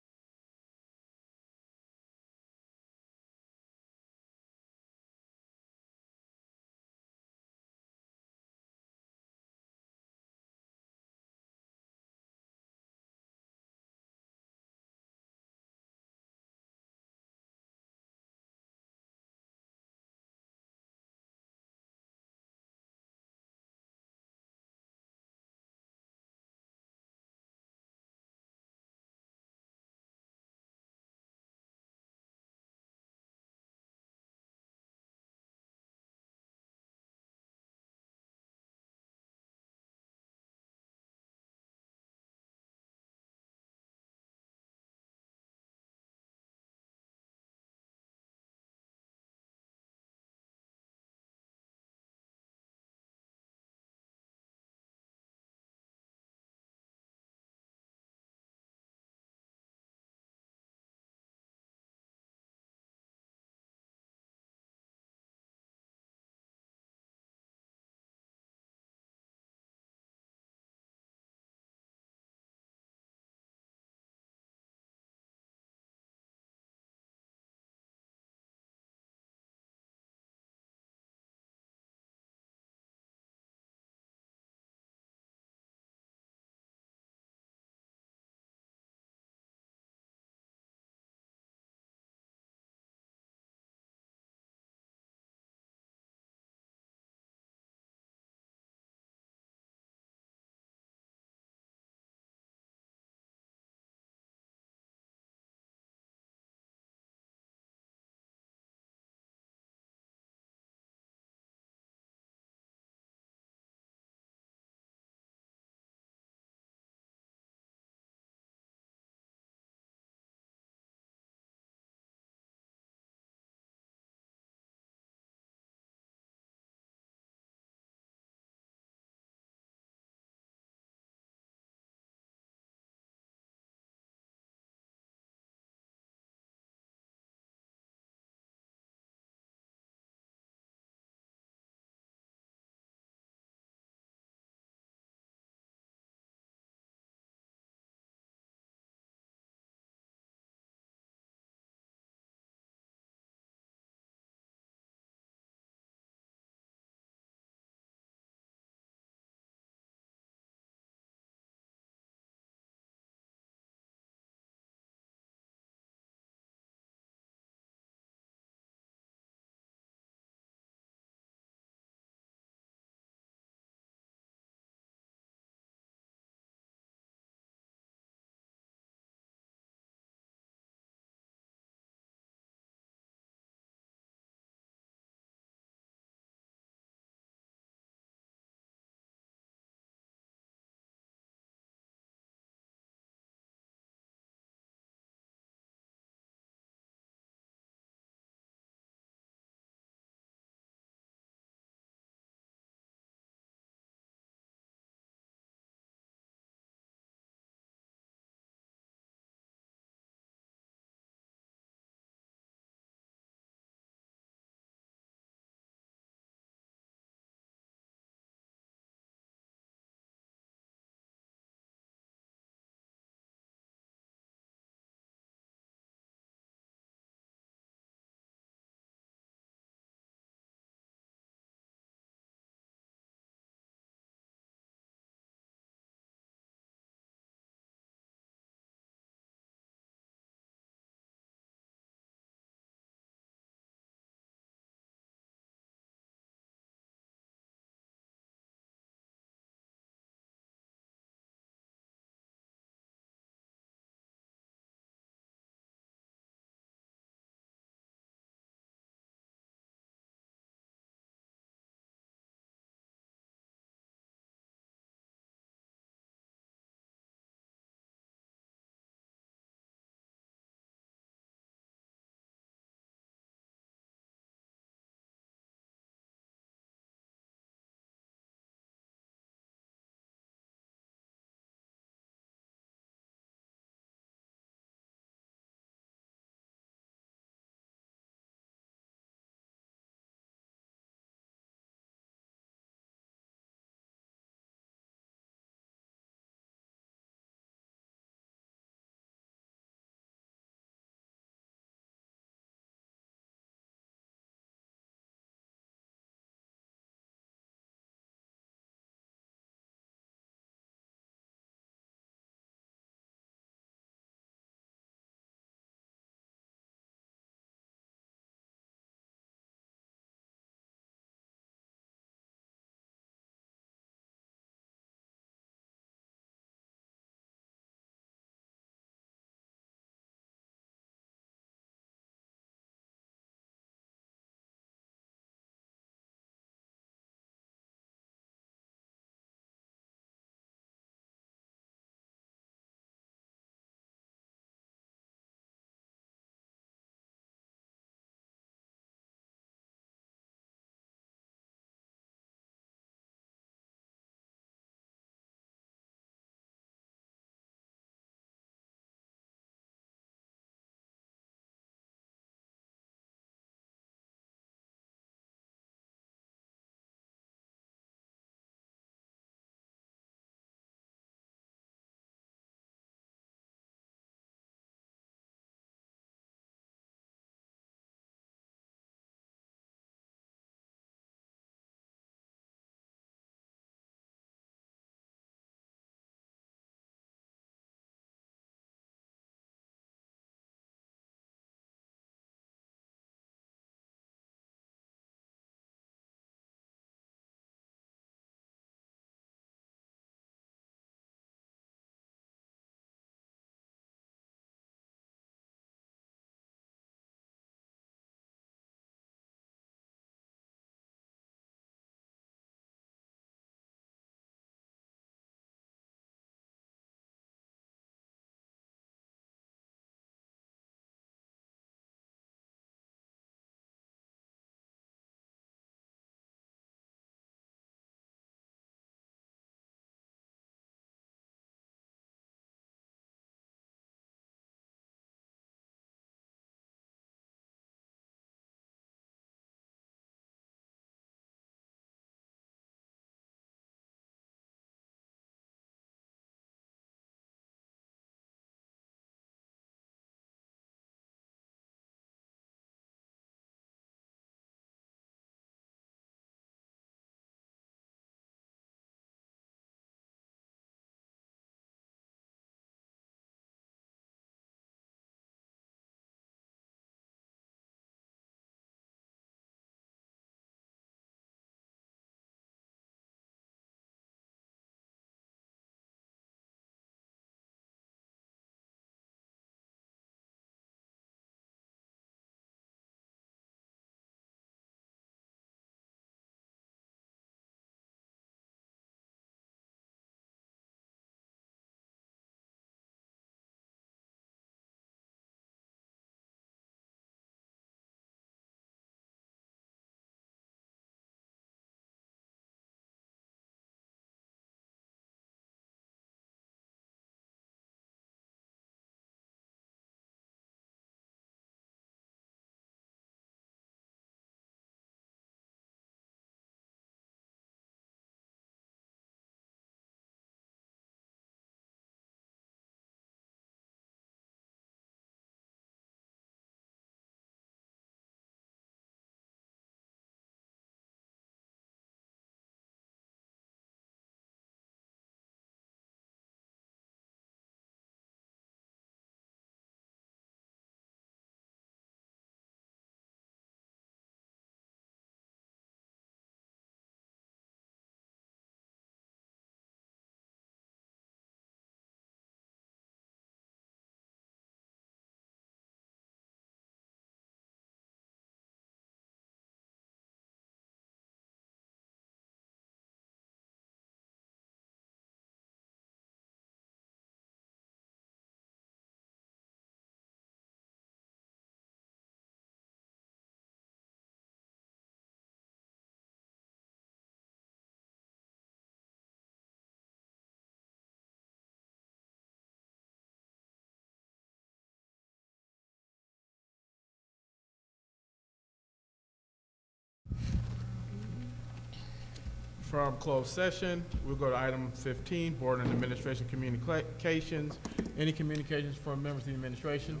from closed session, we'll go to item 15, Board and Administration Communications. Any communications from members of the administration?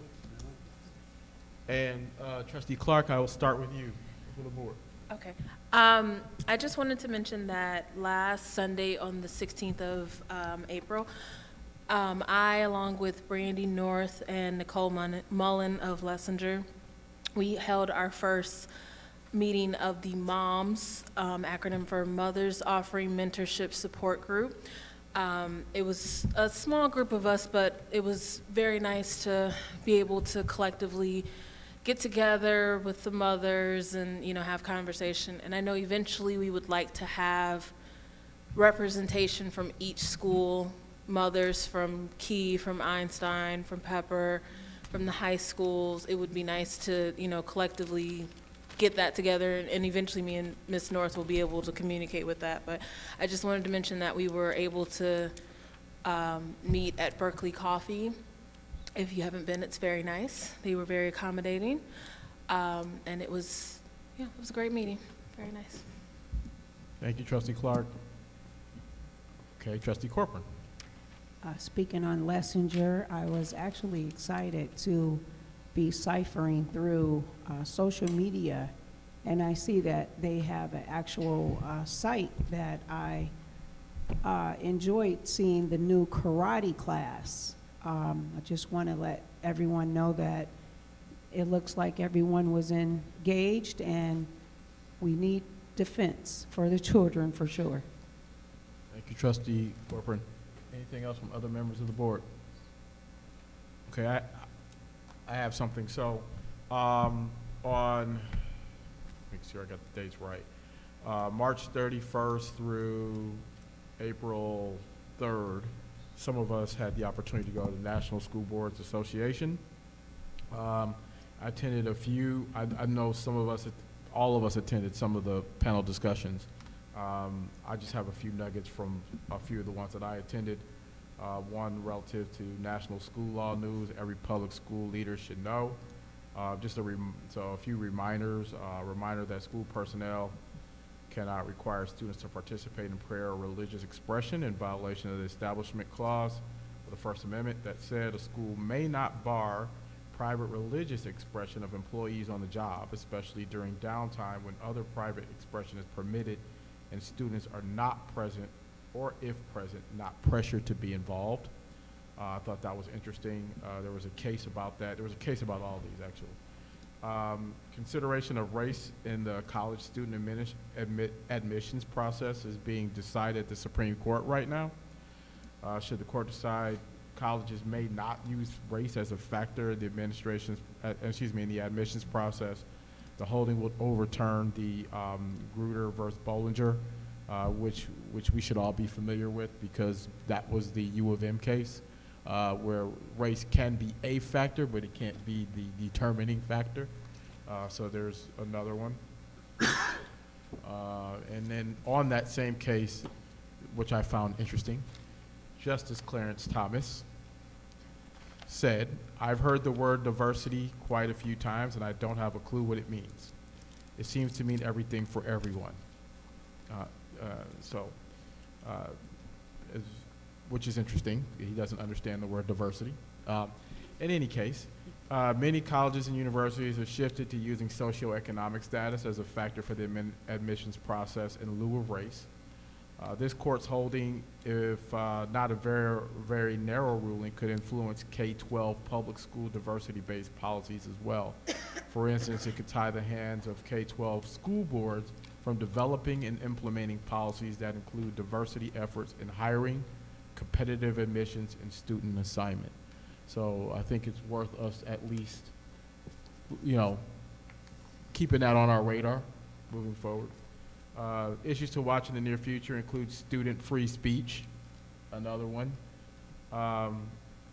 And Trustee Clark, I will start with you for the board. Okay. I just wanted to mention that last Sunday on the 16th of April, I, along with Brandy North and Nicole Mullen of Lessinger, we held our first meeting of the MOMS, acronym for Mothers Offering Mentorship Support Group. It was a small group of us, but it was very nice to be able to collectively get together with the mothers and, you know, have conversation. And I know eventually we would like to have representation from each school, mothers from Key, from Einstein, from Pepper, from the high schools. It would be nice to, you know, collectively get that together, and eventually me and Ms. North will be able to communicate with that. But I just wanted to mention that we were able to meet at Berkeley Coffee. If you haven't been, it's very nice. They were very accommodating, and it was a great meeting. Very nice. Thank you, Trustee Clark. Okay, Trustee Corcoran. Speaking on Lessinger, I was actually excited to be ciphering through social media, and I see that they have an actual site that I enjoyed seeing the new karate class. I just want to let everyone know that it looks like everyone was engaged, and we need defense for the children for sure. Thank you, Trustee Corcoran. Anything else from other members of the board? Okay, I have something. So, make sure I got the dates right. March 31st through April 3rd, some of us had the opportunity to go to the National School Boards Association. I attended a few. I know some of us, all of us attended some of the panel discussions. I just have a few nuggets from a few of the ones that I attended. One relative to National School Law News, every public school leader should know. Just a few reminders. Reminder that school personnel cannot require students to participate in prayer or religious expression in violation of the Establishment Clause of the First Amendment. That said, a school may not bar private religious expression of employees on the job, especially during downtime when other private expression is permitted and students are not present, or if present, not pressured to be involved. I thought that was interesting. There was a case about that. There was a case about all these, actually. Consideration of race in the college student admissions process is being decided at the Supreme Court right now. Should the court decide colleges may not use race as a factor in the in the admissions process, the holding would overturn the Grutter versus Bollinger, which we should all be familiar with, because that was the U of M case, where race can be a factor, but it can't be the determining factor. So there's another one. And then on that same case, which I found interesting, Justice Clarence Thomas said, "I've heard the word diversity quite a few times, and I don't have a clue what it means. It seems to mean everything for everyone." Which is interesting. He doesn't understand the word diversity. In any case, many colleges and universities have shifted to using socioeconomic status as a factor for the admissions process in lieu of race. This court's holding, if not a very, very narrow ruling, could influence K-12 public school diversity-based policies as well. For instance, it could tie the hands of K-12 school boards from developing and implementing policies that include diversity efforts in hiring, competitive admissions, and student assignment. So I think it's worth us at least, keeping that on our radar moving forward. Issues to watch in the near future include student free speech, another one,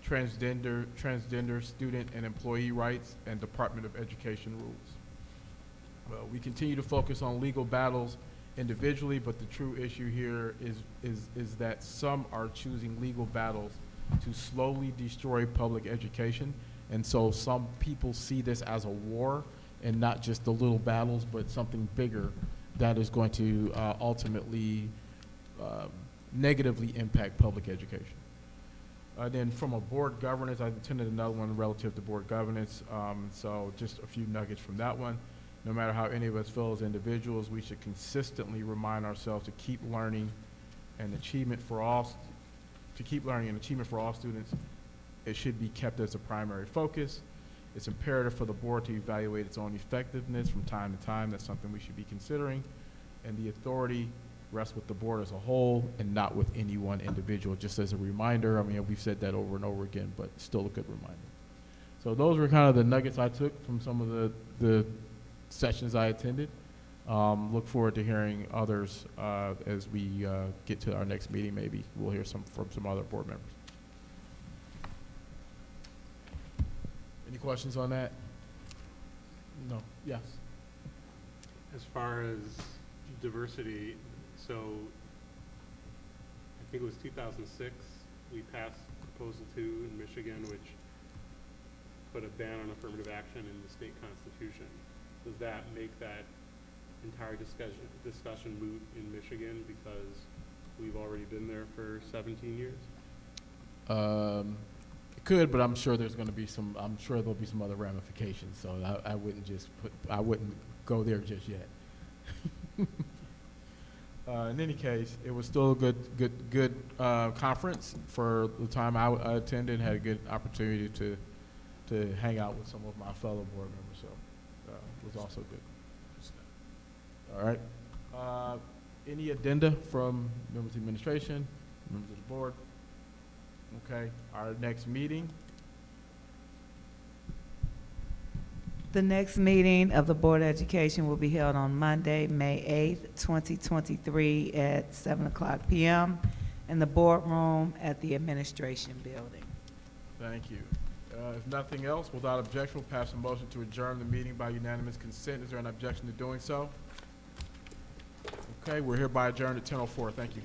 transgender student and employee rights, and Department of Education rules. Well, we continue to focus on legal battles individually, but the true issue here is that some are choosing legal battles to slowly destroy public education, and so some people see this as a war and not just the little battles, but something bigger that is going to ultimately negatively impact public education. Then from a board governance, I attended another one relative to board governance, so just a few nuggets from that one. No matter how any of us feel as individuals, we should consistently remind ourselves to keep learning and achievement for all, students. It should be kept as a primary focus. It's imperative for the board to evaluate its own effectiveness from time to time. That's something we should be considering. And the authority rests with the board as a whole and not with any one individual. Just as a reminder, I mean, we've said that over and over again, but still a good reminder. So those were kind of the nuggets I took from some of the sessions I attended. Look forward to hearing others as we get to our next meeting. Maybe we'll hear from some other board members. Any questions on that? No. Yes. As far as diversity, so I think it was 2006, we passed Proposal 2 in Michigan, which put a ban on affirmative action in the state constitution. Does that make that entire discussion moot in Michigan because we've already been there for 17 years? It could, but I'm sure there's going to be I'm sure there'll be some other ramifications. So I wouldn't I wouldn't go there just yet. In any case, it was still a good conference for the time I attended. Had a good opportunity to hang out with some of my fellow board members. So it was also good. All right. Any addenda from members of the administration, members of the board? Okay. Our next meeting. The next meeting of the Board of Education will be held on Monday, May 8th, 2023 at 7:00 p.m. in the boardroom at the administration building. Thank you. If nothing else, without objection, we'll pass a motion to adjourn the meeting by unanimous consent. Is there an objection to doing so? Okay, we're hereby adjourned at 10:04. Thank you.